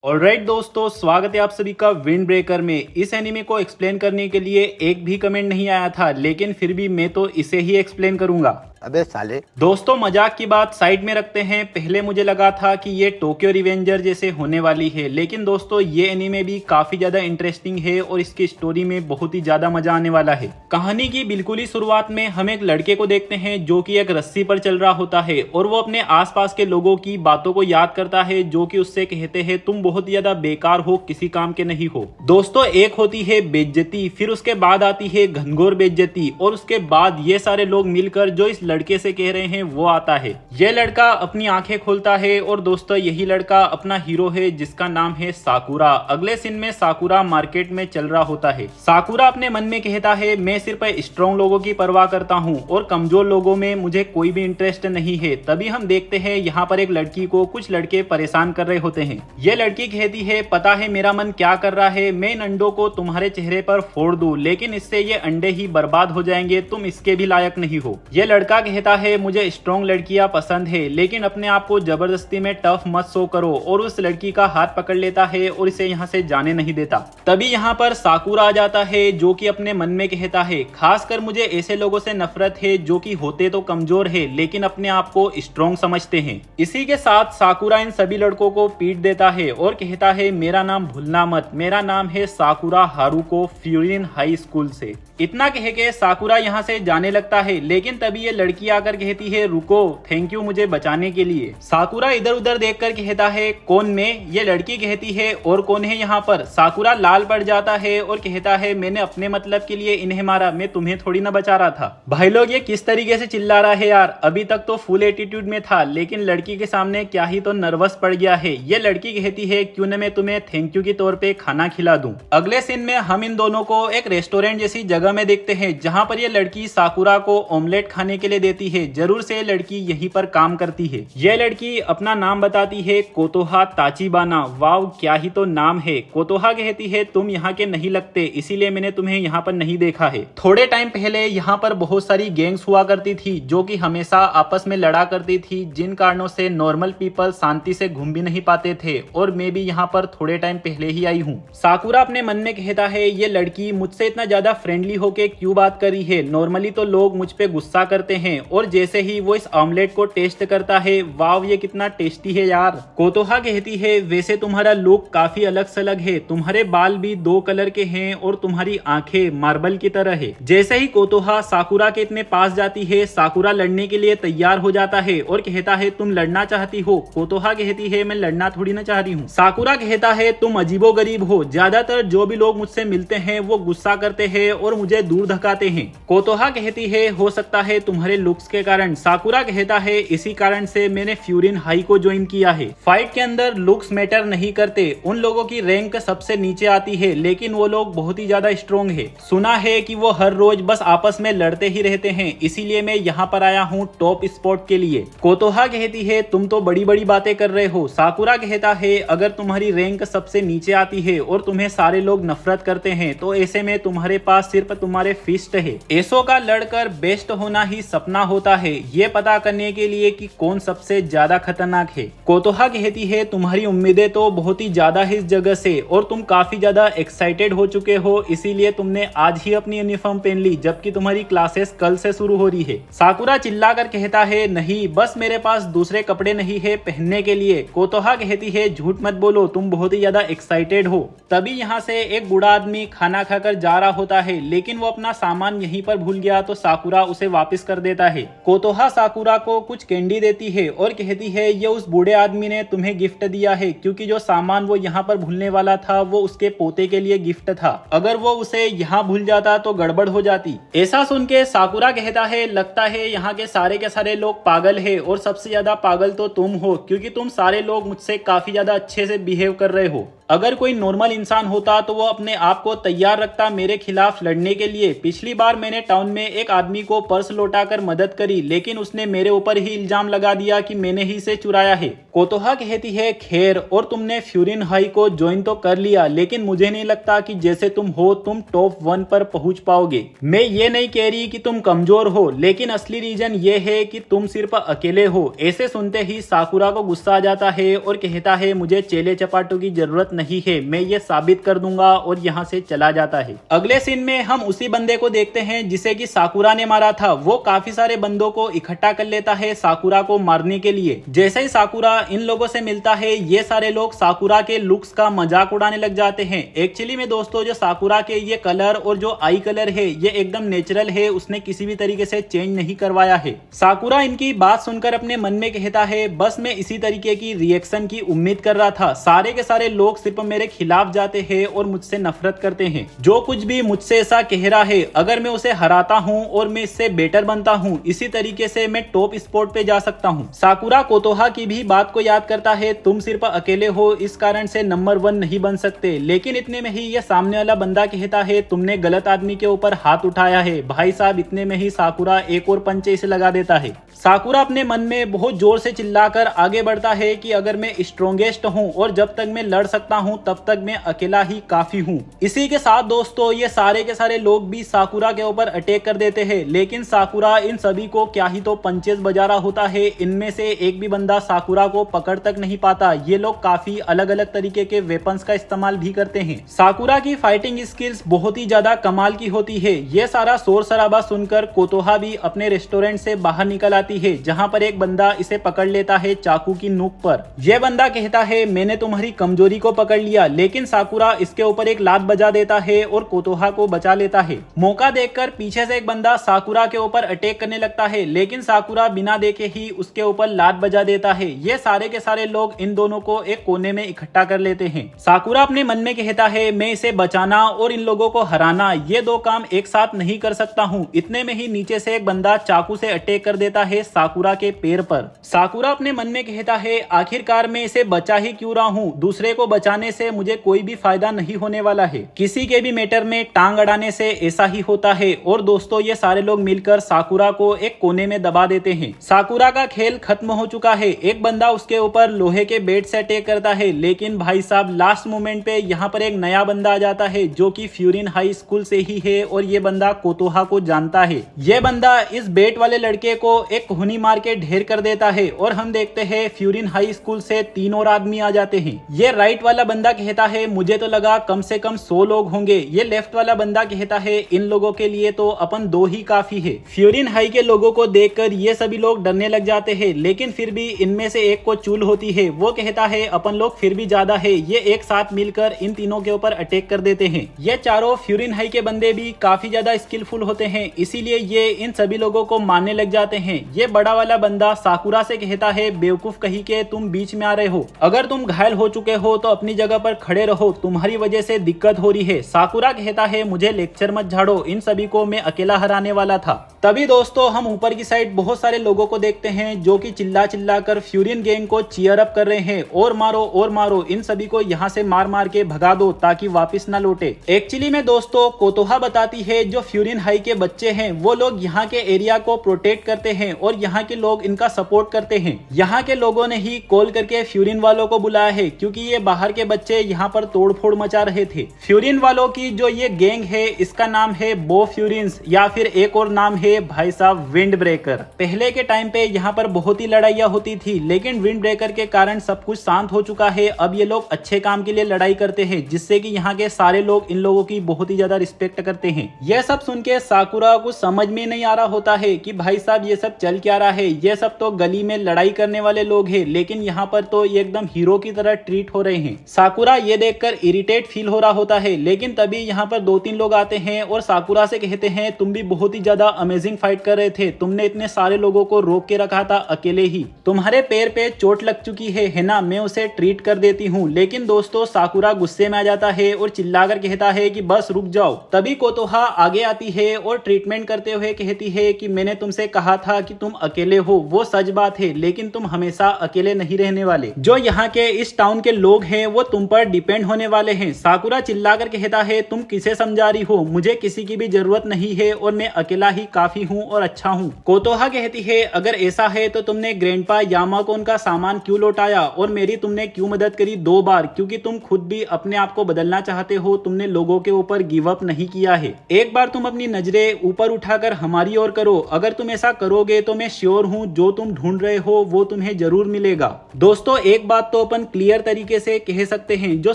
Alright दोस्तों, स्वागत है आप सभी का विंड ब्रेकर में। इस एनीमे को एक्सप्लेन करने के लिए एक भी कमेंट नहीं आया था, लेकिन फिर भी मैं तो इसे ही एक्सप्लेन करूंगा। अबे साले। दोस्तों, मजाक की बात साइड में रखते हैं। पहले मुझे लगा था कि ये टोक्यो रिवेंजर जैसे होने वाली है, लेकिन दोस्तों ये एनीमे भी काफी ज्यादा इंटरेस्टिंग है और इसकी स्टोरी में बहुत ही ज्यादा मजा आने वाला है। कहानी की बिल्कुल ही शुरुआत में हम एक लड़के को देखते हैं जो कि एक रस्सी पर चल रहा होता है और वो अपने आसपास के लोगों की बातों को याद करता है जो कि उससे कहते हैं तुम बहुत ज्यादा बेकार हो, किसी काम के नहीं हो। दोस्तों, एक होती है बेइज्जती, फिर उसके बाद आती है घनघोर बेइज्जती और उसके बाद ये सारे लोग मिलकर जो इस लड़के से कह रहे हैं वो आता है। ये लड़का अपनी आंखें खोलता है और दोस्तों यही लड़का अपना हीरो है जिसका नाम है साकुरा। अगले सीन में साकुरा मार्केट में चल रहा होता है। साकुरा अपने मन में कहता है मैं सिर्फ स्ट्रॉन्ग लोगों की परवाह करता हूँ और कमजोर लोगों में मुझे कोई भी इंटरेस्ट नहीं है। तभी हम देखते हैं यहाँ पर एक लड़की को कुछ लड़के परेशान कर रहे होते हैं। ये लड़की कहती है पता है मेरा मन क्या कर रहा है, मैं इन अंडों को तुम्हारे चेहरे पर फोड़ दूं, लेकिन इससे ये अंडे ही बर्बाद हो जाएंगे, तुम इसके भी लायक नहीं हो। ये लड़का कहता है मुझे स्ट्रॉन्ग लड़कियां पसंद है, लेकिन अपने आप को जबरदस्ती में टफ मत शो करो, और उस लड़की का हाथ पकड़ लेता है और इसे यहाँ से जाने नहीं देता। तभी यहाँ पर साकुरा आ जाता है जो कि अपने मन में कहता है खासकर मुझे ऐसे लोगों से नफरत है जो कि होते तो कमजोर है लेकिन अपने आप को स्ट्रॉन्ग समझते हैं। इसी के साथ साकुरा इन सभी लड़कों को पीट देता है और कहता है मेरा नाम भूलना मत, मेरा नाम है साकुरा हारुको फ्यूरिन हाई स्कूल से। इतना कह के साकुरा यहाँ से जाने लगता है, लेकिन तभी ये लड़की आकर कहती है रुको, थैंक यू मुझे बचाने के लिए। साकुरा इधर उधर देखकर कहता है कौन मैं? ये लड़की कहती है और कौन है यहाँ पर? साकुरा लाल पड़ जाता है और कहता है मैंने अपने मतलब के लिए इन्हें मारा, मैं तुम्हें थोड़ी ना बचा रहा था। भाई लोग ये किस तरीके से चिल्ला रहा है यार, अभी तक तो फुल एटीट्यूड में था लेकिन लड़की के सामने क्या ही तो नर्वस पड़ गया है। ये लड़की कहती है क्यों न मैं तुम्हें थैंक यू के तौर पे खाना खिला दूं। अगले सीन में हम इन दोनों को एक रेस्टोरेंट जैसी जगह में देखते हैं जहां पर ये लड़की साकुरा को ऑमलेट खाने के लिए देती है। जरूर से लड़की यहीं पर काम करती है। यह लड़की अपना नाम बताती है कोतोहा ताचिबाना। वाव, क्या ही तो नाम है। कोतोहा कहती है तुम यहाँ के नहीं लगते, इसीलिए मैंने तुम्हें यहाँ पर नहीं देखा है। थोड़े टाइम पहले यहाँ पर बहुत सारी गैंग्स हुआ करती थी जो कि हमेशा आपस में लड़ा करती थी, जिन कारणों से नॉर्मल पीपल शांति से घूम भी नहीं पाते थे, और मैं भी यहाँ पर थोड़े टाइम पहले ही आई हूँ। साकुरा अपने मन में कहता है ये लड़की मुझसे इतना ज्यादा फ्रेंडली होके क्यों बात कर रही है। नॉर्मली तो लोग मुझ पे गुस्सा करते हैं, और जैसे ही वो इस ऑमलेट को टेस्ट करता है, वाव ये कितना टेस्टी है यार। कोतोहा कहती है वैसे तुम्हारा लुक काफी अलग सलग है, तुम्हारे बाल भी 2 कलर के हैं और तुम्हारी आंखें मार्बल की तरह है। जैसे ही कोतोहा साकुरा के इतने पास जाती है, साकुरा लड़ने के लिए तैयार हो जाता है और कहता है तुम लड़ना चाहती हो? कोतोहा कहती है मैं लड़ना थोड़ी ना चाह रही हूँ। साकुरा कहता है तुम अजीबो गरीब हो, ज्यादातर जो भी लोग मुझसे मिलते हैं वो गुस्सा करते हैं और मुझे दूर धकाते हैं। कोतोहा कहती है हो सकता है तुम्हारे लुक्स के कारण। साकुरा कहता है इसी कारण से मैंने फ्यूरिन हाई को ज्वाइन किया है। फाइट के अंदर लुक्स मैटर नहीं करते, उन लोगों की रैंक सबसे नीचे आती है लेकिन वो लोग बहुत ही ज्यादा स्ट्रॉन्ग है। सुना है कि वो हर रोज बस आपस में लड़ते ही रहते हैं, इसीलिए मैं यहाँ पर आया हूँ टॉप स्पॉट के लिए। कोतोहा कहती है तुम तो बड़ी बड़ी बातें कर रहे हो। साकुरा कहता है अगर तुम्हारी रैंक सबसे नीचे आती है और तुम्हें सारे लोग नफरत करते हैं तो ऐसे में तुम्हारे पास सिर्फ तुम्हारे फिस्ट है। ऐसों का लड़कर बेस्ट होना ही सपना होता है, ये पता करने के लिए कि कौन सबसे ज्यादा खतरनाक है। कोतोहा कहती है तुम्हारी उम्मीदें तो बहुत ही ज्यादा है इस जगह से, और तुम काफी ज्यादा एक्साइटेड हो चुके हो, इसीलिए तुमने आज ही अपनी यूनिफॉर्म पहन ली जबकि तुम्हारी क्लासेस कल से शुरू हो रही है। साकुरा चिल्लाकर कहता है नहीं, बस मेरे पास दूसरे कपड़े नहीं है पहनने के लिए। कोतोहा कहती है झूठ मत बोलो, तुम बहुत ही ज्यादा एक्साइटेड हो। तभी यहाँ से एक बूढ़ा आदमी खाना खाकर जा रहा होता है, लेकिन वो अपना सामान यहीं पर भूल गया तो साकुरा उसे वापस कर देता है। कोतोहा साकुरा को कुछ कैंडी देती है और कहती है ये उस बूढ़े आदमी ने तुम्हें गिफ्ट दिया है, क्योंकि जो सामान वो यहाँ पर भूलने वाला था वो उसके पोते के लिए गिफ्ट था। अगर वो उसे यहाँ भूल जाता तो गड़बड़ हो जाती। ऐसा सुन के साकुरा कहता है लगता है यहाँ के सारे लोग पागल है, और सबसे ज्यादा पागल तो तुम हो, क्योंकि तुम सारे लोग मुझसे काफी ज्यादा अच्छे से बिहेव कर रहे हो। अगर कोई नॉर्मल इंसान होता तो वो अपने आप को तैयार रखता मेरे खिलाफ लड़ने के लिए। पिछली बार मैंने टाउन में एक आदमी को पर्स लौटाकर मदद करी, लेकिन उसने मेरे ऊपर ही इल्जाम लगा दिया कि मैंने ही इसे चुराया है। कोतोहा कहती है खैर, और तुमने फ्यूरिन हाई को ज्वाइन तो कर लिया, लेकिन मुझे नहीं लगता कि जैसे तुम हो तुम टॉप 1 पर पहुंच पाओगे। मैं ये नहीं कह रही कि तुम कमजोर हो, लेकिन असली रीजन ये है कि तुम सिर्फ अकेले हो। ऐसे सुनते ही साकुरा को गुस्सा आ जाता है और कहता है मुझे चेले चपाटों की जरूरत नहीं है, मैं ये साबित कर दूंगा, और यहाँ से चला जाता है। अगले सीन में हम उसी बंदे को देखते हैं जिसे कि साकुरा ने मारा था। वो काफी सारे बंदों को इकट्ठा कर लेता है साकुरा को मारने के लिए। जैसे ही साकुरा इन लोगों से मिलता है, ये सारे लोग साकुरा के लुक्स का मजाक उड़ाने लग जाते हैं। एक्चुअली में दोस्तों, जो साकुरा के ये कलर और जो आई कलर है ये एकदम नेचुरल है, उसने किसी भी तरीके से चेंज नहीं करवाया है। साकुरा इनकी बात सुनकर अपने मन में कहता है बस मैं इसी तरीके की रिएक्शन की उम्मीद कर रहा था। सारे के सारे लोग सिर्फ मेरे खिलाफ जाते हैं और मुझसे नफरत करते हैं। जो कुछ भी मुझसे ऐसा कह रहा है, अगर मैं उसे हराता हूँ और मैं इससे बेटर बनता हूँ, इसी तरीके से मैं टॉप स्पॉट पे जा सकता हूँ। साकुरा कोतोहा की भी बात को याद करता है, तुम सिर्फ अकेले हो, इस कारण से नंबर 1 नहीं बन सकते। लेकिन इतने में ही ये सामने वाला बंदा कहता है तुमने गलत आदमी के ऊपर हाथ उठाया है। भाई साहब, इतने में ही साकुरा एक और पंच इसे लगा देता है। साकुरा अपने मन में बहुत जोर से चिल्लाकर आगे बढ़ता है कि अगर मैं स्ट्रॉन्गेस्ट हूँ और जब तक मैं लड़ सकता हूँ तब तक मैं अकेला ही काफी हूँ। इसी के साथ दोस्तों, ये सारे के सारे लोग भी साकुरा के ऊपर अटैक कर देते हैं, लेकिन साकुरा इन सभी को क्या ही तो पंचेस बजा रहा होता है। इनमें से एक भी बंदा साकुरा को पकड़ तक नहीं पाता। ये लोग काफी अलग अलग तरीके के वेपन्स का इस्तेमाल भी करते हैं। साकुरा की फाइटिंग स्किल्स बहुत ही ज्यादा कमाल की होती है। ये सारा शोर शराबा सुनकर कोतोहा भी अपने रेस्टोरेंट से बाहर निकल आती है, जहां पर एक बंदा इसे पकड़ लेता है चाकू की नोक पर। यह बंदा कहता है मैंने तुम्हारी कमजोरी को पकड़ लिया, लेकिन साकुरा इसके ऊपर एक लात बजा देता है और कोतोहा को बचा लेता है। मौका देखकर पीछे से एक बंदा साकुरा के ऊपर अटैक करने लगता है, लेकिन साकुरा बिना देखे ही उसके ऊपर लात बजा देता है। ये सारे के सारे लोग इन दोनों को एक कोने में इकट्ठा कर लेते हैं। साकुरा अपने मन में कहता है मैं इसे बचाना और इन लोगों को हराना, ये दो काम एक साथ नहीं कर सकता हूँ। इतने में ही नीचे से एक बंदा चाकू से अटैक कर देता है साकुरा के पैर पर। साकुरा अपने मन में कहता है आखिरकार मैं इसे बचा ही क्यों रहा हूँ, दूसरे को बचाने से मुझे कोई भी फायदा नहीं होने वाला है। किसी के भी मैटर में टांग अड़ाने से ऐसा ही होता है। और दोस्तों, ये सारे लोग मिलकर साकुरा को एक कोने में दबा देते हैं। साकुरा का खेल खत्म हो चुका है। एक बंदा उसके ऊपर लोहे के बेट से अटैक करता है, लेकिन भाई साहब लास्ट मोमेंट पे यहाँ पर एक नया बंदा आ जाता है जो कि फ्यूरिन हाई स्कूल से ही है, और ये बंदा कोतोहा को जानता है। ये बंदा इस बेट वाले लड़के को एक कोहनी मार के ढेर कर देता है, और हम देखते हैं फ्यूरिन हाई स्कूल से 3 और आदमी आ जाते हैं। ये राइट वाला बंदा कहता है मुझे तो लगा कम से कम 100 लोग होंगे। ये लेफ्ट वाला बंदा कहता है इन लोगों के लिए तो अपन 2 ही काफी है। फ्यूरिन हाई के लोगों को देखकर ये सभी लोग डरने लग जाते हैं, लेकिन फिर भी इनमें से एक को चूल होती है। वो कहता है अपन लोग फिर भी ज्यादा है, ये एक साथ मिलकर इन तीनों के ऊपर अटैक कर देते हैं। ये चारों फ्यूरिन हाई के बंदे भी काफी ज्यादा स्किलफुल होते हैं, इसीलिए ये इन सभी लोगों को मारने लग जाते हैं। ये बड़ा वाला बंदा साकुरा से कहता है बेवकूफ कहीं के तुम बीच में आ रहे हो, अगर तुम घायल हो चुके हो तो अपनी जगह पर खड़े रहो, तुम्हारी वजह से दिक्कत हो रही है। साकुरा कहता है मुझे लेक्चर मत झाड़ो, इन सभी को मैं अकेला हराने वाला था। तभी दोस्तों, हम ऊपर की साइड बहुत सारे लोगों को देखते हैं जो कि चिल्ला चिल्ला कर फ्यूरिन गैंग को चीयर अप कर रहे हैं, और मारो, इन सभी को यहाँ से मार मार के भगा दो ताकि वापस ना लौटे। एक्चुअली में दोस्तों, कोतोहा बताती है जो फ्यूरिन हाई के बच्चे हैं वो लोग यहाँ के एरिया को प्रोटेक्ट करते हैं और यहाँ के लोग इनका सपोर्ट करते हैं। यहाँ के लोगों ने ही कॉल करके फ्यूरिन वालों को बुलाया है, क्योंकि ये बाहर के बच्चे यहाँ पर तोड़फोड़ मचा रहे थे। फ्यूरिन वालों की जो ये गैंग है इसका नाम है बो फ्यूरिन्स, या फिर एक और नाम है भाई साहब विंड ब्रेकर। पहले के टाइम पे यहाँ पर बहुत ही लड़ाइयाँ होती थी, लेकिन विंड ब्रेकर के कारण सब कुछ शांत हो चुका है। अब ये लोग अच्छे काम के लिए लड़ाई करते हैं, जिससे कि यहाँ के सारे लोग इन लोगों की बहुत ही ज्यादा रिस्पेक्ट करते हैं। यह सब सुन के साकुरा को समझ में नहीं आ रहा होता है कि भाई साहब ये सब चल क्या रहा है। ये सब तो गली में लड़ाई करने वाले लोग हैं, लेकिन यहाँ पर तो ये एकदम हीरो की तरह ट्रीट हो रहे हैं। साकुरा ये देखकर इरिटेट फील हो रहा होता है, लेकिन तभी यहाँ पर 2-3 लोग आते हैं और साकुरा से कहते हैं तुम भी बहुत ही ज्यादा अमेजिंग फाइट कर रहे थे, तुमने इतने सारे लोगों को रोक के रखा था अकेले ही, तुम्हारे पैर पे चोट लग चुकी है ना, मैं उसे ट्रीट कर देती हूँ। लेकिन दोस्तों, साकुरा गुस्से में आ जाता है और चिल्लाकर कहता है कि बस रुक जाओ। तभी कोतोहा आगे आती है और ट्रीटमेंट करते हुए कहती है कि मैंने तुमसे कहा था कि तुम अकेले हो, वो सच बात है, लेकिन तुम हमेशा अकेले नहीं रहने वाले। जो यहाँ के इस टाउन के लोग हैं वो तुम पर डिपेंड होने वाले हैं। साकुरा चिल्लाकर कहता है तुम किसे समझा रही हो, मुझे किसी की भी जरूरत नहीं है और मैं अकेला ही काफी काफी हूँ और अच्छा हूँ। कोतोहा कहती है अगर ऐसा है तो तुमने ग्रैंडपा यामाकोन का सामान क्यों लौटाया और मेरी तुमने क्यों मदद करी 2 बार, क्योंकि तुम खुद भी अपने आप को बदलना चाहते हो, तुमने लोगों के ऊपर गिव अप नहीं किया है। एक बार तुम अपनी नजरें ऊपर उठाकर हमारी ओर करो, अगर तुम ऐसा करोगे तो मैं श्योर हूँ जो तुम ढूंढ रहे हो वो तुम्हें जरूर मिलेगा। दोस्तों एक बात तो अपन क्लियर तरीके से कह सकते हैं, जो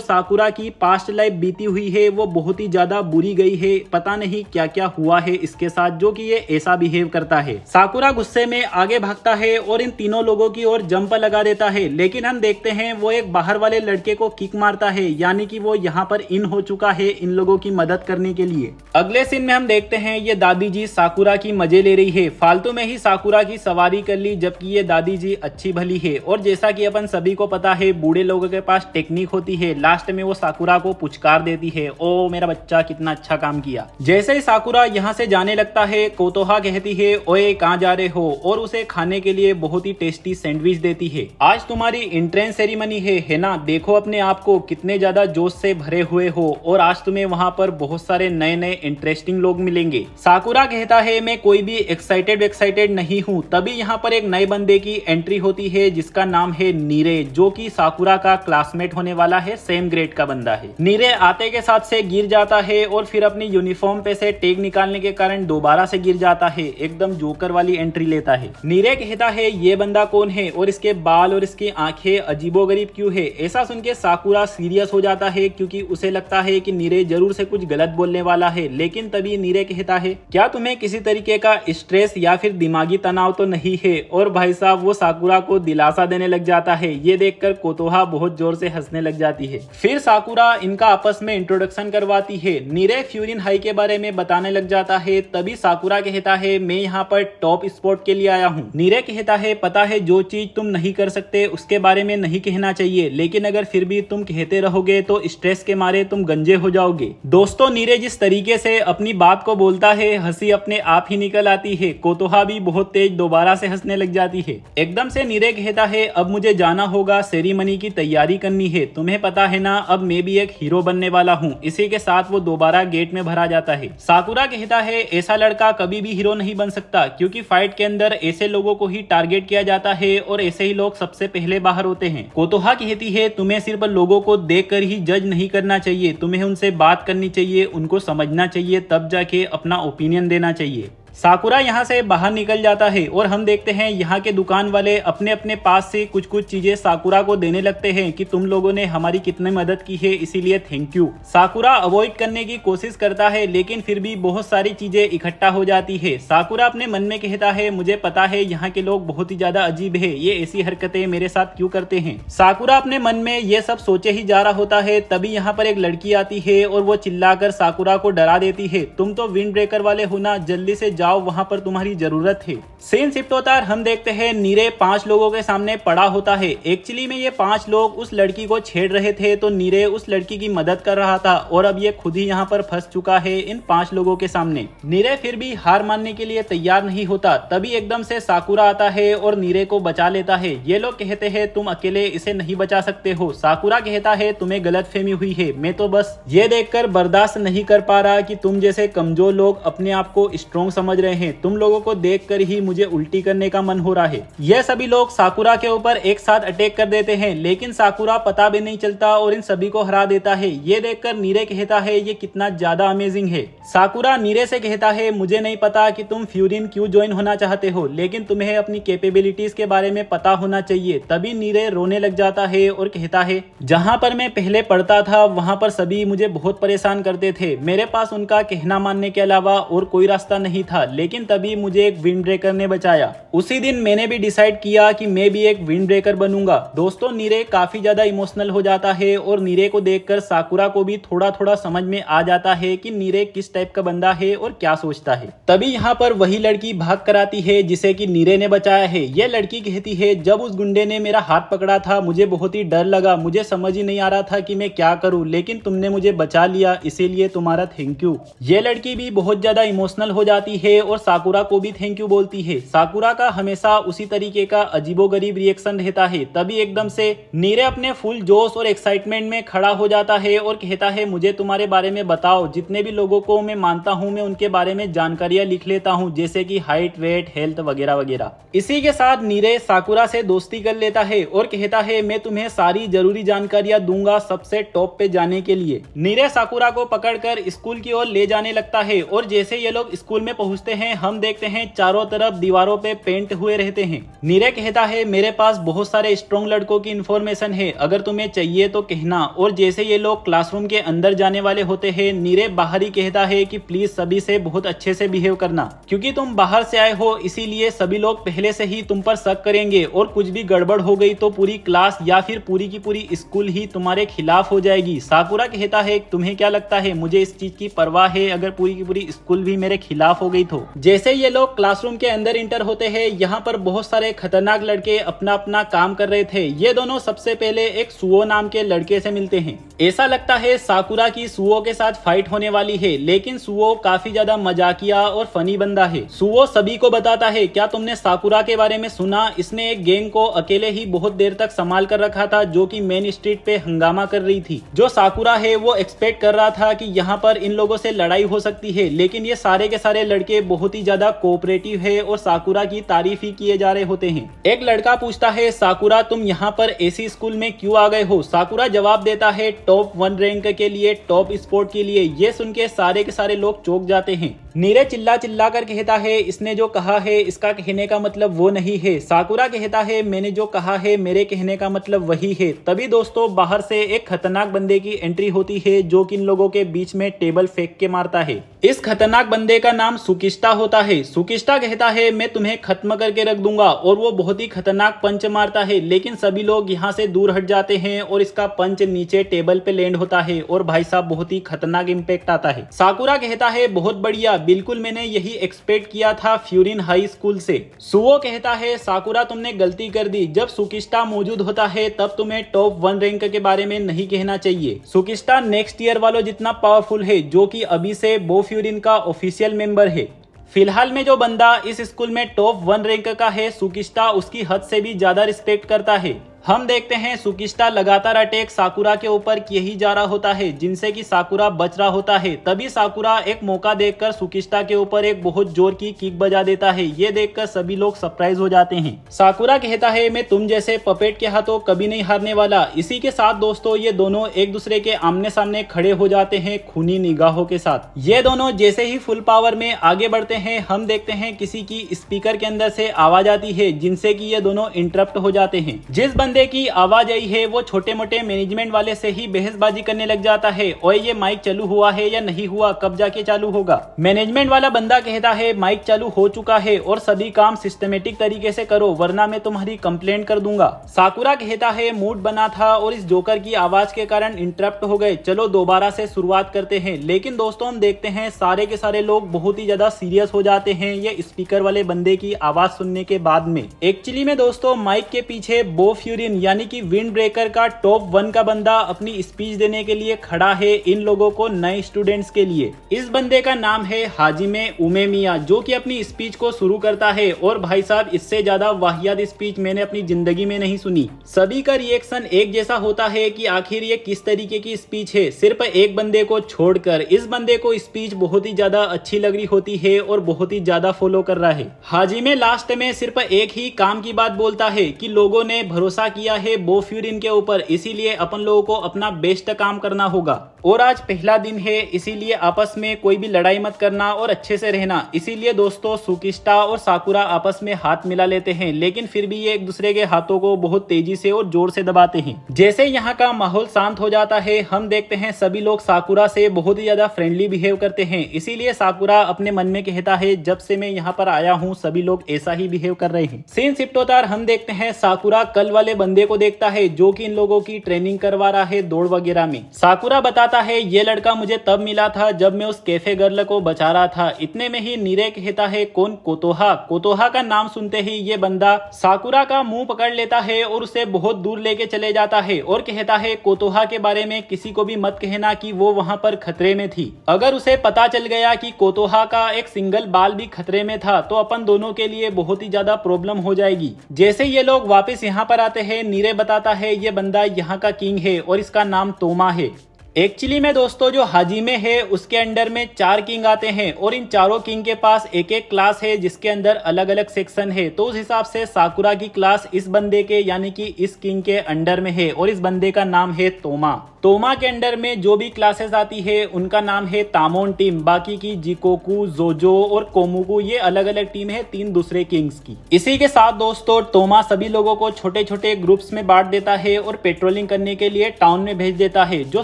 साकुरा की पास्ट लाइफ बीती हुई है वो बहुत ही ज्यादा बुरी गई है। पता नहीं क्या क्या हुआ है इसके साथ जो कि ये ऐसा बिहेव करता है। साकुरा गुस्से में आगे भागता है और इन तीनों लोगों की ओर जंप लगा देता है, लेकिन हम देखते हैं वो एक बाहर वाले लड़के को किक मारता है, यानी कि वो यहाँ पर इन हो चुका है इन लोगों की मदद करने के लिए। अगले सीन में हम देखते हैं ये दादी जी साकुरा की मजे ले रही है, फालतू में ही साकुरा की सवारी कर ली, जबकि ये दादी जी अच्छी भली है। और जैसा कि अपन सभी को पता है बूढ़े लोगों के पास टेक्निक होती है, लास्ट में वो साकुरा को पुचकार देती है, ओ मेरा बच्चा कितना अच्छा काम किया। जैसे ही साकुरा यहाँ से जाने लगता है कोतोहा कहती है ओए कहाँ जा रहे हो, और उसे खाने के लिए बहुत ही टेस्टी सैंडविच देती है। आज तुम्हारी एंट्रेंस सेरेमनी है ना, देखो अपने आप को कितने ज्यादा जोश से भरे हुए हो और आज तुम्हें वहाँ पर बहुत सारे नए नए इंटरेस्टिंग लोग मिलेंगे। साकुरा कहता है मैं कोई भी एक्साइटेड नहीं हूँ। तभी यहाँ पर एक नए बंदे की एंट्री होती है जिसका नाम है नीरे, जो कि साकुरा का क्लासमेट होने वाला है, सेम ग्रेड का बंदा है। नीरे आते के साथ से गिर जाता है और फिर अपनी यूनिफॉर्म पे से टैग निकालने के कारण दोबारा से गिर जाता है, एकदम जोकर वाली एंट्री लेता है। नीरे कहता है ये बंदा कौन है और इसके बाल और इसकी आंखें अजीबोगरीब क्यों है। ऐसा सुन के साकुरा सीरियस हो जाता है क्योंकि उसे लगता है कि नीरे जरूर से कुछ गलत बोलने वाला है, लेकिन तभी नीरे कहता है क्या तुम्हें किसी तरीके का स्ट्रेस या फिर दिमागी तनाव तो नहीं है। और भाई साहब वो साकुरा को दिलासा देने लग जाता है। ये देखकर कोतोहा बहुत जोर से हंसने लग जाती है। फिर साकुरा इनका आपस में इंट्रोडक्शन करवाती है। नीरे फ्यूरिन हाई के बारे में बताने लग जाता है। तभी साकुरा कहता है मैं यहाँ पर टॉप स्पोर्ट के लिए आया हूँ। नीरे कहता है पता है जो चीज तुम नहीं कर सकते उसके बारे में नहीं कहना चाहिए, लेकिन अगर फिर भी तुम कहते रहोगे तो स्ट्रेस के मारे तुम गंजे हो जाओगे। दोस्तों नीरे जिस तरीके से अपनी बात को बोलता है हंसी अपने आप ही निकल आती है। कोतोहा भी बहुत तेज दोबारा से हंसने लग जाती है। एकदम से नीरे कहता है अब मुझे जाना होगा, सेरेमनी की तैयारी करनी है, तुम्हें पता है ना अब मैं भी एक हीरो बनने वाला हूँ। इसी के साथ वो दोबारा गेट में भरा जाता है। साकुरा कहता है ऐसा लड़का कभी भी हीरो नहीं बन सकता, क्योंकि फाइट के अंदर ऐसे लोगों को ही टारगेट किया जाता है और ऐसे ही लोग सबसे पहले बाहर होते हैं। कोतोहा कहती है तुम्हें सिर्फ लोगों को देखकर ही जज नहीं करना चाहिए, तुम्हें उनसे बात करनी चाहिए, उनको समझना चाहिए, तब जाके अपना ओपिनियन देना चाहिए। साकुरा यहाँ से बाहर निकल जाता है और हम देखते हैं यहाँ के दुकान वाले अपने अपने पास से कुछ कुछ चीजें साकुरा को देने लगते हैं कि तुम लोगों ने हमारी कितनी मदद की है, इसीलिए थैंक यू। साकुरा अवॉइड करने की कोशिश करता है लेकिन फिर भी बहुत सारी चीजें इकट्ठा हो जाती है। साकुरा अपने मन में कहता है मुझे पता है यहाँ के लोग बहुत ही ज्यादा अजीब है, ये ऐसी हरकतें मेरे साथ क्यों करते हैं। साकुरा अपने मन में ये सब सोचे ही जा रहा होता है। तभी यहाँ पर एक लड़की आती है और वो चिल्लाकर साकुरा को डरा देती है तुम तो विंड ब्रेकर वाले हो ना, जल्दी से जाओ, वहां पर तुम्हारी जरूरत है। सीन शिफ्ट होता है, हम देखते हैं नीरे 5 लोगों के सामने पड़ा होता है। एक्चुअली में ये 5 लोग उस लड़की को छेड़ रहे थे तो नीरे उस लड़की की मदद कर रहा था और अब ये खुद ही यहाँ पर फंस चुका है इन 5 लोगों के सामने। नीरे फिर भी हार मानने के लिए तैयार नहीं होता। तभी एकदम से साकुरा आता है और नीरे को बचा लेता है। ये लोग कहते हैं तुम अकेले इसे नहीं बचा सकते हो। साकुरा कहता है तुम्हें गलतफहमी हुई है, मैं तो बस ये देखकर बर्दाश्त नहीं कर पा रहा कि तुम जैसे कमजोर लोग अपने आप को स्ट्रॉन्ग समझ रहे हैं। तुम लोगों को देखकर ही मुझे उल्टी करने का मन हो रहा है। यह सभी लोग साकुरा के ऊपर एक साथ अटैक कर देते हैं, लेकिन साकुरा पता भी नहीं चलता और इन सभी को हरा देता है। ये देखकर नीरे कहता है ये कितना ज्यादा अमेजिंग है। साकुरा नीरे से कहता है मुझे नहीं पता कि तुम फ्यूरिन क्यों ज्वाइन होना चाहते हो, लेकिन तुम्हें अपनी कैपेबिलिटीज के बारे में पता होना चाहिए। तभी नीरे रोने लग जाता है और कहता है जहाँ पर मैं पहले पढ़ता था वहाँ पर सभी मुझे बहुत परेशान करते थे, मेरे पास उनका कहना मानने के अलावा और कोई रास्ता नहीं था, लेकिन तभी मुझे एक विंड ब्रेकर ने बचाया। उसी दिन मैंने भी डिसाइड किया कि मैं भी एक विंड ब्रेकर बनूंगा। दोस्तों नीरे काफी ज्यादा इमोशनल हो जाता है और नीरे को देखकर साकुरा को भी थोड़ा थोड़ा समझ में आ जाता है कि नीरे किस टाइप का बंदा है और क्या सोचता है। तभी यहाँ पर वही लड़की भाग कर आती है जिसे कि नीरे ने बचाया है। यह लड़की कहती है जब उस गुंडे ने मेरा हाथ पकड़ा था मुझे बहुत ही डर लगा, मुझे समझ ही नहीं आ रहा था कि मैं क्या करूं, लेकिन तुमने मुझे बचा लिया, इसीलिए तुम्हारा थैंक यू। ये लड़की भी बहुत ज्यादा इमोशनल हो जाती है है और साकुरा को भी थैंक यू बोलती है। साकुरा का हमेशा उसी तरीके का अजीबोगरीब रिएक्शन रहता है। तभी एकदम से नीरे अपने फुल जोश और एक्साइटमेंट में खड़ा हो जाता है और कहता है मुझे तुम्हारे बारे में बताओ, जितने भी लोगों को मैं मानता हूँ मैं उनके बारे में जानकारियां लिख लेता हूँ, जैसे कि हाइट, वेट, हेल्थ वगैरह वगैरह। इसी के साथ नीरे साकुरा से दोस्ती कर लेता है और कहता है मैं तुम्हें सारी जरूरी जानकारियां दूंगा सबसे टॉप पे जाने के लिए। नीरे साकुरा को पकड़कर स्कूल की ओर ले जाने लगता है और जैसे ये लोग स्कूल में पहुंचते हैं हम देखते हैं चारों तरफ दीवारों पे पेंट हुए रहते हैं। नीरे कहता है मेरे पास बहुत सारे स्ट्रॉन्ग लड़कों की इंफॉर्मेशन है, अगर तुम्हें चाहिए तो कहना। और जैसे ये लोग क्लासरूम के अंदर जाने वाले होते हैं नीरे बाहर ही कहता है कि प्लीज सभी से बहुत अच्छे से बिहेव करना, क्योंकि तुम बाहर से आए हो इसीलिए सभी लोग पहले से ही तुम पर शक करेंगे और कुछ भी गड़बड़ हो गई तो पूरी क्लास या फिर पूरी की पूरी स्कूल ही तुम्हारे खिलाफ हो जाएगी। साकुरा कहता है तुम्हें क्या लगता है मुझे इस चीज की परवाह है, अगर पूरी की पूरी स्कूल भी मेरे खिलाफ हो गई तो। जैसे ये लोग क्लासरूम के अंदर इंटर होते हैं यहाँ पर बहुत सारे खतरनाक लड़के अपना अपना काम कर रहे थे। ये दोनों सबसे पहले एक सुओ नाम के लड़के से मिलते हैं। ऐसा लगता है साकुरा की सुओ के साथ फाइट होने वाली है, लेकिन सुओ काफी ज्यादा मजाकिया और फनी बंदा है। सुओ सभी को बताता है क्या तुमने साकुरा के बारे में सुना, इसने एक गैंग को अकेले ही बहुत देर तक संभाल कर रखा था जो कि मेन स्ट्रीट पे हंगामा कर रही थी। जो साकुरा है वो एक्सपेक्ट कर रहा था कि यहाँ पर इन लोगों से लड़ाई हो सकती है, लेकिन ये सारे के सारे लड़के बहुत ही ज्यादा कोऑपरेटिव है और साकुरा की तारीफ ही किए जा रहे होते हैं। एक लड़का पूछता है साकुरा तुम यहाँ पर ऐसी स्कूल में क्यों आ गए हो। साकुरा जवाब देता है टॉप 1 रैंक के लिए, टॉप स्पोर्ट के लिए। ये सुन के सारे लोग चौंक जाते हैं। नीरे चिल्ला चिल्ला कर कहता है इसने जो कहा है इसका कहने का मतलब वो नहीं है। साकुरा कहता है मैंने जो कहा है मेरे कहने का मतलब वही है। तभी दोस्तों बाहर से एक खतरनाक बंदे की एंट्री होती है जो कि इन लोगों के बीच में टेबल फेंक के मारता है। इस खतरनाक बंदे का नाम सुकिस्टा होता है। सुकिस्टा कहता है मैं तुम्हें खत्म करके रख दूंगा और वो बहुत ही खतरनाक पंच मारता है, लेकिन सभी लोग यहाँ से दूर हट जाते हैं और इसका पंच नीचे टेबल पे लैंड होता है और भाई साहब बहुत ही खतरनाक इंपैक्ट आता है। साकुरा कहता है बहुत बढ़िया, बिल्कुल मैंने यही एक्सपेक्ट किया था फ्यूरिन हाई स्कूल से। सुओ कहता है साकुरा तुमने गलती कर दी, जब सुकिस्टा मौजूद होता है तब तुम्हें टॉप 1 रैंक के बारे में नहीं कहना चाहिए। सुकिस्टा नेक्स्ट ईयर वालों जितना पावरफुल है जो कि अभी से बो फ्यूरिन का ऑफिशियल मेंबर है। फिलहाल में जो बंदा इस स्कूल में टॉप 1 रैंक का है सुकिस्टा उसकी हद से भी ज्यादा रिस्पेक्ट करता है। हम देखते हैं सुकिस्टा लगातार अटैक साकुरा के ऊपर किए ही जा रहा होता है जिनसे कि साकुरा बच रहा होता है। तभी साकुरा एक मौका देखकर सुकिस्टा के ऊपर एक बहुत जोर की किक बजा देता है। ये देखकर सभी लोग सरप्राइज हो जाते हैं। साकुरा कहता है मैं तुम जैसे पपेट के हाथों कभी नहीं हारने वाला। इसी के साथ दोस्तों ये दोनों एक दूसरे के आमने सामने खड़े हो जाते हैं खूनी निगाहों के साथ। ये दोनों जैसे ही फुल पावर में आगे बढ़ते हैं हम देखते हैं किसी की स्पीकर के अंदर से आवाज आती है जिनसे कि ये दोनों इंटरप्ट हो जाते हैं। जिस बंदे की आवाज आई है वो छोटे मोटे मैनेजमेंट वाले से ही बहसबाजी करने लग जाता है। ओए ये माइक चालू हुआ है या नहीं हुआ, कब जाके चालू होगा। मैनेजमेंट वाला बंदा कहता है माइक चालू हो चुका है और सभी काम सिस्टमेटिक तरीके से करो वरना मैं तुम्हारी कंप्लेंट कर दूंगा। साकुरा कहता है मूड बना था और इस जोकर की आवाज के कारण इंटरप्ट हो गए, चलो दोबारा से शुरुआत करते हैं। लेकिन दोस्तों हम देखते हैं सारे के सारे लोग बहुत ही ज्यादा सीरियस हो जाते हैं ये स्पीकर वाले बंदे की आवाज सुनने के बाद में। एक्चुअली में दोस्तों माइक के पीछे बो फ्यूरिन यानी कि विंड ब्रेकर का टॉप 1 का बंदा अपनी स्पीच देने के लिए खड़ा है इन लोगों को, नए स्टूडेंट्स के लिए। इस बंदे का नाम है हाजिमे उमेमिया जो कि अपनी स्पीच को शुरू करता है और भाई साहब इससे ज्यादा वाहियात स्पीच मैंने अपनी जिंदगी में नहीं सुनी। सभी का रिएक्शन एक जैसा होता है कि आखिर ये किस तरीके की स्पीच है, सिर्फ एक बंदे को छोड़कर। इस बंदे को स्पीच बहुत ही ज्यादा अच्छी लग रही होती है और बहुत ही ज्यादा फॉलो कर रहा है। हाजिमे लास्ट में सिर्फ एक ही काम की बात बोलता है कि लोगों ने भरोसा किया है बो फ्यूरिन के ऊपर, इसीलिए अपन लोगों को अपना बेस्ट काम करना होगा। और आज पहला दिन है इसीलिए आपस में कोई भी लड़ाई मत करना और अच्छे से रहना। इसीलिए दोस्तों सुकिस्टा और साकुरा आपस में हाथ मिला लेते हैं, लेकिन फिर भी ये एक दूसरे के हाथों को बहुत तेजी से और जोर से दबाते हैं। जैसे यहाँ का माहौल शांत हो जाता है हम देखते हैं सभी लोग साकुरा से बहुत ही ज्यादा फ्रेंडली बिहेव करते हैं। इसीलिए साकुरा अपने मन में कहता है जब से मैं यहाँ पर आया हूँ सभी लोग ऐसा ही बिहेव कर रहे हैं। सीन शिफ्ट होता है, हम देखते हैं साकुरा कल वाले बंदे को देखता है जो कि इन लोगों की ट्रेनिंग करवा रहा है दौड़ वगैरह में। साकुरा बताता बताता है ये लड़का मुझे तब मिला था जब मैं उस कैफे गर्ल को बचा रहा था। इतने में ही नीरे कहता है कौन? कोतोहा। कोतोहा का नाम सुनते ही ये बंदा साकुरा का मुंह पकड़ लेता है और उसे बहुत दूर लेके चले जाता है और कहता है कोतोहा के बारे में किसी को भी मत कहना कि वो वहां पर खतरे में थी। अगर उसे पता चल गया कि कोतोहा का एक सिंगल बाल भी खतरे में था तो अपन दोनों के लिए बहुत ही ज्यादा प्रॉब्लम हो जाएगी। जैसे ये लोग वापस यहाँ पर आते हैं, नीरे बताता है ये बंदा यहाँ का किंग है और इसका नाम तोमा है। एक्चुअली में दोस्तों जो हाजिमे है उसके अंडर में 4 किंग आते हैं और इन चारों किंग के पास एक एक क्लास है जिसके अंदर अलग अलग सेक्शन है। तो उस हिसाब से साकुरा की क्लास इस बंदे के यानी कि इस किंग के अंडर में है और इस बंदे का नाम है तोमा। तोमा के अंडर में जो भी क्लासेस आती है उनका नाम है तामोन टीम। बाकी की जिकोकू, जोजो और कोमुगु ये अलग अलग टीम है 3 दूसरे किंग्स की। इसी के साथ दोस्तों तोमा सभी लोगों को छोटे छोटे ग्रुप्स में बांट देता है और पेट्रोलिंग करने के लिए टाउन में भेज देता है। जो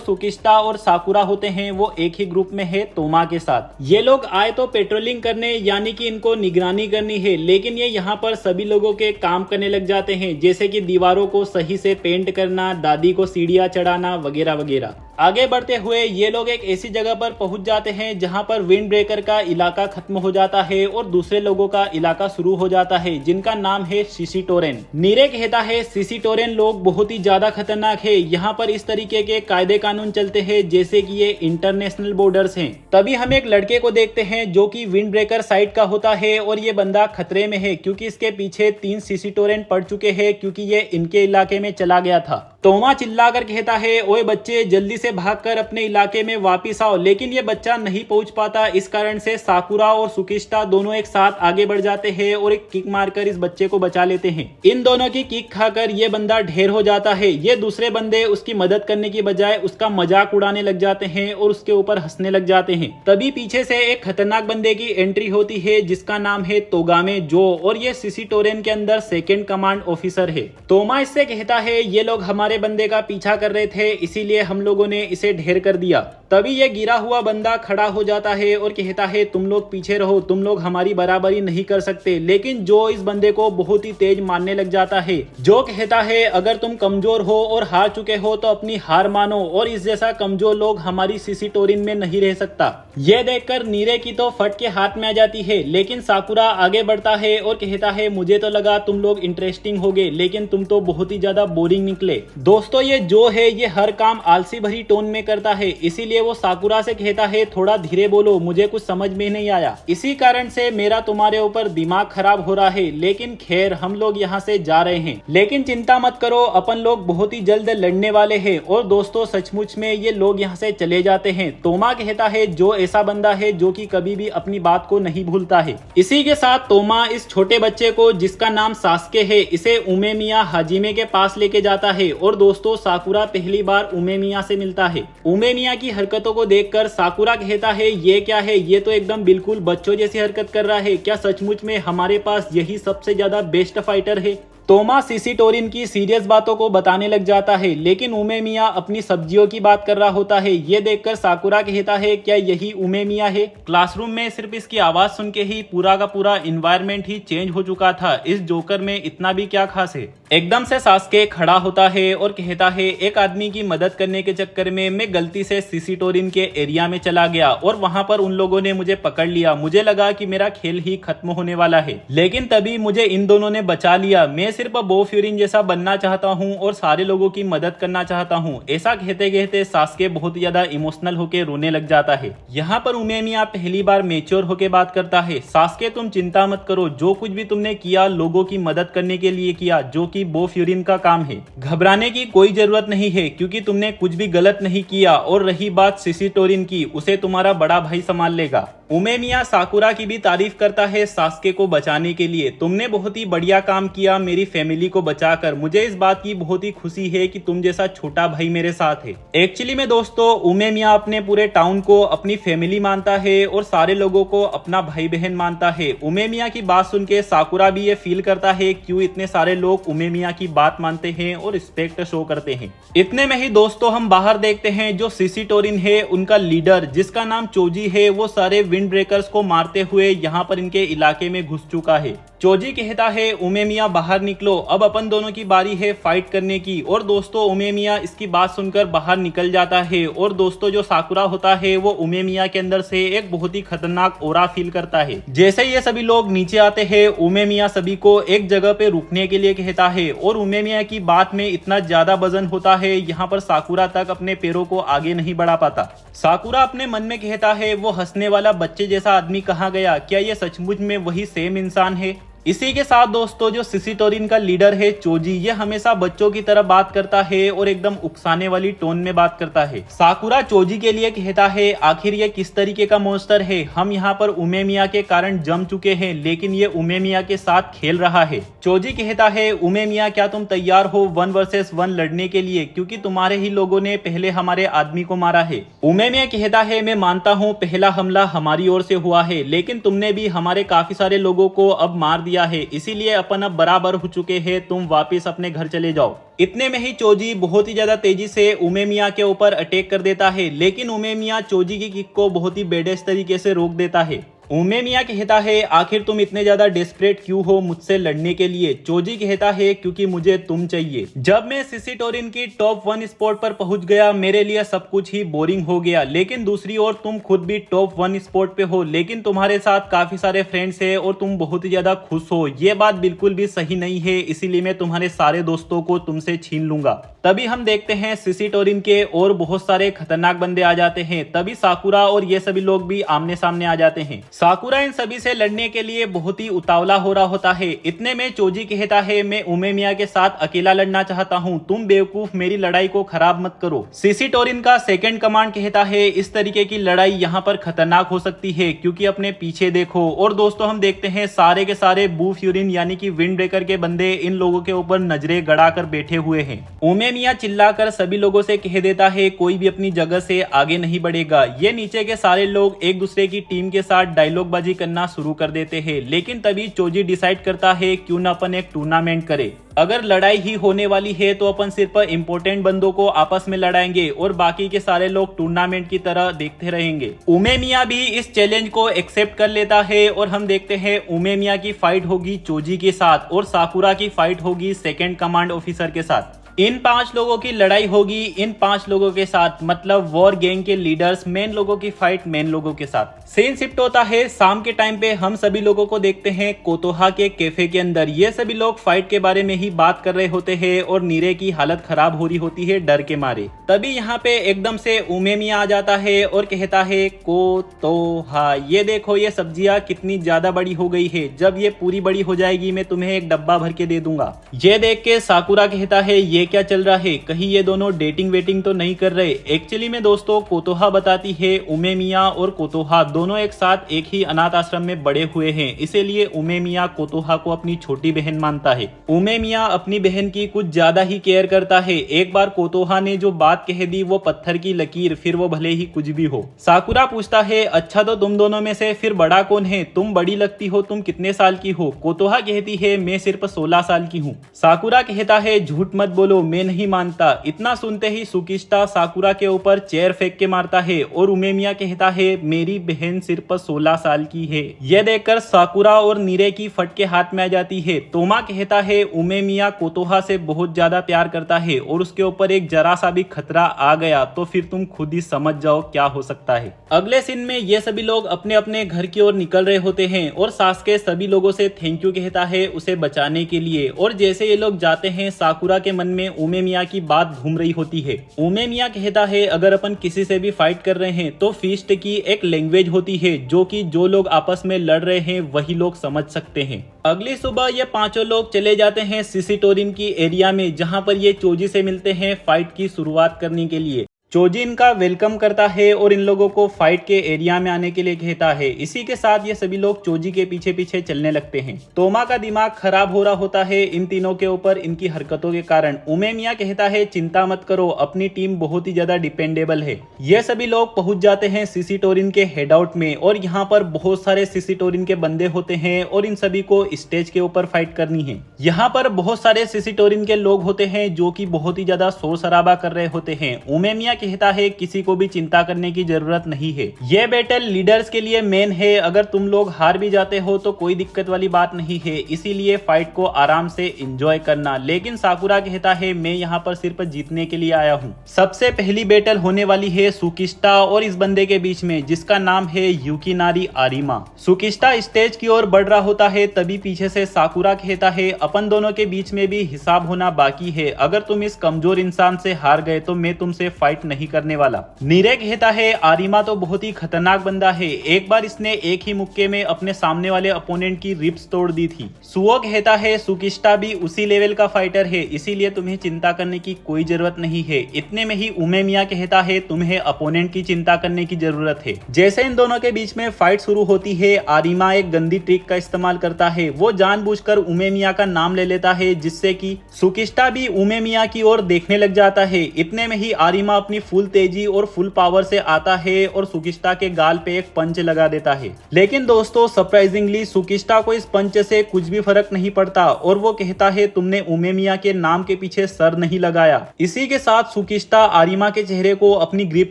सुकिस्ता और साकुरा होते हैं वो एक ही ग्रुप में है तोमा के साथ। ये लोग आए तो पेट्रोलिंग करने यानी कि इनको निगरानी करनी है, लेकिन ये यहाँ पर सभी लोगों के काम करने लग जाते हैं, जैसे कि दीवारों को सही से पेंट करना, दादी को सीढ़ियां चढ़ाना वगैरह वगैरह। आगे बढ़ते हुए ये लोग एक ऐसी जगह पर पहुंच जाते हैं जहां पर विंड ब्रेकर का इलाका खत्म हो जाता है और दूसरे लोगों का इलाका शुरू हो जाता है जिनका नाम है सिसिटोरेन। नीरे कहता है सिसिटोरेन लोग बहुत ही ज्यादा खतरनाक है। यहाँ पर इस तरीके के कायदे कानून चलते हैं जैसे कि ये इंटरनेशनल बॉर्डर्स हैं। तभी हम एक लड़के को देखते हैं जो कि विंड ब्रेकर साइड का होता है और ये बंदा खतरे में है क्योंकि इसके पीछे 3 सिसिटोरेन पड़ चुके हैं क्योंकि ये इनके इलाके में चला गया था। तोमा चिल्लाकर कहता है ओए बच्चे जल्दी से भागकर अपने इलाके में वापस आओ, लेकिन ये बच्चा नहीं पहुंच पाता। इस कारण से साकुरा और सुकिस्ता दोनों एक साथ आगे बढ़ जाते हैं और एक किक मारकर इस बच्चे को बचा लेते हैं। इन दोनों की किक खाकर ये बंदा ढेर हो जाता है। ये दूसरे बंदे उसकी मदद करने की बजाय उसका मजाक उड़ाने लग जाते हैं और उसके ऊपर हंसने लग जाते हैं। तभी पीछे से एक खतरनाक बंदे की एंट्री होती है जिसका नाम है तोगामे जो, और ये सिसिटोरेन के अंदर 2nd कमांड ऑफिसर है। तोमा इससे कहता है ये लोग हमारे बंदे का पीछा कर रहे थे इसीलिए हम लोगों ने इसे ढेर कर दिया। तभी ये गिरा हुआ बंदा खड़ा हो जाता है और कहता है तुम लोग पीछे रहो, तुम लोग हमारी बराबरी नहीं कर सकते। लेकिन जो इस बंदे को बहुत ही तेज मारने लग जाता है। जो कहता है अगर तुम कमजोर हो और हार चुके हो तो अपनी हार मानो और इस जैसा कमजोर लोग हमारी सिसिटोरिन में नहीं रह सकता। यह देखकर नीरे की तो फट के हाथ में आ जाती है, लेकिन साकुरा आगे बढ़ता है और कहता है मुझे तो लगा तुम लोग इंटरेस्टिंग होगे लेकिन तुम तो बहुत ही ज्यादा बोरिंग निकले। दोस्तों ये जो है ये हर काम आलसी भरी टोन में करता है, इसीलिए वो साकुरा से कहता है थोड़ा धीरे बोलो, मुझे कुछ समझ में नहीं आया। इसी कारण से मेरा तुम्हारे ऊपर दिमाग खराब हो रहा है। लेकिन खैर हम लोग यहाँ से जा रहे हैं, लेकिन चिंता मत करो अपन लोग बहुत ही जल्द लड़ने वाले हैं। और दोस्तों सचमुच में ये लोग यहाँ से चले जाते हैं। तोमा कहता है जो ऐसा बंदा है जो कि कभी भी अपनी बात को नहीं भूलता है। इसी के साथ तोमा इस छोटे बच्चे को जिसका नाम सास्के है इसे उमेमिया हाजिमे के पास लेके जाता है। और दोस्तों साकुरा पहली बार उमेमिया से मिलता है। उमेमिया की हरकतों को देखकर साकुरा कहता है ये क्या है, ये तो एकदम बिल्कुल बच्चों जैसी हरकत कर रहा है। क्या सचमुच में हमारे पास यही सबसे ज्यादा बेस्ट फाइटर है? तोमा सिसिटोरिन की सीरियस बातों को बताने लग जाता है, लेकिन उमेमिया अपनी सब्जियों की बात कर रहा होता है। ये देखकर साकुरा कहता है क्या यही उमेमिया है? क्लासरूम में सिर्फ इसकी आवाज सुन के ही पूरा का पूरा एनवायरनमेंट ही चेंज हो चुका था। इस जोकर में इतना भी क्या खास है? एकदम से सास्के खड़ा होता है और कहता है एक आदमी की मदद करने के चक्कर में मैं गलती से सिसिटोरिन के एरिया में चला गया और वहां पर उन लोगों ने मुझे पकड़ लिया। मुझे लगा कि मेरा खेल ही खत्म होने वाला है, लेकिन तभी मुझे इन दोनों ने बचा लिया। मैं सिर्फ बो फ्यूरिन जैसा बनना चाहता हूँ और सारे लोगों की मदद करना चाहता हूँ। ऐसा कहते कहते सास्के बहुत ज्यादा इमोशनल होकर रोने लग जाता है। यहाँ पर उमेमिया पहली बार मेच्योर होकर बात करता है। सास्के तुम चिंता मत करो, जो कुछ भी तुमने किया लोगों की मदद करने के लिए किया, जो कि बो फ्यूरिन का काम है। घबराने की कोई जरूरत नहीं है क्योंकि तुमने कुछ भी गलत नहीं किया। और रही बात सिसिटोरिन की, उसे तुम्हारा बड़ा भाई संभाल लेगा। उमेमिया साकुरा की भी तारीफ करता है सास्के को बचाने के लिए। तुमने बहुत ही बढ़िया काम किया मेरी फैमिली को बचाकर। मुझे इस बात की बहुत ही खुशी है कि तुम जैसा छोटा भाई मेरे साथ है। एक्चुअली में दोस्तों उमेमिया अपने पूरे टाउन को अपनी फैमिली मानता है और सारे लोगों को अपना भाई बहन मानता है। उमेमिया की बात सुन के साकुरा भी ये फील करता है क्यों इतने सारे लोग उमेमिया की बात मानते हैं और रिस्पेक्ट शो करते हैं। इतने में ही दोस्तों हम बाहर देखते हैं जो सिसिटोरिन है उनका लीडर जिसका नाम चोजी है वो सारे विंड ब्रेकर्स को मारते हुए यहाँ पर इनके इलाके में घुस चुका है। चोजी कहता है उमेमिया बाहर निकलो, अब अपन दोनों की बारी है फाइट करने की। और दोस्तों उमेमिया इसकी बात सुनकर बाहर निकल जाता है। और दोस्तों जो साकुरा होता है वो उमेमिया के अंदर से एक बहुत ही खतरनाक ओरा फील करता है। जैसे ये सभी लोग नीचे आते हैं, उमेमिया सभी को एक जगह पे रुकने के लिए कहता है। और उमेमिया की बात में इतना ज्यादा वजन होता है, यहाँ पर साकुरा तक अपने पैरों को आगे नहीं बढ़ा पाता। साकुरा अपने मन में कहता है वो हंसने वाला बच्चे जैसा आदमी कहाँ गया, क्या ये सचमुच में वही सेम इंसान है। इसी के साथ दोस्तों जो सिसिटोरिन का लीडर है चोजी, ये हमेशा बच्चों की तरह बात करता है और एकदम उकसाने वाली टोन में बात करता है। साकुरा चोजी के लिए कहता है आखिर ये किस तरीके का मॉन्स्टर है, हम यहाँ पर उमेमिया के कारण जम चुके हैं लेकिन ये उमेमिया के साथ खेल रहा है। चोजी कहता है उमेमिया क्या तुम तैयार हो 1 वर्सेस 1 लड़ने के लिए, क्योंकि तुम्हारे ही लोगों ने पहले हमारे आदमी को मारा है। उमेमिया कहता है मैं मानता हूँ पहला हमला हमारी ओर से हुआ है, लेकिन तुमने भी हमारे काफी सारे लोगों को अब मार दिया है, इसीलिए अपन अब बराबर हो चुके हैं, तुम वापस अपने घर चले जाओ। इतने में ही चोजी बहुत ही ज्यादा तेजी से उमेमिया के ऊपर अटैक कर देता है, लेकिन उमेमिया चोजी की किक को बहुत ही बेडेस तरीके से रोक देता है। उमेमिया कहता है आखिर तुम इतने ज्यादा डेस्परेट क्यों हो मुझसे लड़ने के लिए। चोजी कहता है क्योंकि मुझे तुम चाहिए। जब मैं सिसिटोरिन की टॉप 1 स्पॉट पर पहुंच गया मेरे लिए सब कुछ ही बोरिंग हो गया, लेकिन दूसरी ओर तुम खुद भी टॉप 1 स्पॉट पे हो, लेकिन तुम्हारे साथ काफी सारे फ्रेंड्स है और तुम बहुत ही ज्यादा खुश हो। ये बात बिल्कुल भी सही नहीं है, इसीलिए मैं तुम्हारे सारे दोस्तों को तुमसे छीन लूंगा। तभी हम देखते हैं सिसिटोरिन के और बहुत सारे खतरनाक बंदे आ जाते हैं। तभी साकुरा और ये सभी लोग भी आमने सामने आ जाते हैं। साकुरा इन सभी से लड़ने के लिए बहुत ही उतावला हो रहा होता है। इतने में चोजी कहता है मैं उमेमिया के साथ अकेला लड़ना चाहता हूँ, तुम बेवकूफ मेरी लड़ाई को खराब मत करो। सिसिटोरिन का सेकंड कमांड कहता है इस तरीके की लड़ाई यहाँ पर खतरनाक हो सकती है, क्योंकि अपने पीछे देखो। और दोस्तों हम देखते हैं सारे के सारे बू फ्यूरिन यानी कि विंड ब्रेकर के बंदे इन लोगों के ऊपर नजरें गड़ा कर बैठे हुए हैं। उमेमिया चिल्लाकर सभी लोगों से कह देता है कोई भी अपनी जगह से आगे नहीं बढ़ेगा। ये नीचे के सारे लोग एक दूसरे की टीम के साथ डायलॉग बाजी करना शुरू कर देते हैं, लेकिन तभी चोजी डिसाइड करता है क्यों न अपन एक टूर्नामेंट करे। अगर लड़ाई ही होने वाली है तो अपन सिर्फ इंपॉर्टेंट बंदों को आपस में लड़ाएंगे और बाकी के सारे लोग टूर्नामेंट की तरह देखते रहेंगे। उमेमिया भी इस चैलेंज को एक्सेप्ट कर लेता है और हम देखते हैं उमेमिया की फाइट होगी चोजी के साथ और साकुरा की फाइट होगी सेकंड कमांड ऑफिसर के साथ। इन 5 लोगों की लड़ाई होगी इन 5 लोगों के साथ, मतलब वॉर गैंग के लीडर्स मेन लोगों की फाइट मेन लोगों के साथ। सीन शिफ्ट होता है शाम के टाइम पे, हम सभी लोगों को देखते हैं कोतोहा के कैफे के अंदर। ये सभी लोग फाइट के बारे में ही बात कर रहे होते हैं और नीरे की हालत खराब हो रही होती है डर के मारे। तभी यहाँ पे एकदम से उमेमिया आ जाता है और कहता है कोतोहा ये देखो ये सब्जियां कितनी ज्यादा बड़ी हो गई है, जब ये पूरी बड़ी हो जाएगी मैं तुम्हें एक डब्बा भर के दे दूंगा। ये देख के साकुरा कहता है ये क्या चल रहा है, कहीं ये दोनों डेटिंग वेटिंग तो नहीं कर रहे। एक्चुअली में दोस्तों कोतोहा बताती है उमेमिया और कोतोहा दोनों एक साथ एक ही अनाथ आश्रम में बड़े हुए हैं, इसीलिए उमेमिया कोतोहा को अपनी छोटी बहन मानता है। उमेमिया अपनी बहन की कुछ ज्यादा ही केयर करता है। एक बार कोतोहा ने जो बात कह दी वो पत्थर की लकीर, फिर वो भले ही कुछ भी हो। साकुरा पूछता है अच्छा तो तुम दोनों में से फिर बड़ा कौन है, तुम बड़ी लगती हो, तुम कितने साल की हो। कोतोहा कहती है मैं सिर्फ 16 साल की हूँ। साकुरा कहता है झूठ मत बोलो मैं नहीं मानता। इतना सुनते ही सुकिस्टा साकुरा के ऊपर चेयर फेंक के मारता है और उमेमिया कहता है मेरी बहन सिर्फ 16 साल की है। यह देखकर साकुरा और नीरे की फटके हाथ में आ जाती है। तोमा कहता है उमेमिया कोतोहा से बहुत ज्यादा प्यार करता है और उसके ऊपर एक जरा सा भी खतरा आ गया तो फिर तुम खुद ही समझ जाओ क्या हो सकता है। अगले सीन में ये सभी लोग अपने अपने घर की ओर निकल रहे होते हैं और सासुके सभी लोगों से थैंक यू कहता है उसे बचाने के लिए। और जैसे ये लोग जाते हैं साकुरा के मन में उमेमिया की बात घूम रही होती है। उमेमिया कहता है अगर अपन किसी से भी फाइट कर रहे हैं तो फीस्ट की एक लैंग्वेज होती है जो कि जो लोग आपस में लड़ रहे हैं वही लोग समझ सकते हैं। अगली सुबह ये पांचों लोग चले जाते हैं सिसिटोरिन की एरिया में, जहां पर ये चोजी से मिलते हैं फाइट की शुरुआत करने के लिए। चोजी इनका वेलकम करता है और इन लोगों को फाइट के एरिया में आने के लिए कहता है। इसी के साथ ये सभी लोग चोजी के पीछे पीछे चलने लगते हैं। तोमा का दिमाग खराब हो रहा होता है इन तीनों के ऊपर इनकी हरकतों के कारण। उमेमिया कहता है चिंता मत करो अपनी टीम बहुत ही ज्यादा डिपेंडेबल है। ये सभी लोग पहुंच जाते हैं सिसिटोरिन के हेड आउट में और यहाँ पर बहुत सारे सिसिटोरिन के बंदे होते हैं और इन सभी को स्टेज के ऊपर फाइट करनी है। यहाँ पर बहुत सारे सिसिटोरिन के लोग होते हैं जो कि बहुत ही ज्यादा शोर शराबा कर रहे होते हैं। उमेमिया कहता है किसी को भी चिंता करने की जरूरत नहीं है, ये बैटल लीडर्स के लिए मेन है। अगर तुम लोग हार भी जाते हो तो कोई दिक्कत वाली बात नहीं है, इसीलिए फाइट को आराम से एंजॉय करना। लेकिन साकुरा कहता है मैं यहाँ पर सिर्फ जीतने के लिए आया हूँ। सबसे पहली बैटल होने वाली है सुकिस्टा और इस बंदे के बीच में जिसका नाम है युकिनारी आरिमा। सुकिस्टा स्टेज की ओर बढ़ रहा होता है, तभी पीछे से साकुरा कहता है अपन दोनों के बीच में भी हिसाब होना बाकी है, अगर तुम इस कमजोर इंसान से हार गए तो मैं तुमसे फाइट नहीं करने वाला। नीरे कहता है आरिमा तो बहुत ही खतरनाक बंदा है, एक बार इसने एक ही मुक्के में अपने सामने वाले अपोनेंट की रिब्स तोड़ दी थी। सुओ कहता है सुकिस्टा भी उसी लेवल का फाइटर है, इसीलिए तुम्हें चिंता करने की कोई जरूरत नहीं है। इतने में ही उमेमिया कहता है तुम्हें अपोनेंट की चिंता करने की जरूरत है। जैसे इन दोनों के बीच में फाइट शुरू होती है, आरिमा एक गंदी ट्रिक का इस्तेमाल करता है। वो जानबूझकर उमेमिया का नाम ले लेता है जिससे कि सुकिस्टा भी उमेमिया की ओर देखने लग जाता है। इतने में ही आरिमा अपनी फुल तेजी और फुल पावर से आता है और सुकिस्टा के गाल पे एक पंच लगा देता है। लेकिन दोस्तों सरप्राइजिंगली सुकिस्टा को इस पंच से कुछ भी फर्क नहीं पड़ता और वो कहता है तुमने उमेमिया के नाम के पीछे सर नहीं लगाया। इसी के साथ सुकिस्टा आरिमा के चेहरे को अपनी ग्रिप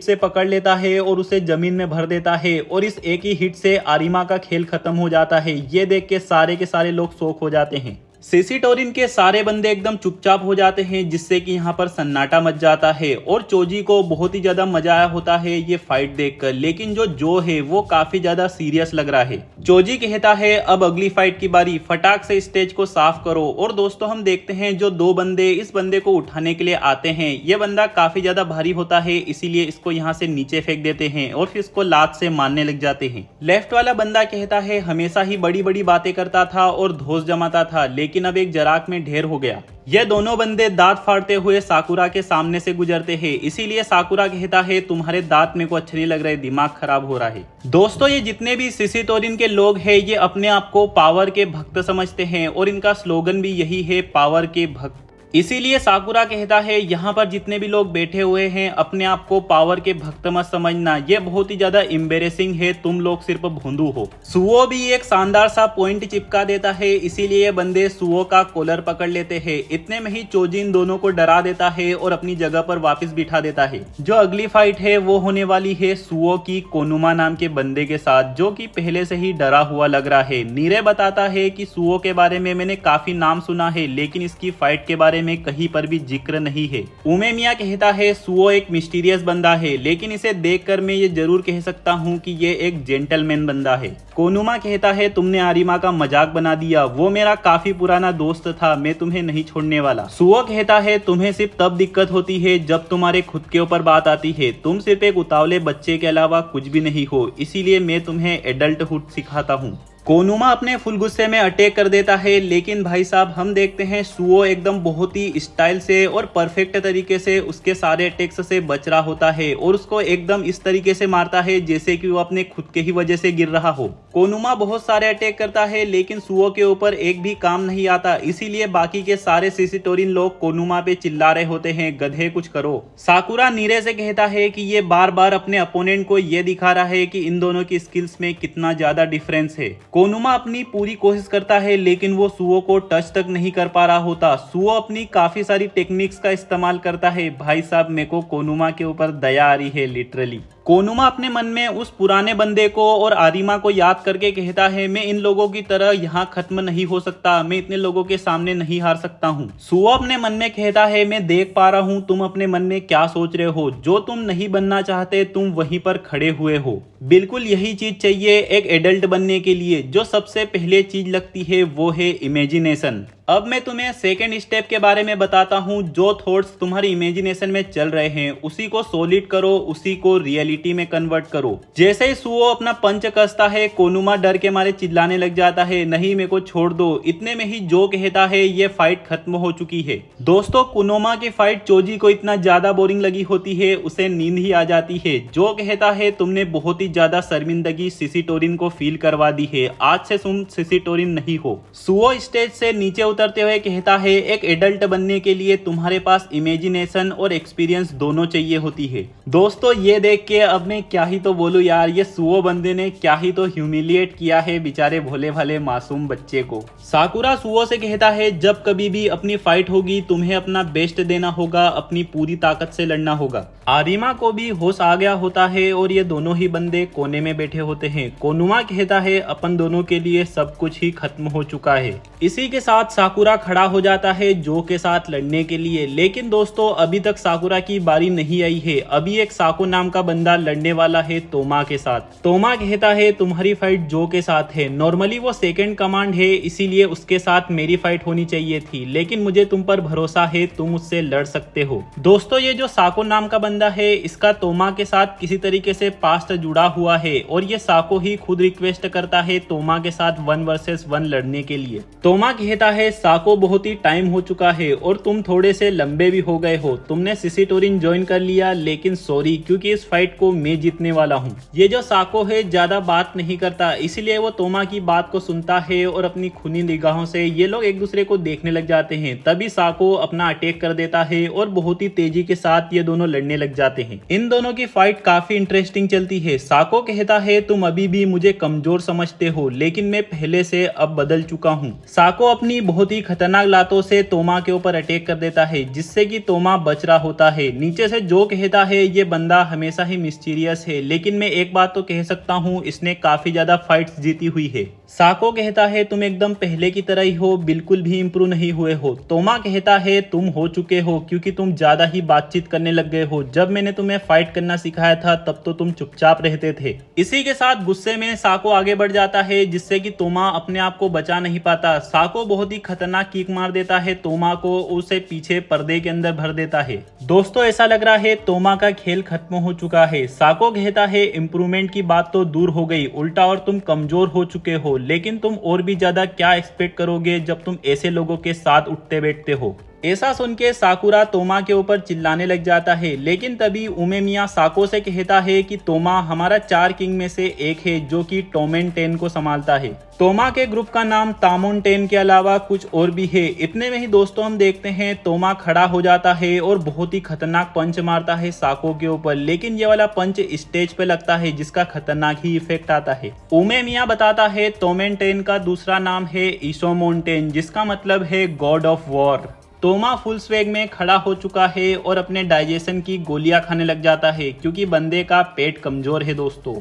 से पकड़ लेता है और उसे जमीन में भर देता है और इस एक ही हिट से आरिमा का खेल खत्म हो जाता है। ये देख के सारे लोग शॉक हो जाते हैं। सीसी टोरिन के सारे बंदे एकदम चुपचाप हो जाते हैं जिससे कि यहाँ पर सन्नाटा मच जाता है और चोजी को बहुत ही ज्यादा मजा आया होता है ये फाइट देखकर। लेकिन जो है वो काफी ज्यादा सीरियस लग रहा है। चोजी कहता है अब अगली फाइट की बारी, फटाक से स्टेज को साफ करो। और दोस्तों हम देखते हैं जो दो बंदे इस बंदे को उठाने के लिए आते हैं, ये बंदा काफी ज्यादा भारी होता है, इसीलिए इसको यहाँ से नीचे फेंक देते हैं और फिर इसको लात से मारने लग जाते हैं। लेफ्ट वाला बंदा कहता है हमेशा ही बड़ी बड़ी बातें करता था और धौंस जमाता था, लेकिन अब एक जराक में ढेर हो गया। ये दोनों बंदे दांत फाड़ते हुए साकुरा के सामने से गुजरते हैं, इसीलिए साकुरा कहता है तुम्हारे दांत मेरे को अच्छे नहीं लग रहे, दिमाग खराब हो रहा है। दोस्तों ये जितने भी सीसी टोरिन के लोग हैं ये अपने आप को पावर के भक्त समझते हैं और इनका स्लोगन भी यही है, पावर के भक्त। इसीलिए साकुरा कहता है यहाँ पर जितने भी लोग बैठे हुए हैं अपने आप को पावर के भक्त मत समझना, ये बहुत ही ज्यादा एम्बेरेसिंग है, तुम लोग सिर्फ भोंदू हो। सुओ भी एक शानदार सा पॉइंट चिपका देता है, इसीलिए बंदे सुओ का कॉलर पकड़ लेते हैं। इतने में ही चोजी इन दोनों को डरा देता है और अपनी जगह पर वापस बिठा देता है। जो अगली फाइट है वो होने वाली है सुओ की कोनुमा नाम के बंदे के साथ, जो कि पहले से ही डरा हुआ लग रहा है। नीरे बताता है कि सुओ के बारे में मैंने काफी नाम सुना है, लेकिन इसकी फाइट के बारे में कहीं पर भी जिक्र नहीं है। उमेमिया कहता है सुओ एक मिस्टीरियस बंदा है, लेकिन इसे देखकर मैं ये जरूर कह सकता हूँ कि ये एक जेंटलमैन बंदा है। कोनुमा कहता है तुमने आरिमा का मजाक बना दिया, वो मेरा काफी पुराना दोस्त था, मैं तुम्हें नहीं छोड़ने वाला। सुओ कहता है तुम्हें सिर्फ तब दिक्कत होती है जब तुम्हारे खुद के ऊपर बात आती है, तुम सिर्फ एक उतावले बच्चे के अलावा कुछ भी नहीं हो, इसीलिए मैं तुम्हें एडल्टहुड सिखाता हूँ। कोनुमा अपने फुल गुस्से में अटैक कर देता है, लेकिन भाई साहब हम देखते हैं सुओ एकदम बहुत ही स्टाइल से और परफेक्ट तरीके से उसके सारे अटैक्स से बच रहा होता है और उसको एकदम इस तरीके से मारता है जैसे कि वो अपने खुद के ही वजह से गिर रहा हो। कोनुमा बहुत सारे अटैक करता है लेकिन सुओ के ऊपर एक भी काम नहीं आता, इसीलिए बाकी के सारे सीसीटोरिन लोग कोनुमा पे चिल्ला रहे होते हैं गधे कुछ करो। साकुरा नीरे से कहता है कि ये बार बार अपने अपोनेंट को ये दिखा रहा है कि इन दोनों की स्किल्स में कितना ज्यादा डिफरेंस है। कोनुमा अपनी पूरी कोशिश करता है लेकिन वो सुओ को टच तक नहीं कर पा रहा होता। सुओ अपनी काफी सारी टेक्निक्स का इस्तेमाल करता है। भाई साहब मेरे को कोनुमा के ऊपर दया आ रही है लिटरली। कोनुमा अपने मन में उस पुराने बंदे को और आरिमा को याद करके कहता है मैं इन लोगों की तरह यहाँ खत्म नहीं हो सकता, मैं इतने लोगों के सामने नहीं हार सकता हूँ। सुओ अपने मन में कहता है मैं देख पा रहा हूँ तुम अपने मन में क्या सोच रहे हो, जो तुम नहीं बनना चाहते तुम वहीं पर खड़े हुए हो। बिल्कुल यही चीज चाहिए एक एडल्ट बनने के लिए। जो सबसे पहले चीज लगती है वो है इमेजिनेशन। अब मैं तुम्हें सेकेंड स्टेप के बारे में बताता हूँ। जो थॉट्स तुम्हारी इमेजिनेशन में चल रहे हैं उसी को सॉलिड करो, उसी को रियलिटी में कन्वर्ट करो। जैसे ही सुओ अपना पंच कसता है कोनुमा डर के मारे चिल्लाने लग जाता है नहीं मेरे को छोड़ दो। इतने में ही जो कहता है ये फाइट खत्म हो चुकी है। दोस्तों कोनुमा की फाइट चोजी को इतना ज्यादा बोरिंग लगी होती है उसे नींद ही आ जाती है। जो कहता है तुमने बहुत ही ज्यादा शर्मिंदगी सीसीटोरिन को फील करवा दी है, आज से तुम सीसीटोरिन नहीं हो। सुओ स्टेज से नीचे उतरते हुए कहता है एक एडल्ट बनने के लिए तुम्हारे पास इमेजिनेशन और एक्सपीरियंस दोनों चाहिए होती है। दोस्तों ये देख के अब मैं क्या ही तो बोलूं यार, ये सुओ बंदे ने क्या ही तो ह्यूमिलिएट किया है बेचारे भोले भाले मासूम बच्चे को। साकुरा सुओ से कहता है जब कभी भी अपनी फाइट होगी तुम्हें अपना बेस्ट देना होगा, अपनी पूरी ताकत से लड़ना होगा। आरिमा को भी होश आ गया होता है और ये दोनों ही बंदे कोने में बैठे होते हैं। कोनुमा कहता है अपन दोनों के लिए सब कुछ ही खत्म हो चुका है। इसी के साथ साकुरा खड़ा हो जाता है जो के साथ लड़ने के लिए, लेकिन दोस्तों अभी तक साकुरा की बारी नहीं आई है। अभी एक साको नाम का बंदा लड़ने वाला है तोमा के साथ। तोमा कहता है तुम्हारी फाइट जो के साथ है, नॉर्मली वो सेकंड कमांड है इसीलिए उसके साथ मेरी फाइट होनी चाहिए थी, लेकिन मुझे तुम पर भरोसा है, तुम उससे लड़ सकते हो। दोस्तों ये जो साको नाम का बंदा है इसका तोमा के साथ किसी तरीके से पास्ट जुड़ा हुआ है और ये साको ही खुद रिक्वेस्ट करता है तोमा के साथ 1 वर्सेस 1 लड़ने के लिए। तोमा कहता है साको बहुत ही टाइम हो चुका है और तुम थोड़े से लंबे भी हो गए हो, तुमने सिसिटोरिन ज्वाइन कर लिया, लेकिन सॉरी क्योंकि इस फाइट को मैं जीतने वाला हूँ। ये जो साको है ज्यादा बात नहीं करता इसलिए वो तोमा की बात को सुनता है और अपनी खूनी निगाहों से ये लोग एक दूसरे को देखने लग जाते हैं। तभी साको अपना अटैक कर देता है और बहुत ही तेजी के साथ ये दोनों लड़ने लग जाते हैं। इन दोनों की फाइट काफी इंटरेस्टिंग चलती है। साको कहता है तुम अभी भी मुझे कमजोर समझते हो, लेकिन मैं पहले से अब बदल चुका हूँ। साको अपनी बहुत ही खतरनाक लातों से तोमा के ऊपर अटैक कर देता है जिससे कि तोमा बच रहा होता है। नीचे से जो कहता है ये बंदा हमेशा ही मिस्टीरियस है, लेकिन मैं एक बात तो कह सकता हूँ इसने काफी ज्यादा फाइट्स जीती हुई है। साको कहता है तुम एकदम पहले की तरह ही हो, बिल्कुल भी इम्प्रूव नहीं हुए हो। तोमा कहता है तुम हो चुके हो क्योंकि तुम ज्यादा ही बातचीत करने लग गए हो, जब मैंने तुम्हें फाइट करना सिखाया था तब तो तुम चुपचाप रहते थे। इसी के साथ गुस्से में साको आगे बढ़ जाता है जिससे कि तोमा अपने आप को बचा नहीं पाता। साको बहुत ही खतरनाक किक मार देता है तोमा को, उसे पीछे पर्दे के अंदर भर देता है। दोस्तों ऐसा लग रहा है तोमा का खेल खत्म हो चुका है। साको कहता है इम्प्रूवमेंट की बात तो दूर हो गई, उल्टा और तुम कमजोर हो चुके हो, लेकिन तुम और भी ज्यादा क्या एक्सपेक्ट करोगे जब तुम ऐसे लोगों के साथ उठते बैठते हो। ऐसा सुन के साकुरा तोमा के ऊपर चिल्लाने लग जाता है, लेकिन तभी उमेमिया साको से कहता है कि तोमा हमारा 4 किंग में से एक है जो कि टोमेन 10 को संभालता है। तोमा के ग्रुप का नाम तामोन 10 के अलावा कुछ और भी है। इतने में ही दोस्तों हम देखते हैं तोमा खड़ा हो जाता है और बहुत ही खतरनाक पंच मारता है साको के ऊपर, लेकिन ये वाला पंच स्टेज पे लगता है जिसका खतरनाक ही इफेक्ट आता है। उमेमिया बताता है टोमेन 10 का दूसरा नाम है ईशोमोन 10 जिसका मतलब है गॉड ऑफ वॉर। तोमा फुल स्वेग में खड़ा हो चुका है और अपने डाइजेशन की गोलियां खाने लग जाता है क्योंकि बंदे का पेट कमजोर है दोस्तों।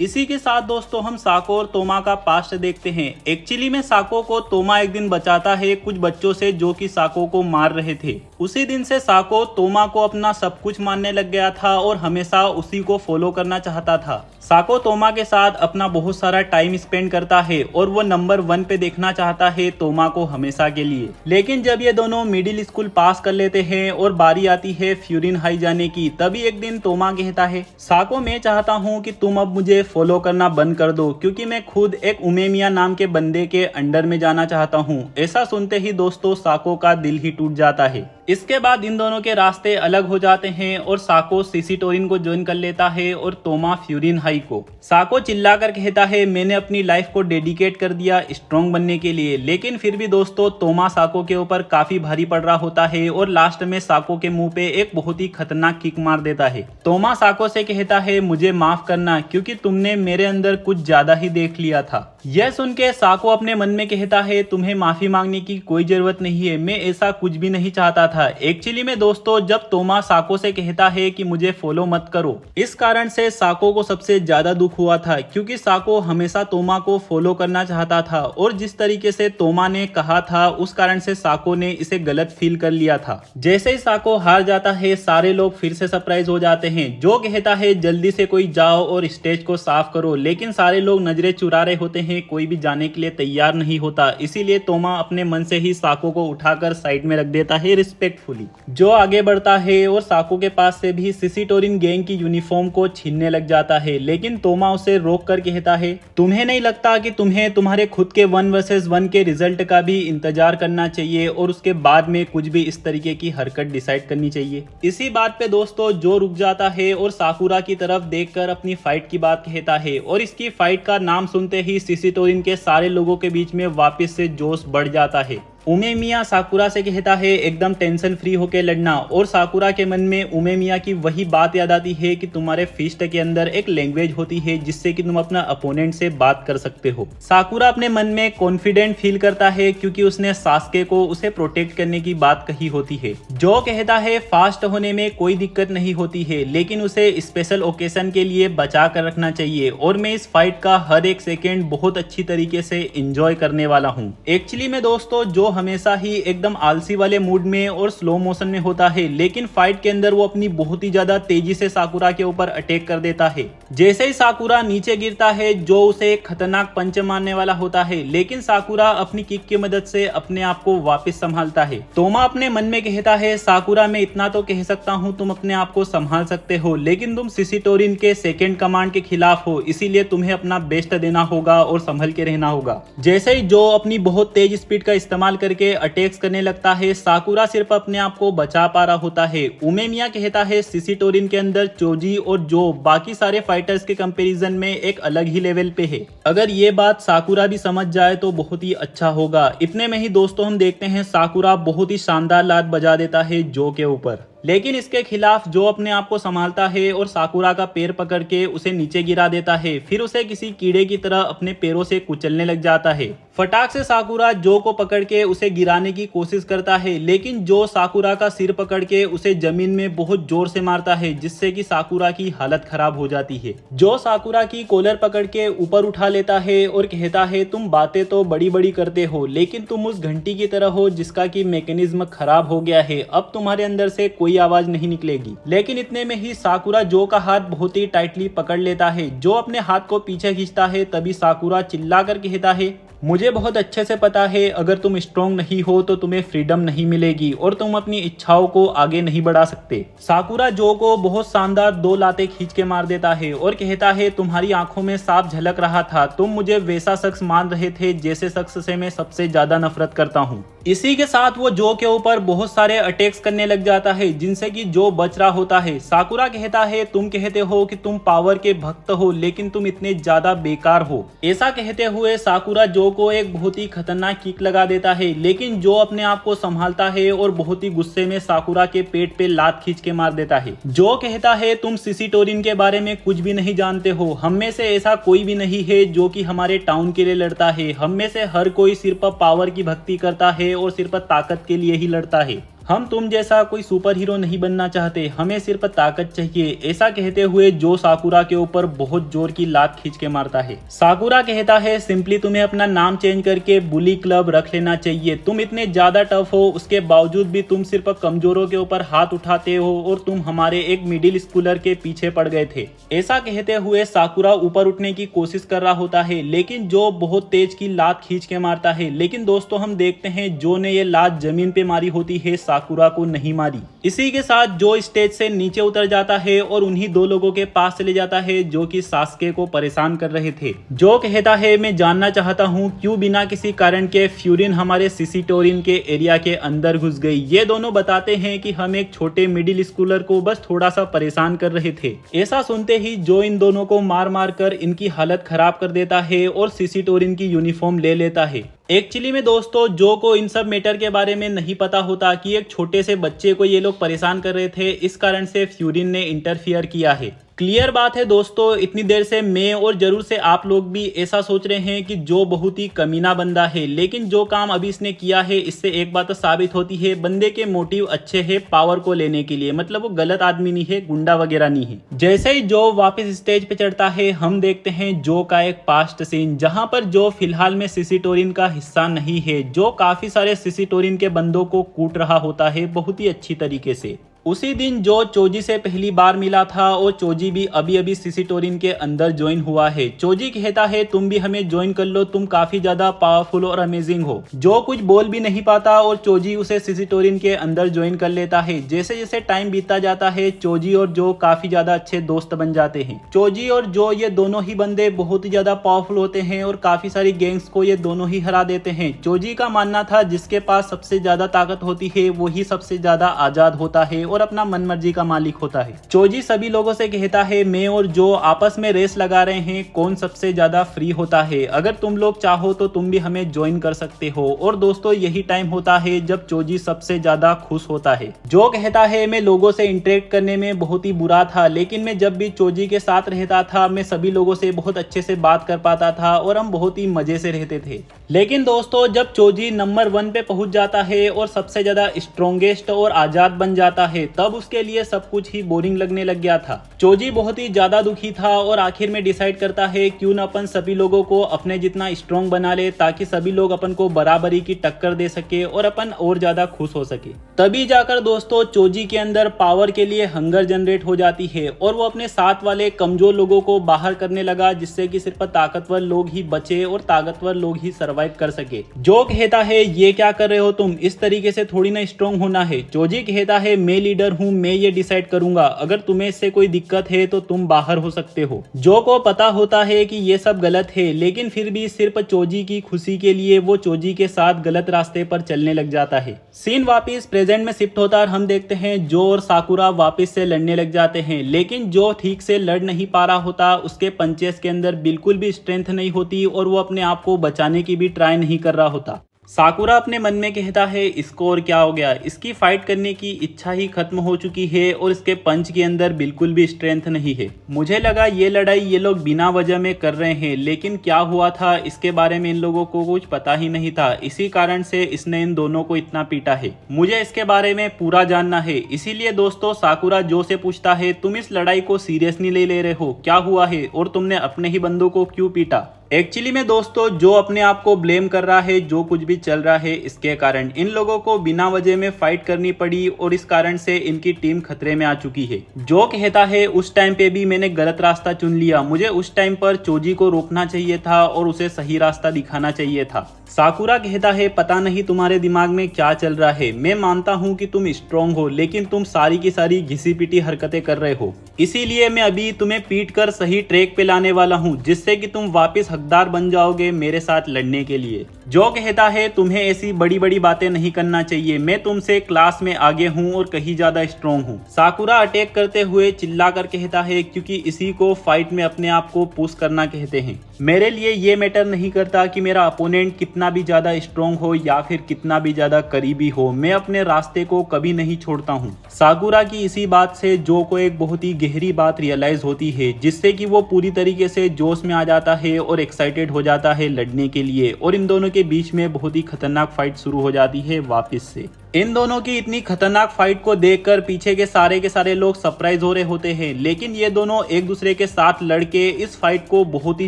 इसी के साथ दोस्तों हम साको और तोमा का पास्ट देखते हैं। एक्चुअली में साको को तोमा एक दिन बचाता है कुछ बच्चों से जो कि साको को मार रहे थे। उसी दिन से साको तोमा को अपना सब कुछ मानने लग गया था और हमेशा उसी को फॉलो करना चाहता था। साको तोमा के साथ अपना बहुत सारा टाइम स्पेंड करता है और वो नंबर 1 पे देखना चाहता है तोमा को हमेशा के लिए। लेकिन जब ये दोनों मिडिल स्कूल पास कर लेते हैं और बारी आती है फ्यूरिन हाई जाने की, तभी एक दिन तोमा कहता है साको मैं चाहता हूँ कि तुम अब मुझे फॉलो करना बंद कर दो क्योंकि मैं खुद एक उमेमिया नाम के बंदे के अंडर में जाना चाहता हूँ। ऐसा सुनते ही दोस्तों साको का दिल ही टूट जाता है। इसके बाद इन दोनों के रास्ते अलग हो जाते हैं और साको सिसिटोरिन को ज्वाइन कर लेता है और तोमा फ्यूरिन हाई को। साको चिल्लाकर कहता है मैंने अपनी लाइफ को डेडिकेट कर दिया स्ट्रॉन्ग बनने के लिए, लेकिन फिर भी दोस्तों तोमा साको के ऊपर काफी भारी पड़ रहा होता है और लास्ट में साको के मुंह पे एक बहुत ही खतरनाक किक मार देता है। तोमा साको से कहता है मुझे माफ करना क्योंकि तुमने मेरे अंदर कुछ ज्यादा ही देख लिया था। यह सुन के साको अपने मन में कहता है तुम्हें माफी मांगने की कोई जरूरत नहीं है, मैं ऐसा कुछ भी नहीं चाहता था। एक्चुअली में दोस्तों जब तोमा साको से कहता है कि मुझे फॉलो मत करो, इस कारण से साको को सबसे ज्यादा दुख हुआ था क्योंकि साको हमेशा तोमा को फॉलो करना चाहता था और जिस तरीके से तोमा ने कहा था उस कारण से साको ने इसे गलत फील कर लिया था। जैसे ही साको हार जाता है सारे लोग फिर से सरप्राइज हो जाते हैं। जो कहता है जल्दी से कोई जाओ और स्टेज को साफ करो, लेकिन सारे लोग नजरें चुरा रहे होते हैं, कोई भी जाने के लिए तैयार नहीं होता। इसीलिए तोमा अपने मन से ही साको को उठाकर साइड में रख देता है रिस्पेक्ट रिस्पेक्टफुली। जो आगे बढ़ता है और साकू के पास से भी सिसिटोरिन गैंग की यूनिफॉर्म को छीनने लग जाता है, लेकिन तोमा उसे रोक कर कहता है तुम्हें नहीं लगता कि तुम्हें तुम्हारे खुद के 1 वर्सेस 1 के रिजल्ट का भी इंतजार करना चाहिए और उसके बाद में कुछ भी इस तरीके की हरकत डिसाइड करनी चाहिए। इसी बात पे दोस्तों जो रुक जाता है और साकुरा की तरफ देखकर अपनी फाइट की बात कहता है और इसकी फाइट का नाम सुनते ही सिसिटोरिन के सारे लोगों के बीच में वापस से जोश बढ़ जाता है। उमेमिया साकुरा से कहता है एकदम टेंशन फ्री होकर लड़ना, और साकुरा के मन में उमेमिया की वही बात याद आती है कि तुम्हारे फिस्ट के अंदर एक लैंग्वेज होती है जिससे कि तुम अपना अपोनेंट से बात कर सकते हो। साकुरा अपने मन में कॉन्फिडेंट फील करता है क्योंकि उसने सास्के को उसे प्रोटेक्ट करने की बात कही होती है। जो कहता है फास्ट होने में कोई दिक्कत नहीं होती है, लेकिन उसे स्पेशल ओकेजन के लिए बचा कर रखना चाहिए और मैं इस फाइट का हर एक सेकेंड बहुत अच्छी तरीके से एंजॉय करने वाला हूँ। एक्चुअली में दोस्तों जो हमेशा ही एकदम आलसी वाले मूड में और स्लो मोशन में होता है, लेकिन फाइट के अंदर वो अपनी बहुत ही ज्यादा तेजी से साकुरा के ऊपर अटैक कर देता है। जैसे ही साकुरा नीचे गिरता है जो उसे एक खतरनाक पंच मारने वाला होता है, लेकिन साकुरा अपनी किक की मदद से अपने आप को वापस संभालता है। तोमा अपने मन में कहता है साकुरा मैं इतना तो कह सकता हूँ तुम अपने आप को संभाल सकते हो, लेकिन तुम सिसिटोरिन के सेकेंड कमांड के खिलाफ हो, इसीलिए तुम्हें अपना बेस्ट देना होगा और संभल के रहना होगा। जैसे ही जो अपनी बहुत तेज स्पीड का इस्तेमाल करके अटैक्स करने लगता है, साकुरा सिर्फ अपने आप को बचा पा रहा होता है। उमेमिया कहता है सिसिटोरिन के अंदर चोजी और जो बाकी सारे फाइटर्स के कंपैरिजन में एक अलग ही लेवल पे है। अगर ये बात साकुरा भी समझ जाए तो बहुत ही अच्छा होगा। इतने में ही दोस्तों हम देखते हैं साकुरा बहुत ही शानदार लात बजा देता है जो के ऊपर, लेकिन इसके खिलाफ जो अपने आप को संभालता है और साकुरा का पैर पकड़ के उसे नीचे गिरा देता है, फिर उसे किसी कीड़े की तरह अपने पैरों से कुचलने लग जाता है। फटाक से साकुरा जो को पकड़ के उसे गिराने की कोशिश करता है, लेकिन जो साकुरा का सिर पकड़ के उसे जमीन में बहुत जोर से मारता है, जिससे कि साकुरा की हालत खराब हो जाती है। जो साकुरा की कॉलर पकड़ के ऊपर उठा लेता है और कहता है तुम बातें तो बड़ी बड़ी करते हो, लेकिन तुम उस घंटी की तरह हो जिसका की मैकेनिज्म खराब हो गया है, अब तुम्हारे अंदर से कोई आवाज नहीं निकलेगी। लेकिन इतने में ही साकुरा जो का हाथ बहुत ही टाइटली पकड़ लेता है। जो अपने हाथ को पीछे खींचता है, तभी साकुरा चिल्लाकर कहता है मुझे बहुत अच्छे से पता है अगर तुम स्ट्रॉन्ग नहीं हो तो तुम्हें फ्रीडम नहीं मिलेगी और तुम अपनी इच्छाओं को आगे नहीं बढ़ा सकते। साकुरा जो को बहुत शानदार 2 लातें खींच के मार देता है और कहता है तुम्हारी आंखों में साफ झलक रहा था, तुम मुझे वैसा शख्स मान रहे थे जैसे शख्स से मैं सबसे ज्यादा नफरत करता हूँ। इसी के साथ वो जो के ऊपर बहुत सारे अटैक्स करने लग जाता है जिनसे कि जो बच रहा होता है। साकुरा कहता है तुम कहते हो कि तुम पावर के भक्त हो, लेकिन तुम इतने ज्यादा बेकार हो। ऐसा कहते हुए साकुरा जो को एक बहुत ही खतरनाक किक लगा देता है, लेकिन जो अपने आप को संभालता है और बहुत ही गुस्से में साकुरा के पेट पे लात खींच के मार देता है। जो कहता है तुम सिसिटोरिन के बारे में कुछ भी नहीं जानते हो, हम में से ऐसा कोई भी नहीं है जो कि हमारे टाउन के लिए लड़ता है, हम में से हर कोई सिर्फ पावर की भक्ति करता है और सिर्फ ताकत के लिए ही लड़ता है। हम तुम जैसा कोई सुपर हीरो नहीं बनना चाहते, हमें सिर्फ ताकत चाहिए। ऐसा कहते हुए जो साकुरा के ऊपर बहुत जोर की लात खींच के मारता है। साकुरा कहता है सिंपली तुम्हें अपना नाम चेंज करके बुली क्लब रख लेना चाहिए। तुम इतने ज्यादा टफ हो, उसके बावजूद भी तुम सिर्फ कमजोरों के ऊपर हाथ उठाते हो और तुम हमारे एक मिडिल स्कूलर के पीछे पड़ गए थे। ऐसा कहते हुए साकुरा ऊपर उठने की कोशिश कर रहा होता है, लेकिन जो बहुत तेज की लात खींच के मारता है। लेकिन दोस्तों हम देखते हैं जो ने ये लात जमीन पे मारी होती है, साकुरा को नहीं मारी। इसी के साथ जो स्टेज से नीचे उतर जाता है और उन्हीं 2 लोगों के पास चले जाता है जो कि सास्के को परेशान कर रहे थे। जो कहता है मैं जानना चाहता हूँ क्यों बिना किसी कारण के फ्यूरिन हमारे सिसिटोरिन के एरिया के अंदर घुस गई। ये दोनों बताते हैं कि हम एक छोटे मिडिल स्कूलर को बस थोड़ा सा परेशान कर रहे थे। ऐसा सुनते ही जो इन दोनों को मार मार कर इनकी हालत खराब कर देता है और सिसिटोरिन की यूनिफॉर्म ले लेता है। एक्चुअली में दोस्तों जो को इन सब मैटर के बारे में नहीं पता होता कि एक छोटे से बच्चे को ये लोग परेशान कर रहे थे, इस कारण से फ्यूरिन ने इंटरफियर किया है। क्लियर बात है दोस्तों, इतनी देर से मैं और जरूर से आप लोग भी ऐसा सोच रहे हैं कि जो बहुत ही कमीना बंदा है, लेकिन जो काम अभी इसने किया है इससे एक बात तो साबित होती है बंदे के मोटिव अच्छे हैं पावर को लेने के लिए, मतलब वो गलत आदमी नहीं है, गुंडा वगैरह नहीं है। जैसे ही जो वापस स्टेज पे चढ़ता है हम देखते हैं जो का एक पास्ट सीन जहां पर जो फिलहाल में सिसिटोरिन का हिस्सा नहीं है, जो काफी सारे सिसिटोरिन के बंदों को कूट रहा होता है बहुत ही अच्छी तरीके से। उसी दिन जो चोजी से पहली बार मिला था और चोजी भी अभी अभी सिसिटोरिन के अंदर ज्वाइन हुआ है। चोजी कहता है तुम भी हमें ज्वाइन कर लो, तुम काफी ज्यादा पावरफुल और अमेजिंग हो। जो कुछ बोल भी नहीं पाता और चोजी उसे सिसिटोरिन के अंदर ज्वाइन कर लेता है। जैसे जैसे टाइम बीतता जाता है चोजी और जो काफी ज्यादा अच्छे दोस्त बन जाते हैं। चोजी और जो ये दोनों ही बंदे बहुत ही ज्यादा पावरफुल होते हैं और काफी सारी गैंग्स को ये दोनों ही हरा देते हैं। चोजी का मानना था जिसके पास सबसे ज्यादा ताकत होती है वही सबसे ज्यादा आजाद होता है और अपना मनमर्जी का मालिक होता है। चोजी सभी लोगों से कहता है मैं और जो आपस में रेस लगा रहे हैं कौन सबसे ज्यादा फ्री होता है। अगर तुम लोग चाहो तो तुम भी हमें ज्वाइन कर सकते हो। और दोस्तों यही टाइम होता है जब चोजी सबसे ज्यादा खुश होता है। जो कहता है मैं लोगों से इंटरेक्ट करने में बहुत ही बुरा था, लेकिन मैं जब भी चोजी के साथ रहता था मैं सभी लोगों से बहुत अच्छे से बात कर पाता था और हम बहुत ही मजे से रहते थे। लेकिन दोस्तों जब चोजी नंबर 1 पे पहुंच जाता है और सबसे ज्यादा स्ट्रॉन्गेस्ट और आजाद बन जाता है तब उसके लिए सब कुछ ही बोरिंग लगने लग गया था। चोजी बहुत ही ज्यादा दुखी था और आखिर में डिसाइड करता है क्यों न अपन सभी लोगों को अपने जितना स्ट्रॉन्ग बना ले ताकि सभी लोग अपन को बराबरी की टक्कर दे सके और अपन और ज्यादा खुश हो सके। तभी जाकर दोस्तों चोजी के अंदर पावर के लिए हंगर जनरेट हो जाती है और वो अपने साथ वाले कमजोर लोगों को बाहर करने लगा जिससे कि सिर्फ ताकतवर लोग ही बचे और ताकतवर लोग ही सर्वाइव कर सके। जो कहता है ये क्या कर रहे हो तुम, इस तरीके से थोड़ी ना स्ट्रॉन्ग होना है। चोजी कहता है मैं लीडर हूँ, मैं ये डिसाइड करूंगा, अगर तुम्हें इससे कोई दिक्कत है तो तुम बाहर हो सकते हो। जो को पता होता है कि ये सब गलत है लेकिन फिर भी सिर्फ चोजी की खुशी के लिए वो चोजी के साथ गलत रास्ते पर चलने लग जाता है। सीन वापिस प्रेजेंट में शिफ्ट होता है। हम देखते हैं जो और साकुरा वापस से लड़ने लग जाते हैं, लेकिन जो ठीक से लड़ नहीं पा रहा होता, उसके पंचेस के अंदर बिल्कुल भी स्ट्रेंथ नहीं होती और वो अपने आप को बचाने की भी ट्राई नहीं कर रहा होता। साकुरा अपने मन में कहता है इसको और क्या हो गया, इसकी फाइट करने की इच्छा ही खत्म हो चुकी है और इसके पंच के अंदर बिल्कुल भी स्ट्रेंथ नहीं है। मुझे लगा ये लड़ाई ये लोग बिना वजह में कर रहे हैं, लेकिन क्या हुआ था इसके बारे में इन लोगों को कुछ पता ही नहीं था। इसी कारण से इसने इन दोनों को इतना पीटा है। मुझे इसके बारे में पूरा जानना है। इसीलिए दोस्तों साकुरा जो से पूछता है तुम इस लड़ाई को सीरियसली नहीं ले रहे हो, क्या हुआ है और तुमने अपने ही बंदों को क्यों पीटा। एक्चुअली में दोस्तों जो अपने आप को ब्लेम कर रहा है जो कुछ भी चल रहा है इसके कारण इन लोगों को बिना वजह में फाइट करनी पड़ी और इस कारण से इनकी टीम खतरे में आ चुकी है। जो कहता है उस टाइम पे भी मैंने गलत रास्ता चुन लिया, मुझे उस टाइम पर चोजी को रोकना चाहिए था और उसे सही रास्ता दिखाना चाहिए था। साकुरा कहता है पता नहीं तुम्हारे दिमाग में क्या चल रहा है, मैं मानता हूँ कि तुम स्ट्रॉन्ग हो लेकिन तुम सारी की सारी घिसी पिटी हरकतें कर रहे हो, इसीलिए मैं अभी तुम्हें पीट कर सही ट्रैक पे लाने वाला हूँ जिससे कि तुम वापस हकदार बन जाओगे मेरे साथ लड़ने के लिए। जो कहता है तुम्हें ऐसी बड़ी बड़ी बातें नहीं करना चाहिए, मैं तुमसे क्लास में आगे हूँ और कहीं ज्यादा स्ट्रॉन्ग हूँ। साकुरा अटैक करते हुए चिल्ला कर कहता है क्योंकि इसी को फाइट में अपने आप को पुश करना कहते हैं। मेरे लिए ये मैटर नहीं करता कि मेरा अपोनेंट कितना भी ज्यादा स्ट्रॉन्ग हो या फिर कितना भी ज्यादा करीबी हो, मैं अपने रास्ते को कभी नहीं छोड़ता हूँ। साकुरा की इसी बात से जो को एक बहुत ही गहरी बात रियलाइज होती है जिससे कि वो पूरी तरीके से जोश में आ जाता है और एक्साइटेड हो जाता है लड़ने के लिए और इन दोनों के बीच में बहुत ही खतरनाक फाइट शुरू हो जाती है वापस से। इन दोनों की इतनी खतरनाक फाइट को देखकर पीछे के सारे लोग सरप्राइज हो रहे होते हैं, लेकिन ये दोनों एक दूसरे के साथ लड़के इस फाइट को बहुत ही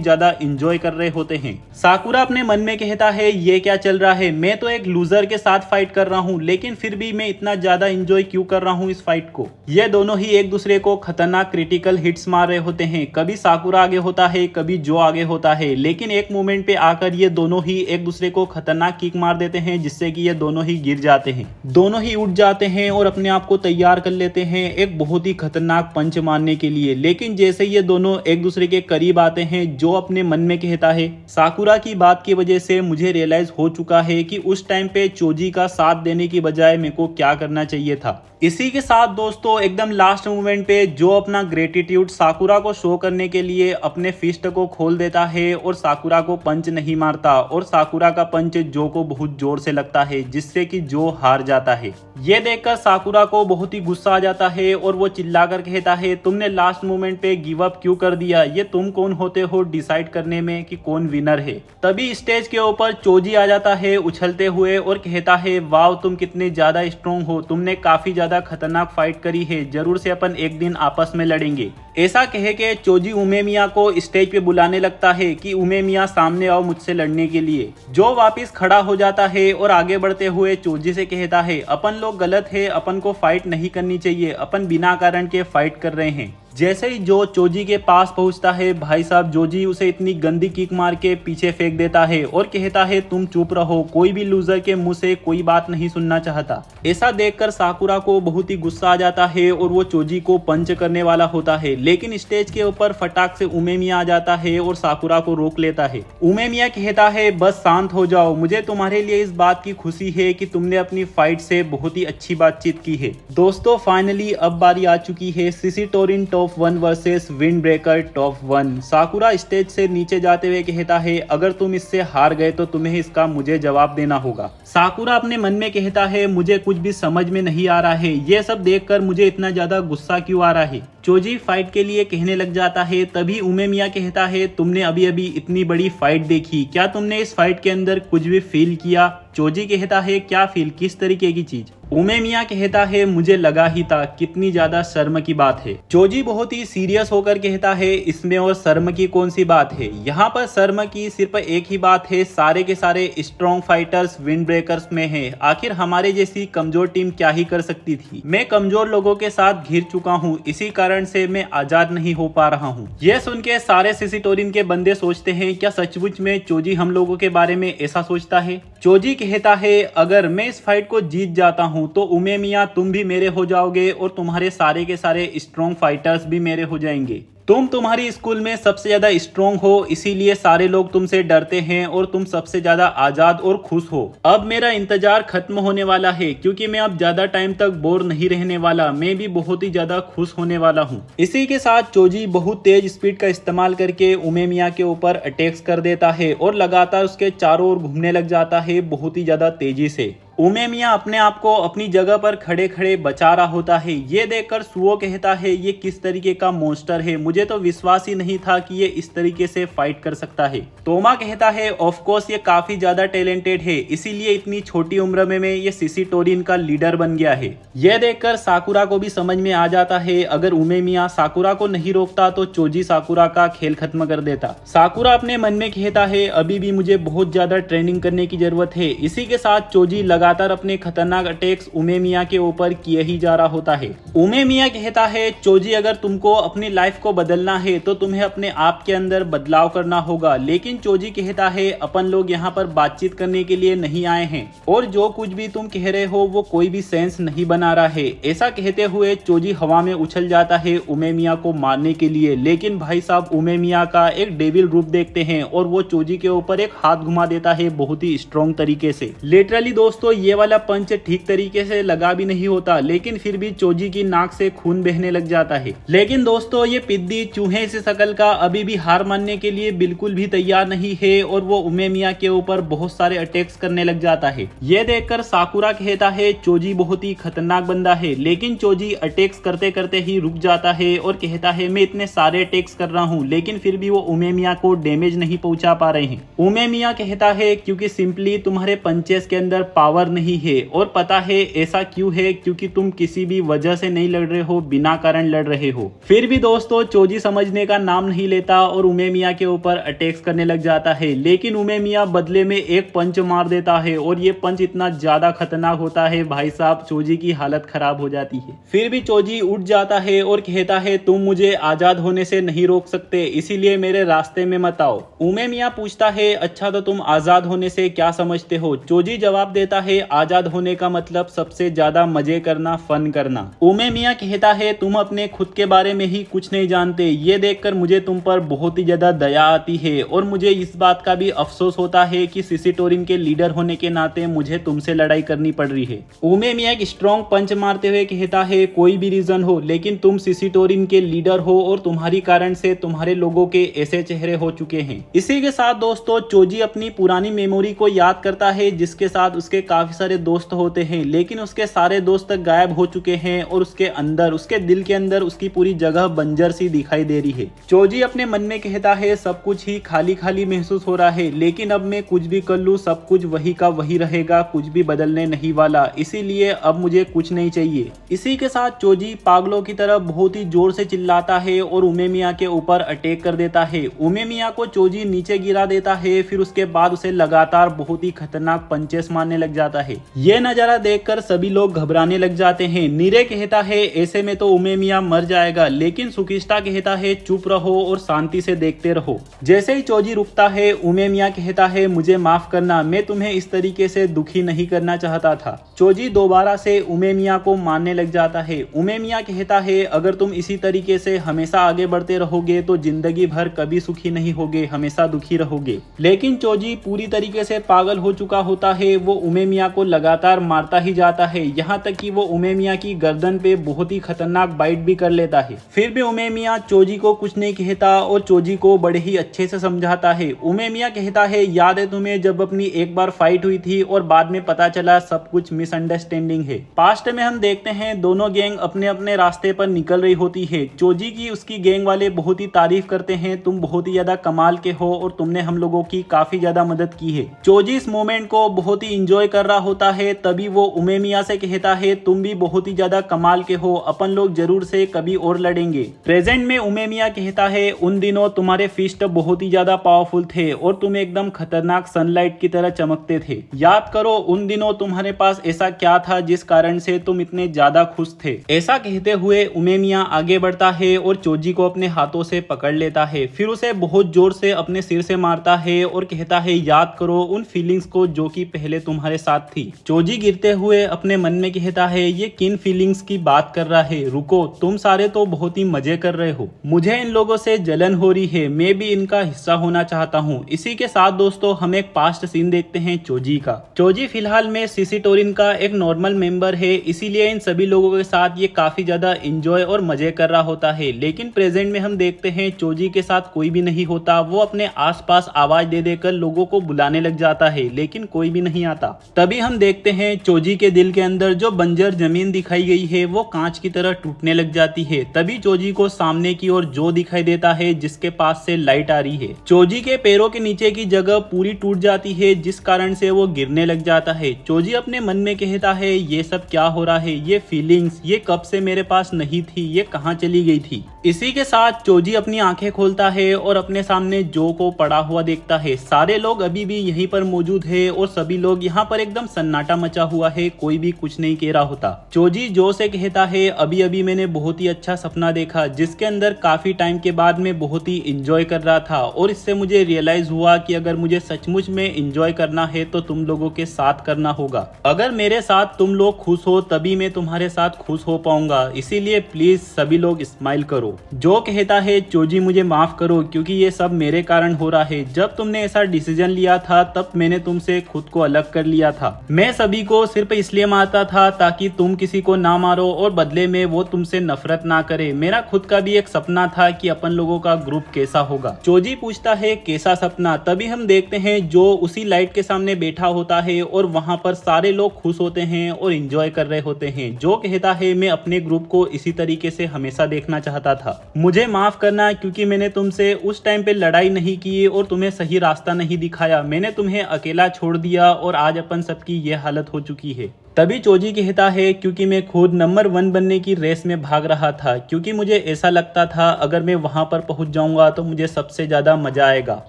ज्यादा एंजॉय कर रहे होते हैं। साकुरा अपने मन में कहता है ये क्या चल रहा है, मैं तो एक लूजर के साथ फाइट कर रहा हूँ लेकिन फिर भी मैं इतना ज्यादा एंजॉय क्यों कर रहा हूँ इस फाइट को। ये दोनों ही एक दूसरे को खतरनाक क्रिटिकल हिट्स मार रहे होते हैं, कभी साकुरा आगे होता है कभी जो आगे होता है, लेकिन एक मोमेंट पे आकर ये दोनों ही एक दूसरे को खतरनाक किक मार देते हैं जिससे कि ये दोनों ही गिर जाते हैं। दोनों ही उठ जाते हैं और अपने आप को तैयार कर लेते हैं एक बहुत ही खतरनाक पंच मारने के लिए, लेकिन जैसे ये दोनों एक दूसरे के करीब आते हैं जो अपने मन में कहता है साकुरा की बात की वजह से मुझे रियलाइज हो चुका है कि उस टाइम पे चोजी का साथ देने की बजाय मेरे को क्या करना चाहिए था। इसी के साथ दोस्तों एकदम लास्ट मोमेंट पे जो अपना ग्रेटिट्यूड साकुरा को शो करने के लिए अपने फिस्ट को खोल देता है और साकुरा को पंच नहीं मारता और साकुरा का पंच जो को बहुत जोर से लगता है जिससे कि जो हार जाता है। ये देखकर साकुरा को बहुत ही गुस्सा आ जाता है और वो चिल्लाकर कहता है तुमने लास्ट मोमेंट पे गिव अप क्यों कर दिया, ये तुम कौन होते हो डिसाइड करने में कि कौन विनर है। तभी स्टेज के ऊपर चोजी आ जाता है उछलते हुए और कहता है वाव तुम कितने ज्यादा स्ट्रॉन्ग हो, तुमने काफी ज्यादा खतरनाक फाइट करी है, जरूर से अपन एक दिन आपस में लड़ेंगे। ऐसा कह के चोजी उमेमिया को स्टेज पे बुलाने लगता है कि उमेमिया सामने आओ मुझसे लड़ने के लिए। जो वापस खड़ा हो जाता है और आगे बढ़ते हुए चोजी से कहता है अपन लोग गलत है, अपन को फाइट नहीं करनी चाहिए, अपन बिना कारण के फाइट कर रहे हैं। जैसे ही जो चोजी के पास पहुंचता है भाई साहब जोजी उसे इतनी गंदी किक मार के पीछे फेंक देता है और कहता है तुम चुप रहो, कोई भी लूजर के मुंह से कोई बात नहीं सुनना चाहता। ऐसा देखकर साकुरा को बहुत ही गुस्सा आ जाता है और वो चोजी को पंच करने वाला होता है, लेकिन स्टेज के ऊपर फटाक से उमेमिया आ जाता है और साकुरा को रोक लेता है। उमेमिया कहता है बस शांत हो जाओ, मुझे तुम्हारे लिए इस बात की खुशी है कि तुमने अपनी फाइट से बहुत ही अच्छी बातचीत की है। दोस्तों फाइनली अब बारी आ चुकी है CC Turin top 1 versus wind breaker top 1। साकुरा stage से नीचे जाते हुए कहता है अगर तुम इससे हार गए तो तुम्हें इसका मुझे जवाब देना होगा। साकुरा अपने मन में कहता है मुझे कुछ भी समझ में नहीं आ रहा है, ये सब देखकर मुझे इतना ज्यादा गुस्सा क्यों आ रहा है। चोजी फाइट के लिए कहने लग जाता है, तभी उमेमिया कहता है तुमने अभी अभी इतनी बड़ी फाइट देखी, क्या तुमने इस फाइट के अंदर कुछ भी फील किया। चोजी कहता है क्या फील, किस तरीके की चीज। उमेमिया कहता है मुझे लगा ही था, कितनी ज्यादा शर्म की बात है। चोजी बहुत ही सीरियस होकर कहता है इसमें और शर्म की कौन सी बात है, यहाँ पर शर्म की सिर्फ एक ही बात है, सारे के सारे स्ट्रॉन्ग फाइटर्स विंड ब्रेकर्स में है। आखिर हमारे जैसी कमजोर टीम क्या ही कर सकती थी। मैं कमजोर लोगों के साथ घिर चुका हूँ, इसी कारण से मैं आजाद नहीं हो पा रहा हूँ। यह सुन के सारे सीसीटोरिन के बंदे सोचते हैं क्या सचमुच में चोजी हम लोगों के बारे में ऐसा सोचता है। चोजी कहता है अगर मैं इस फाइट को जीत जाता हूं तो उमेमिया तुम भी मेरे हो जाओगे और तुम्हारे सारे के सारे स्ट्रॉन्ग फाइटर्स भी मेरे हो जाएंगे। तुम तुम्हारी स्कूल में सबसे ज्यादा स्ट्रॉन्ग हो, इसीलिए सारे लोग तुमसे डरते हैं और तुम सबसे ज्यादा आजाद और खुश हो। अब मेरा इंतजार खत्म होने वाला है क्योंकि मैं अब ज्यादा टाइम तक बोर नहीं रहने वाला, मैं भी बहुत ही ज्यादा खुश होने वाला हूँ। इसी के साथ चोजी बहुत तेज स्पीड का इस्तेमाल करके उमेमिया के ऊपर अटैक्स कर देता है और लगातार उसके चारों ओर घूमने लग जाता है बहुत ही ज्यादा तेजी से। उमेमिया अपने आप को अपनी जगह पर खड़े खड़े बचा रहा होता है। ये देखकर सुओ कहता है ये किस तरीके का मॉन्स्टर है, मुझे तो विश्वास ही नहीं था कि ये इस तरीके से फाइट कर सकता है। तोमा कहता है ऑफ कोर्स ये काफी ज्यादा टैलेंटेड है, इसीलिए इतनी छोटी उम्र में ये सीसी टोरिन का लीडर बन गया है। यह देखकर साकुरा को भी समझ में आ जाता है अगर उमेमिया साकुरा को नहीं रोकता तो चोजी साकुरा का खेल खत्म कर देता। साकुरा अपने मन में कहता है अभी भी मुझे बहुत ज्यादा ट्रेनिंग करने की जरूरत है। इसी के साथ चोजी लगातार अपने खतरनाक अटैक्स उमेमिया के ऊपर किए ही जा रहा होता है। उमेमिया कहता है चोजी अगर तुमको अपनी लाइफ को बदलना है तो तुम्हें अपने आप के अंदर बदलाव करना होगा, लेकिन चोजी कहता है अपन लोग यहाँ पर बातचीत करने के लिए नहीं आए हैं और जो कुछ भी तुम कह रहे हो वो कोई भी सेंस नहीं बना रहा है। ऐसा कहते हुए चोजी हवा में उछल जाता है उमेमिया को मारने के लिए, लेकिन भाई साहब उमेमिया का एक डेविल रूप देखते हैं और वो चोजी के ऊपर एक हाथ घुमा देता है बहुत ही स्ट्रॉन्ग तरीके से। लिटरली दोस्तों ये वाला पंच ठीक तरीके से लगा भी नहीं होता, लेकिन फिर भी चोजी की नाक से खून बहने लग जाता है। लेकिन दोस्तों ये पिद्दी चूहे से शकल का अभी भी हार मानने के लिए बिल्कुल भी तैयार नहीं है और वो उमेमिया के ऊपर बहुत सारे अटैक्स करने लग जाता है। ये देखकर साकुरा कहता है चोजी बहुत ही खतरनाक बंदा है, लेकिन चोजी अटैक्स करते करते ही रुक जाता है और कहता है मैं इतने सारे अटैक्स कर रहा हूँ लेकिन फिर भी वो उमेमिया को डैमेज नहीं पहुंचा पा रहे हैं। उमेमिया कहता है क्योंकि सिंपली तुम्हारे पंचेस के अंदर पावर नहीं है, और पता है ऐसा क्यों है, क्योंकि तुम किसी भी वजह से नहीं लड़ रहे हो, बिना कारण लड़ रहे हो। फिर भी दोस्तों चोजी समझने का नाम नहीं लेता और उमेमिया के ऊपर अटैक्स करने लग जाता है, लेकिन उमेमिया बदले में एक पंच मार देता है और ये पंच इतना ज्यादा खतरनाक होता है भाई साहब चोजी की हालत खराब हो जाती है। फिर भी चोजी उठ जाता है और कहता है तुम मुझे आजाद होने से नहीं रोक सकते, इसीलिए मेरे रास्ते में मत आओ। उमेमिया पूछता है अच्छा तो तुम आजाद होने से क्या समझते हो। चोजी जवाब देता है आजाद होने का मतलब सबसे ज्यादा मजे करना, फन करना। उमेमिया कहता है तुम अपने खुद के बारे में ही कुछ नहीं जानते, ये देखकर मुझे तुम पर बहुत ही ज्यादा दया आती है और मुझे इस बात का भी अफसोस होता है कि सीसीटोरिन के लीडर होने के नाते मुझे तुमसे लड़ाई करनी पड़ रही है। उमेमिया एक स्ट्रॉन्ग पंच मारते हुए कहता है कोई भी रीजन हो लेकिन तुम सीसीटोरिन के लीडर हो और तुम्हारी कारण से तुम्हारे लोगों के ऐसे चेहरे हो चुके हैं। इसी के साथ दोस्तों चोजी अपनी पुरानी मेमोरी को याद करता है जिसके साथ उसके काफी सारे दोस्त होते हैं, लेकिन उसके सारे दोस्त गायब हो चुके हैं और उसके अंदर, उसके दिल के अंदर उसकी पूरी जगह बंजर सी दिखाई दे रही है। चोजी अपने मन में कहता है सब कुछ ही खाली खाली महसूस हो रहा है, लेकिन अब मैं कुछ भी कर लूं सब कुछ वही का वही रहेगा, कुछ भी बदलने नहीं वाला, इसीलिए अब मुझे कुछ नहीं चाहिए। इसी के साथ चोजी पागलों की तरह बहुत ही जोर से चिल्लाता है और उमेमिया के ऊपर अटैक कर देता है। उमेमिया को चोजी नीचे गिरा देता है, फिर उसके बाद उसे लगातार बहुत ही खतरनाक पंचेस मारने लग जाता है। यह नजारा देखकर सभी लोग घबराने लग जाते हैं। नीरे कहता है ऐसे में तो उमेमिया मर जाएगा, लेकिन सुकिस्टा कहता है चुप रहो और शांति से देखते रहो। जैसे ही चोजी रुकता है, उमेमिया कहता है मुझे माफ करना, मैं तुम्हें इस तरीके से दुखी नहीं करना चाहता था। चोजी दोबारा से उमेमिया को मारने लग जाता है। उमेमिया कहता है अगर तुम इसी तरीके से हमेशा आगे बढ़ते रहोगे तो जिंदगी भर कभी सुखी नहीं होगे, हमेशा दुखी रहोगे। लेकिन चोजी पूरी तरीके से पागल हो चुका होता है, वो उमेमिया को लगातार मारता ही जाता है, यहाँ तक कि वो उमेमिया की गर्दन पे बहुत ही खतरनाक बाइट भी कर लेता है। फिर भी उमेमिया चोजी को कुछ नहीं कहता और चोजी को बड़े ही अच्छे से समझाता है। उमेमिया कहता है याद है तुम्हें जब अपनी एक बार फाइट हुई थी और बाद में पता चला सब कुछ मिसअंडरस्टैंडिंग है। पास्ट में हम देखते हैं दोनों गैंग अपने अपने रास्ते पर निकल रही होती है। चोजी की उसकी गैंग वाले बहुत ही तारीफ करते हैं, तुम बहुत ही ज्यादा कमाल के हो और तुमने हम लोगों की काफी ज्यादा मदद की है। चोजी इस मोमेंट को बहुत ही इंजॉय कर रहा होता है, तभी वो उमेमिया से कहता है तुम भी बहुत ही ज्यादा कमाल के हो, अपन लोग जरूर से कभी और लड़ेंगे। प्रेजेंट में उमेमिया कहता है उन दिनों तुम्हारे फिस्ट बहुत ही ज्यादा पावरफुल थे और तुम एकदम खतरनाक सनलाइट की तरह चमकते थे। याद करो उन दिनों तुम्हारे पास ऐसा क्या था जिस कारण से तुम इतने ज्यादा खुश थे। ऐसा कहते हुए उमेमिया आगे बढ़ता है और चोजी को अपने हाथों से पकड़ लेता है, फिर उसे बहुत जोर से अपने सिर से मारता है और कहता है याद करो उन फीलिंग्स को जो कि पहले तुम्हारे साथ थी। चोजी गिरते हुए अपने मन में कहता है ये किन फीलिंग्स की बात कर रहा है, रुको, तुम सारे तो बहुत ही मजे कर रहे हो, मुझे इन लोगों से जलन हो रही है, मैं भी इनका हिस्सा होना चाहता हूँ। इसी के साथ दोस्तों हम एक पास्ट सीन देखते हैं चोजी का। चोजी फिलहाल में सिसिटोरिन का एक नॉर्मल मेंबर है, इसीलिए इन सभी लोगों के साथ ये काफी ज्यादा एंजॉय और मजे कर रहा होता है। लेकिन प्रेजेंट में हम देखते हैं चोजी के साथ कोई भी नहीं होता, वो अपने आसपास आवाज दे देकर लोगों को बुलाने लग जाता है, लेकिन कोई भी नहीं आता। तभी हम देखते हैं चोजी के दिल के अंदर जो बंजर जमीन दिखाई गई है वो कांच की तरह टूटने लग जाती है। तभी चोजी को सामने की ओर जो दिखाई देता है जिसके पास से लाइट आ रही है। चोजी के पैरों के नीचे की जगह पूरी टूट जाती है, जिस कारण से वो गिरने लग जाता है। चोजी अपने मन में कहता है ये सब क्या हो रहा है, ये फीलिंग्स ये कब से मेरे पास नहीं थी, ये कहाँ चली गई थी। इसी के साथ चोजी अपनी आंखें खोलता है और अपने सामने जो को पड़ा हुआ देखता है। सारे लोग अभी भी यहीं पर मौजूद है और सभी लोग यहाँ पर एकदम सन्नाटा मचा हुआ है, कोई भी कुछ नहीं कह रहा होता। चोजी जो से कहता है अभी अभी मैंने बहुत ही अच्छा सपना देखा, जिसके अंदर काफी टाइम के बाद मैं बहुत ही इंजॉय कर रहा था और इससे मुझे रियलाइज हुआ कि अगर मुझे सचमुच में इंजॉय करना है तो तुम लोगों के साथ करना होगा। अगर मेरे साथ तुम लोग खुश हो तभी मैं तुम्हारे साथ खुश हो पाऊंगा, इसीलिए प्लीज सभी लोग स्माइल करो। जो कहता है चोजी मुझे माफ करो क्योंकि ये सब मेरे कारण हो रहा है, जब तुमने ऐसा डिसीजन लिया था तब मैंने तुमसे खुद को अलग कर लिया था। मैं सभी को सिर्फ इसलिए मारता था ताकि तुम किसी को ना मारो और बदले में वो तुमसे नफरत ना करे। मेरा खुद का भी एक सपना था कि अपन लोगों का ग्रुप कैसा होगा। चोजी पूछता है कैसा सपना। तभी हम देखते हैं जो उसी लाइट के सामने बैठा होता है और वहां पर सारे लोग खुश होते हैं और एंजॉय कर रहे होते हैं। जो कहता है मैं अपने ग्रुप को इसी तरीके से हमेशा देखना चाहता था, मुझे माफ करना क्योंकि मैंने तुमसे उस टाइम पे लड़ाई नहीं की और तुम्हें सही रास्ता नहीं दिखाया, मैंने तुम्हें अकेला छोड़ दिया और आज अपन सबकी ये हालत हो चुकी है। तभी चोजी कहता है क्योंकि मैं खुद नंबर 1 बनने की रेस में भाग रहा था, क्योंकि मुझे ऐसा लगता था अगर मैं वहां पर पहुंच जाऊंगा तो मुझे सबसे ज्यादा मजा आएगा।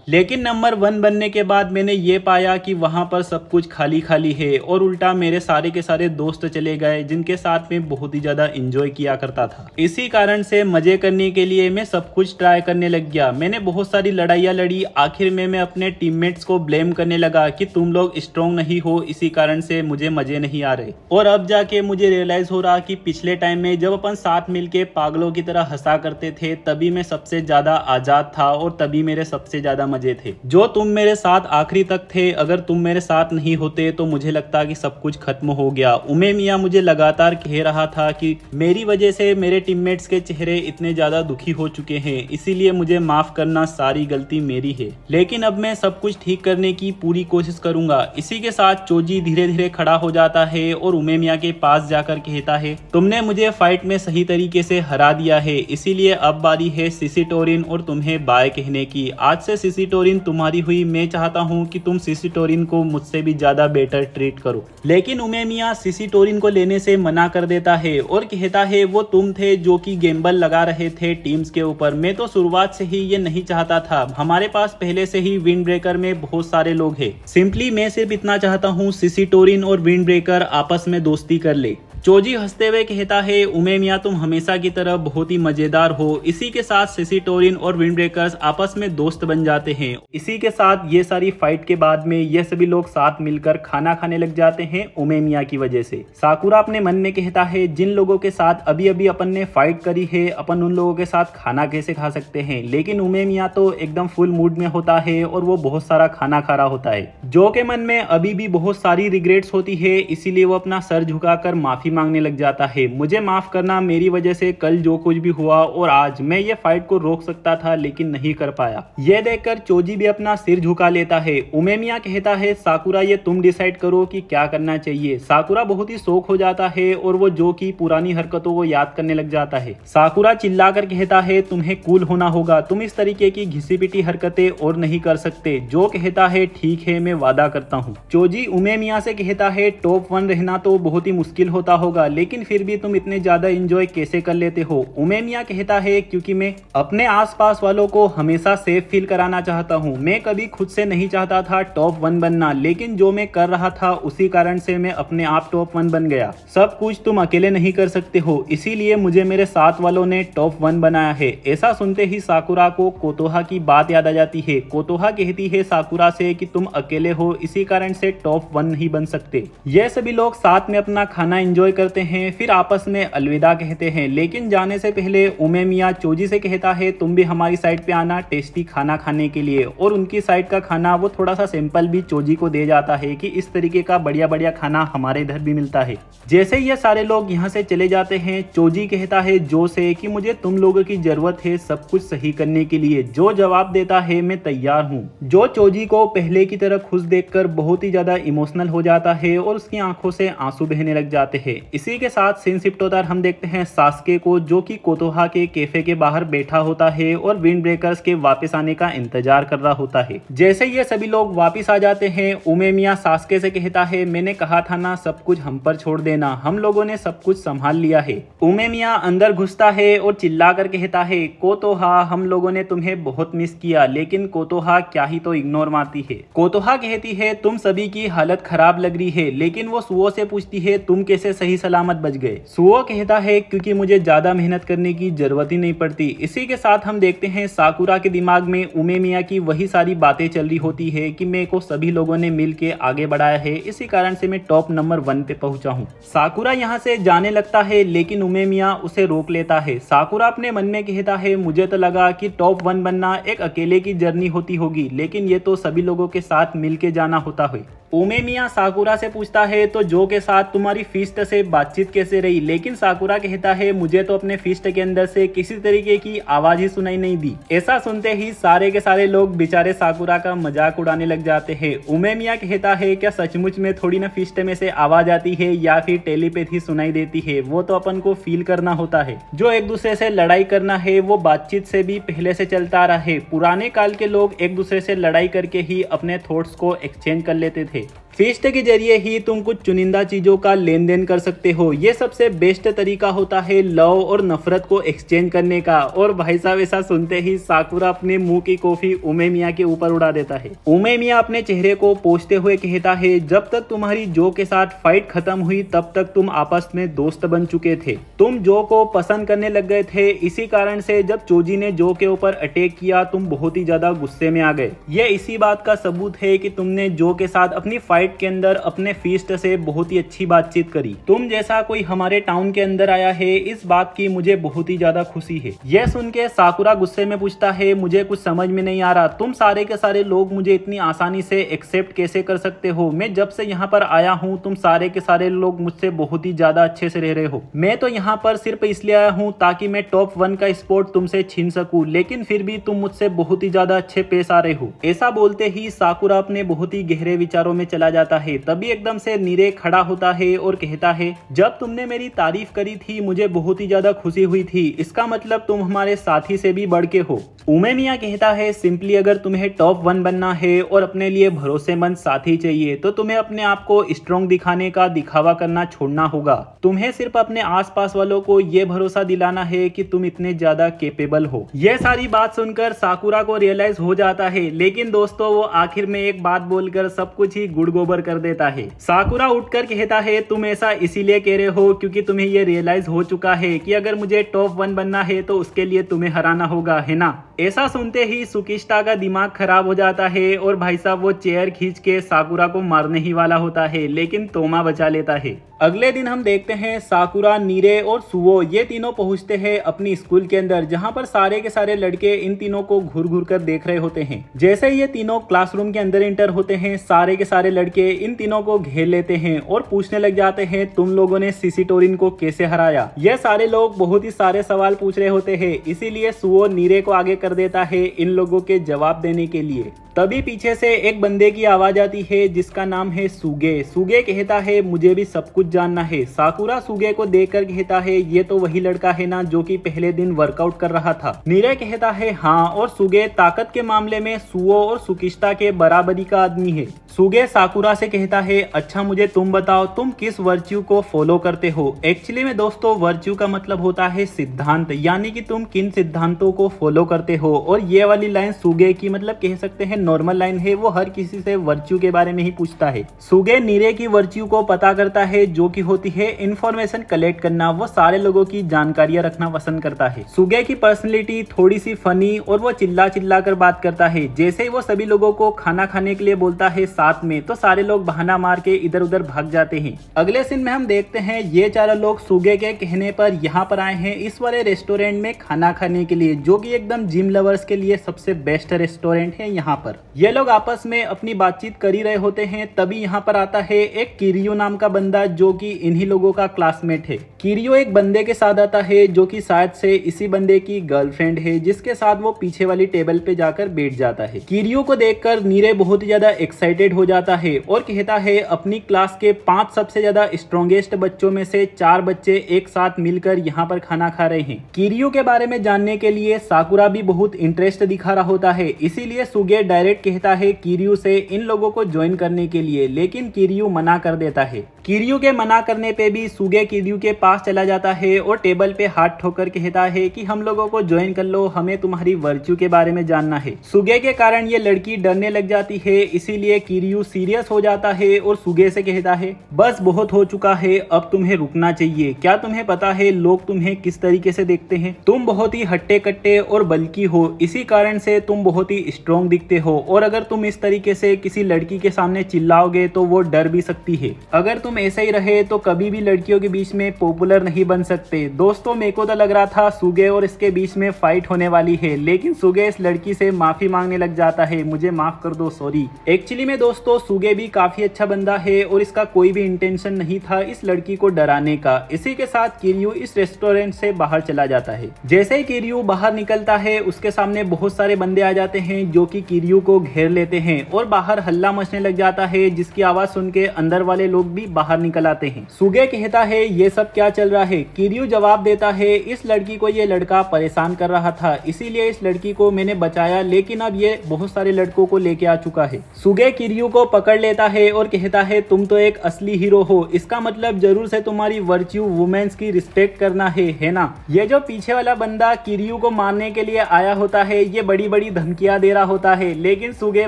लेकिन नंबर 1 बनने के बाद मैंने ये पाया कि वहां पर सब कुछ खाली खाली है और उल्टा मेरे सारे के सारे दोस्त चले गए जिनके साथ में बहुत ही ज्यादा एंजॉय किया करता था। इसी कारण से मजे करने के लिए मैं सब कुछ ट्राई करने लग गया। मैंने बहुत सारी लड़ाइयाँ लड़ी, आखिर में मैं अपने टीममेट्स को ब्लेम करने लगा कि तुम लोग स्ट्रॉन्ग नहीं हो, इसी कारण से मुझे मजे नहीं आ रहे। और अब जाके मुझे रियलाइज हो रहा कि पिछले टाइम में जब अपन साथ मिलके पागलों की तरह हंसा करते थे तभी मैं सबसे ज्यादा आजाद था और तभी मेरे सबसे ज्यादा मजे थे। जो तुम मेरे साथ आखिरी तक थे, अगर तुम मेरे साथ नहीं होते तो मुझे लगता कि सब कुछ खत्म हो गया। उमे मियां मुझे लगातार कह रहा था कि मेरी वजह से मेरे टीममेट्स के चेहरे इतने ज्यादा दुखी हो चुके हैं, इसीलिए मुझे माफ करना, सारी गलती मेरी है। लेकिन अब मैं सब कुछ ठीक करने की पूरी कोशिश करूंगा। इसी के साथ चोजी धीरे धीरे खड़ा हो जाता है और उमे मियां के पास जाकर कहता है, तुमने मुझे फाइट में सही तरीके से हरा दिया है, इसीलिए अब बारी है सिसी टोरिन और तुम्हें बाय कहने की। आज से सिसी टोरिन तुम्हारी हुई, मैं चाहता हूँ कि तुम सिसी टोरिन को मुझसे भी ज्यादा बेटर ट्रीट करो। लेकिन उमे मियां सिसी टोरिन को लेने से मना कर देता है और कहता है वो तुम थे जो कि गेम्बल लगा रहे थे टीम्स के ऊपर। मैं तो शुरुआत से ही ये नहीं चाहता था, हमारे पास पहले से ही विंड ब्रेकर में बहुत सारे लोग हैं। सिंपली मैं सिर्फ इतना चाहता हूँ सिसी टोरिन और विंड ब्रेकर आपस में दोस्ती कर ले। चोजी हंसते हुए कहता है, उमे मियां तुम हमेशा की तरह बहुत ही मजेदार हो। इसी के साथ सिसी टोरिन और विंड ब्रेकर्स आपस में दोस्त बन जाते हैं। इसी के साथ ये सारी फाइट के बाद में ये सभी लोग साथ मिलकर खाना खाने लग जाते हैं उमे मियां की वजह से। साकुरा अपने मन में कहता है, जिन लोगों के साथ अभी अभी अपन ने फाइट करी है, अपन उन लोगों के साथ खाना कैसे खा सकते हैं। लेकिन उमे मियां तो एकदम फुल मूड में होता है और वो बहुत सारा खाना खा रहा होता है। जो के मन में अभी भी बहुत सारी रिग्रेट्स होती है, इसीलिए वो अपना सर झुकाकर माफी मांगने लग जाता है। मुझे माफ करना, मेरी वजह से कल जो कुछ भी हुआ और आज मैं ये फाइट को रोक सकता था लेकिन नहीं कर पाया। ये देखकर चोजी भी अपना सिर झुका लेता है। उमे मियां कहता है, साकुरा ये तुम डिसाइड करो कि क्या करना चाहिए। साकुरा बहुत ही शौक हो जाता है और वो जो की पुरानी हरकतों को याद करने लग जाता है। साकुरा चिल्लाकर कहता है, तुम्हें कूल होना होगा, तुम इस तरीके की घिसी पिटी हरकतें और नहीं कर सकते। जो कहता है, ठीक है मैं वादा करता हूँ। चोजी उमे मियां से कहता है, टॉप 1 रहना तो बहुत ही मुश्किल होता होगा, लेकिन फिर भी तुम इतने ज्यादा एंजॉय कैसे कर लेते हो। उमे मियां कहता है, क्योंकि मैं अपने आसपास वालों को हमेशा सेफ फील कराना चाहता हूँ। मैं कभी खुद से नहीं चाहता था टॉप 1 बनना, लेकिन जो मैं कर रहा था उसी कारण से मैं अपने आप टॉप 1 बन गया। सब कुछ तुम अकेले नहीं कर सकते हो, इसीलिए मुझे मेरे साथ वालों ने टॉप 1 बनाया है। ऐसा सुनते ही साकुरा को कोतोहा की बात याद आ जाती है। कोतोहा कहती है साकुरा से कि तुम अकेले हो, इसी कारण से टॉप 1 नहीं बन सकते। ये सभी लोग साथ में अपना खाना एंजॉय करते हैं, फिर आपस में अलविदा कहते हैं। लेकिन जाने से पहले उमे मियां चोजी से कहता है, तुम भी हमारी साइड पे आना टेस्टी खाना खाने के लिए। और उनकी साइड का खाना वो थोड़ा सा सिंपल भी चोजी को दे जाता है कि इस तरीके का बढ़िया बढ़िया खाना हमारे इधर भी मिलता है। जैसे ये सारे लोग यहाँ से चले जाते हैं, चोजी कहता है जो से कि मुझे तुम लोगों की जरूरत है सब कुछ सही करने के लिए। जो जवाब देता है, मैं तैयार हूँ। जो चोजी को पहले की तरह खुश देखकर बहुत ही ज्यादा इमोशनल हो जाता है और उसकी आंखों से आंसू बहने लग जाते हैं। इसी के साथ सीन शिफ्ट होता हम देखते हैं सास्के को, जो कि कोतोहा के कैफे के बाहर बैठा होता है और विंड ब्रेकर्स के वापस आने का इंतजार कर रहा होता है। जैसे ये सभी लोग वापस आ जाते हैं, उमे मियां सास्के से कहता है, मैंने कहा था ना सब कुछ हम पर छोड़ देना, हम लोगों ने सब कुछ संभाल लिया है। उमे मियां अंदर घुसता है और चिल्लाकर कहता है, कोतोहा हम लोगों ने तुम्हें बहुत मिस किया। लेकिन कोतोहा क्या ही तो इग्नोर मारती है। कोतोहा कहती है, तुम सभी की हालत खराब लग रही है। लेकिन वो सुओ से पूछती है, तुम कैसे सही सलामत बच गए। सुओ कहता है, क्योंकि मुझे ज्यादा मेहनत करने की जरूरत ही नहीं पड़ती। इसी के साथ हम देखते हैं साकुरा के दिमाग में उमे मियां की वही सारी बातें चल रही होती है कि मेरे को सभी लोगों ने मिल के आगे बढ़ाया है, इसी कारण से मैं टॉप नंबर 1 पे पहुंचा हूँ। साकुरा यहाँ से जाने लगता है, लेकिन उमे मियां उसे रोक लेता है। साकुरा अपने मन में कहता है, मुझे तो लगा कि टॉप 1 बनना एक अकेले की जर्नी होती होगी, लेकिन ये तो सभी लोगों के साथ मिलके जाना होता है। उमे मियां साकुरा से पूछता है, तो जो के साथ तुम्हारी फीस्ट से बातचीत कैसे रही। लेकिन साकुरा कहता है, मुझे तो अपने फीस्ट के अंदर से किसी तरीके की आवाज ही सुनाई नहीं दी। ऐसा सुनते ही सारे के सारे लोग बेचारे साकुरा का मजाक उड़ाने लग जाते हैं। उमे मियां कहता है, क्या सचमुच में थोड़ी ना फीस्ट में से आवाज आती है या फिर टेलीपैथी सुनाई देती है, वो तो अपन को फील करना होता है। जो एक दूसरे से लड़ाई करना है वो बातचीत से भी पहले से चलता रहा है। पुराने काल के लोग एक दूसरे से लड़ाई करके ही अपने थॉट्स को एक्सचेंज कर लेते थे। फीस्ट के जरिए ही तुम कुछ चुनिंदा चीजों का लेन देन कर सकते हो। ये सबसे बेस्ट तरीका होता है लव और नफरत को एक्सचेंज करने का। और भाई साहब ऐसा सुनते ही साकुरा अपने मुंह की कॉफी उमे मियां के ऊपर उड़ा देता है। उमे मियां अपने चेहरे को पोंछते हुए कहता है, जब तक तुम्हारी जो के साथ फाइट खत्म हुई तब तक तुम आपस में दोस्त बन चुके थे। तुम जो को पसंद करने लग गए थे, इसी कारण से जब चोजी ने जो के ऊपर अटैक किया तुम बहुत ही ज्यादा गुस्से में आ गए। ये इसी बात का सबूत है कि तुमने जो के साथ अपनी फाइट फाइट के अंदर अपने फीस्ट से बहुत ही अच्छी बातचीत करी। तुम जैसा कोई हमारे टाउन के अंदर आया है, इस बात की मुझे बहुत ही ज्यादा खुशी है। यह सुन के साकुरा गुस्से में पूछता है, मुझे कुछ समझ में नहीं आ रहा, तुम सारे के सारे लोग मुझे इतनी आसानी से एक्सेप्ट कैसे कर सकते हो? मैं जब से यहाँ पर आया हूँ तुम सारे के सारे लोग मुझसे बहुत ही ज्यादा अच्छे से रह रहे हो। मैं तो यहाँ पर सिर्फ इसलिए आया हूँ ताकि मैं टॉप 1 का स्पॉट तुमसे छीन सकूं, लेकिन फिर भी तुम मुझसे बहुत ही ज्यादा अच्छे पेश आ रहे हो। ऐसा बोलते ही साकुरा अपने बहुत ही गहरे विचारों में चला जाता है। तभी एकदम से नीरे खड़ा होता है और कहता है, जब तुमने मेरी तारीफ करी थी मुझे बहुत ही ज्यादा खुशी हुई थी, इसका मतलब तुम हमारे साथी से भी बढ़ के हो। उमेमिया कहता है, सिंपली अगर तुम्हें टॉप 1 बनना है और अपने लिए भरोसेमंद साथी चाहिए तो तुम्हें अपने आप को स्ट्रॉन्ग दिखाने का दिखावा करना छोड़ना होगा। तुम्हें सिर्फ अपने आसपास वालों को यह भरोसा दिलाना है कि तुम इतने ज्यादा केपेबल हो। यह सारी बात सुनकर साकुरा को रियलाइज हो जाता है, लेकिन दोस्तों वो आखिर में एक बात बोलकर सब कुछ ही गुड़ गोबर कर देता है। साकुरा उठकर कहता है, तुम ऐसा इसीलिए कह रहे हो क्योंकि तुम्हें यह रियलाइज हो चुका है कि अगर मुझे टॉप 1 बनना है तो उसके लिए तुम्हें हराना होगा, है ना? ऐसा सुनते ही सुकिस्टा का दिमाग खराब हो जाता है और भाई साहब वो चेयर खींच के साकुरा को मारने ही वाला होता है, लेकिन तोमा बचा लेता है। अगले दिन हम देखते हैं साकुरा, नीरे और सुओ ये तीनों पहुंचते हैं अपनी स्कूल के अंदर, जहां पर सारे के सारे लड़के इन तीनों को घूर घूर कर देख रहे होते हैं। जैसे ये तीनों क्लासरूम के अंदर एंटर होते हैं, सारे के सारे लड़के इन तीनों को घेर लेते हैं और पूछने लग जाते हैं, तुम लोगों ने सिसिटोरिन को कैसे हराया? यह सारे लोग बहुत ही सारे सवाल पूछ रहे होते हैं, इसीलिए सुओ नीरे को आगे कर देता है इन लोगों के जवाब देने के लिए। तभी पीछे से एक बंदे की आवाज आती है जिसका नाम है सुगे। सुगे कहता है, मुझे भी सब कुछ जानना है। साकुरा सुगे को देखकर कहता है, ये तो वही लड़का है ना जो कि पहले दिन वर्कआउट कर रहा था? नीरे कहता है, हाँ, और सुगे ताकत के मामले में सुओ और सुकिस्टा के बराबरी का आदमी है। सुगे साकुरा से कहता है, अच्छा मुझे तुम बताओ, तुम किस वर्च्यू को फॉलो करते हो? एक्चुअली में दोस्तों वर्च्यू का मतलब होता है सिद्धांत, यानी कि तुम किन सिद्धांतों को फॉलो करते हो। और ये वाली लाइन सुगे की मतलब कह सकते हैं नॉर्मल लाइन है, वो हर किसी से वर्च्यू के बारे में ही पूछता है। सुगे नीरे की वर्च्यू को पता करता है जो कि होती है इंफॉर्मेशन कलेक्ट करना। वो सारे लोगों की जानकारियां रखना पसंद करता है। सुगे की पर्सनैलिटी थोड़ी सी फनी और वो चिल्ला चिल्ला कर बात करता है। जैसे ही वो सभी लोगों को खाना खाने के लिए बोलता है साथ में, तो सारे लोग बहाना मार के इधर उधर भाग जाते हैं। अगले सीन में हम देखते हैं ये चारों लोग सुगे के कहने पर यहाँ पर आए हैं इस वाले रेस्टोरेंट में खाना खाने के लिए, जो कि एकदम जिम लवर्स के लिए सबसे बेस्ट रेस्टोरेंट है। यहाँ पर ये लोग आपस में अपनी बातचीत कर ही रहे होते हैं, तभी यहाँ पर आता है एक किरियो नाम का बंदा जो कि इन्हीं लोगों का क्लासमेट है। किरियो एक बंदे के साथ आता है जो कि शायद से इसी बंदे की गर्लफ्रेंड है, जिसके साथ वो पीछे वाली टेबल पे जाकर बैठ जाता है। किरियो को देखकर नीरे बहुत ही ज्यादा एक्साइटेड हो जाता है और कहता है, अपनी क्लास के 5 सबसे ज्यादा स्ट्रॉन्गेस्ट बच्चों में से 4 बच्चे एक साथ मिलकर यहाँ पर खाना खा रहे हैं। किरियो के बारे में जानने के लिए साकुरा भी बहुत इंटरेस्ट दिखा रहा होता है, इसीलिए सुगे डायरेक्ट कहता है किरियो से इन लोगों को ज्वाइन करने के लिए, लेकिन किरियो मना कर देता है। किरियो के मना करने पे भी सुगे किरियो के पास चला जाता है और टेबल पे हाथ ठोकर कहता है कि हम लोगों को ज्वाइन कर लो, हमें तुम्हारी वर्च्यू के बारे में जानना है। सुगे के कारण ये लड़की डरने लग जाती है, इसीलिए किरियो सीरियस हो जाता है और सुगे से कहता है, बस बहुत हो चुका है, अब तुम्हें रुकना चाहिए। क्या तुम्हें पता है लोग तुम्हें किस तरीके से देखते हैं? तुम बहुत ही हट्टे कट्टे और बल्कि हो, इसी कारण से तुम बहुत ही स्ट्रॉन्ग दिखते हो, और अगर तुम इस तरीके से किसी लड़की के सामने चिल्लाओगे तो वो डर भी सकती है। अगर तुम ऐसे ही रहे तो कभी भी लड़कियों के बीच में पॉपुलर नहीं बन सकते। दोस्तों मेरे को तो लग रहा था सुगे और इसके बीच में फाइट होने वाली है, लेकिन सुगे इस लड़की से माफी मांगने लग जाता है, मुझे माफ कर दो, सॉरी। एक्चुअली में दोस्तों सुगे भी काफी अच्छा बंदा है और इसका कोई भी इंटेंशन नहीं था इस लड़की को डराने का। इसी के साथ किरियो इस रेस्टोरेंट से बाहर चला जाता है। जैसे ही किरियो बाहर निकलता है उसके सामने बहुत सारे बंदे आ जाते हैं जो कि किरियो को घेर लेते हैं और बाहर हल्ला मचने लग जाता है, जिसकी आवाज सुन के अंदर वाले लोग भी बाहर निकल आते हैं। सुगे कहता है, ये सब क्या चल रहा है? किरियो जवाब देता है, इस लड़की को ये लड़का परेशान कर रहा था, इसीलिए इस लड़की को मैंने बचाया, लेकिन अब ये बहुत सारे लड़कों को लेके आ चुका है। सुगे किरियो को पकड़ लेता है और कहता है, तुम तो एक असली हीरो हो, इसका मतलब जरूर से तुम्हारी वर्च्यू वुमेन्स की रिस्पेक्ट करना है ना? ये जो पीछे वाला बंदा किरियो को मारने के लिए आया होता है, ये बड़ी बड़ी धमकियां दे रहा होता है, लेकिन सुगे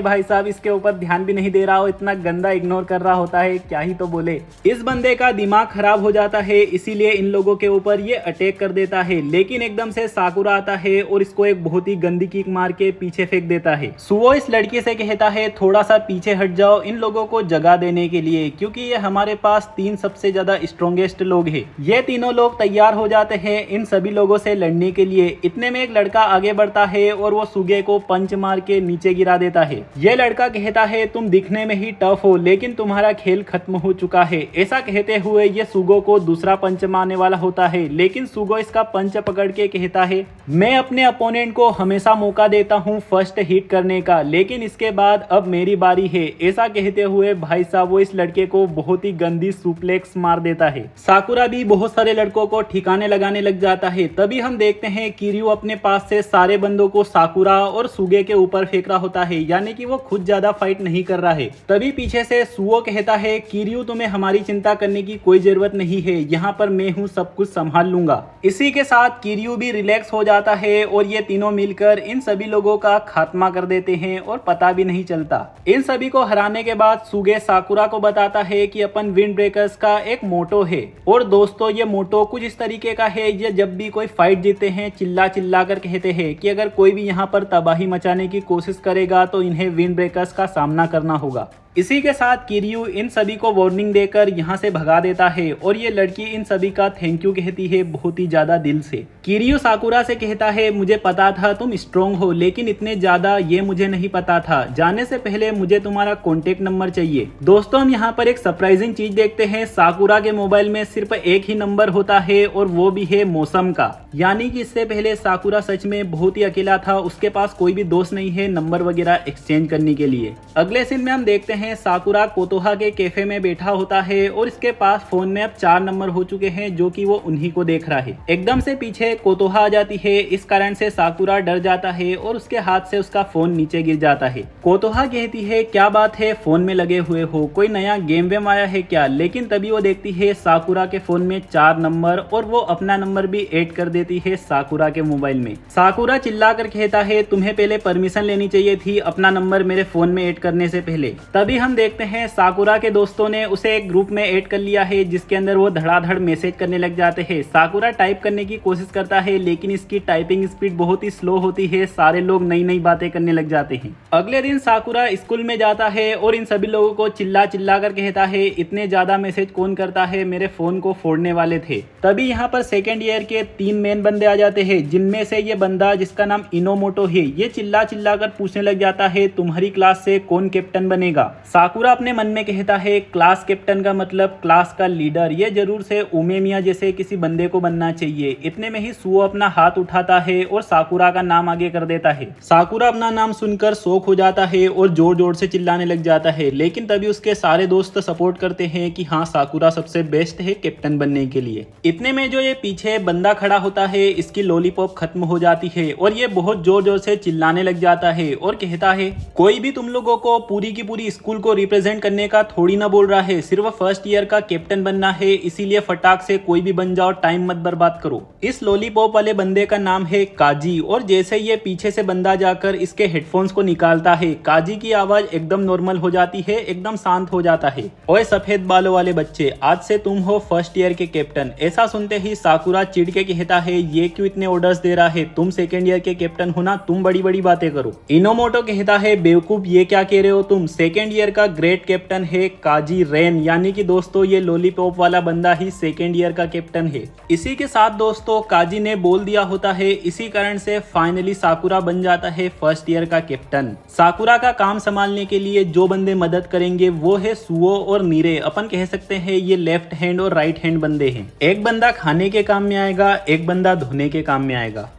भाई साहब इसके ऊपर ध्यान भी नहीं दे रहा हो, इतना गंदा इग्नोर कर रहा होता है, क्या ही तो बोले। इस बंदे का दिमाग खराब हो जाता है, इसीलिए इन लोगों के ऊपर ये अटैक कर देता है। लेकिन एकदम से साकुरा आता है और इसको एक बहुत ही गंदी किक मार के पीछे फेंक देता है। सुओ इस लड़की से कहता है थोड़ा सा पीछे हट जाओ इन लोगों को जगह देने के लिए, क्योंकि ये हमारे पास 3 सबसे ज्यादा स्ट्रॉन्गेस्ट लोग हैं। ये तीनों लोग तैयार हो जाते हैं इन सभी लोगों से लड़ने के लिए। इतने में एक लड़का आगे बढ़ता है और वो सुगे को पंच मार के नीचे गिरा देता है। ये लड़का कहता है तुम दिखने में ही टफ हो, लेकिन तुम्हारा खेल खत्म हो चुका है। ऐसा कहते हुए ये सुगो को दूसरा पंच मारने वाला होता है, लेकिन सुगो इसका पंच पकड़ के कहता है मैं अपने अपोनेंट को हमेशा मौका देता हूँ फर्स्ट हिट करने का, लेकिन इसके बाद अब मेरी बारी है। ऐसा कहते हुए भाई साहब वो इस लड़के को बहुत ही गंदी सुप्लेक्स मार देता है। साकुरा भी बहुत सारे लड़कों को ठिकाने लगाने लग जाता है। तभी हम देखते हैं किरियो अपने पास से सारे बंदों को साकुरा और सुगे के ऊपर फेंक रहा होता है, यानी कि वो खुद ज्यादा फाइट नहीं कर रहा है। तभी पीछे से सुओ कहता है किरियो तुम्हें हमारी चिंता करने की कोई जरूरत नहीं है, यहाँ पर मैं हूँ सब कुछ संभाल लूंगा। इसी के साथ किरियो भी रिलैक्स हो जाता है और ये तीनों मिलकर इन सभी लोगों का खात्मा कर देते हैं और पता भी नहीं चलता। इन सभी को हराने के बाद सुगे साकुरा को बताता है कि अपन विंड ब्रेकर्स का एक मोटो है, और दोस्तों ये मोटो कुछ इस तरीके का है, ये जब भी कोई फाइट जीते हैं चिल्ला चिल्ला कर कहते हैं कि अगर कोई भी यहाँ पर तबाही मचाने की कोशिश करेगा तो इन्हें विंड ब्रेकर्स का सामना करना होगा। इसी के साथ किरियो इन सभी को वार्निंग देकर यहाँ से भगा देता है और ये लड़की इन सभी का थैंक यू कहती है बहुत ही ज्यादा दिल से। किरियो साकुरा से कहता है मुझे पता था तुम स्ट्रॉन्ग हो, लेकिन इतने ज्यादा ये मुझे नहीं पता था। जाने से पहले मुझे तुम्हारा कॉन्टेक्ट नंबर चाहिए। दोस्तों हम यहाँ पर एक सरप्राइजिंग चीज देखते हैं। साकुरा के मोबाइल में सिर्फ एक ही नंबर होता है और वो भी है मौसम का, यानी कि इससे पहले साकुरा सच में बहुत ही अकेला था, उसके पास कोई भी दोस्त नहीं है नंबर वगैरह एक्सचेंज करने के लिए। अगले सीन में हम देखते हैं साकुरा कोतोहा के कैफे में बैठा होता है और इसके पास फोन में अब 4 नंबर हो चुके हैं जो कि वो उन्हीं को देख रहा है। एकदम से पीछे कोतोहा आ जाती है, इस कारण से साकुरा डर जाता है और उसके हाथ से उसका फोन नीचे गिर जाता है। कोतोहा कहती है क्या बात है फोन में लगे हुए हो, कोई नया गेम वेम आया है क्या? लेकिन तभी वो देखती है साकुरा के फोन में 4 नंबर और वो अपना नंबर भी ऐड कर देती है साकुरा के मोबाइल में। साकुरा चिल्ला कर कहता है तुम्हें पहले परमिशन लेनी चाहिए थी अपना नंबर मेरे फोन में ऐड करने से पहले। तभी हम देखते हैं साकुरा के दोस्तों ने उसे एक ग्रुप में ऐड कर लिया है जिसके अंदर वो धड़ाधड़ मैसेज करने लग जाते हैं। साकुरा टाइप करने की कोशिश करता है लेकिन इसकी टाइपिंग स्पीड बहुत ही स्लो होती है, सारे लोग नई नई बातें करने लग जाते हैं। अगले दिन साकुरा स्कूल में जाता है और इन सभी लोगों को चिल्ला चिल्ला कर कहता है इतने ज्यादा मैसेज कौन करता है, मेरे फोन को फोड़ने वाले थे। तभी यहाँ पर सेकेंड ईयर के 3 मेन बंदे आ जाते हैं, जिनमें से ये बंदा जिसका नाम इनोमोटो है, ये चिल्ला चिल्ला कर पूछने लग जाता है तुम्हारी क्लास से कौन कैप्टन बनेगा। साकुरा अपने मन में कहता है क्लास कैप्टन का मतलब क्लास का लीडर, ये जरूर से उमेमिया जैसे किसी बंदे को बनना चाहिए। इतने में ही सुओ अपना हाथ उठाता है और साकुरा का नाम आगे कर देता है। साकुरा अपना नाम सुनकर शॉक हो जाता है और जोर जोर से चिल्लाने लग जाता है, लेकिन तभी उसके सारे दोस्त सपोर्ट करते हैं कि हाँ साकुरा सबसे बेस्ट है कैप्टन बनने के लिए। इतने में जो ये पीछे बंदा खड़ा होता है इसकी लॉलीपॉप खत्म हो जाती है और ये बहुत जोर जोर से चिल्लाने लग जाता है और कहता है कोई भी तुम लोगों को पूरी की पूरी स्कूल को रिप्रेजेंट करने का थोड़ी ना बोल रहा है, सिर्फ फर्स्ट ईयर का कैप्टन बनना है, इसीलिए फटाक से कोई भी बन जाओ, टाइम मत बर्बाद करो। इस लॉलीपॉप वाले बंदे का नाम है काजी और जैसे ये पीछे से बंदा जाकर इसके हेडफोन्स को निकालता है, काजी की आवाज एकदम नॉर्मल हो जाती है, एकदम शांत हो जाता है। ओए सफेद बालों वाले बच्चे, आज से तुम हो फर्स्ट ईयर के कैप्टन। ऐसा सुनते ही साकुरा चिढ़ के कहता है ये क्यों इतने ऑर्डर्स दे रहा है, तुम सेकेंड ईयर के कैप्टन हो ना, तुम बड़ी बड़ी बातें करो। इनोमोटो कहता है बेवकूफ ये क्या कह रहे हो तुम, सेकेंड ईयर का ग्रेट कैप्टन है काजी रेन, यानी कि दोस्तों ये लॉलीपॉप वाला बंदा ही सेकेंड ईयर का कैप्टन है। इसी के साथ दोस्तों काजी ने बोल दिया होता है, इसी कारण से फाइनली साकुरा बन जाता है फर्स्ट ईयर का कैप्टन। साकुरा का काम संभालने के लिए जो बंदे मदद करेंगे वो है सुओ और नीरे, अपन कह सकते हैं ये लेफ्ट हैंड और राइट हैंड बंदे हैं। एक बंदा खाने के काम में आएगा, एक बंदा धोने के काम में आएगा।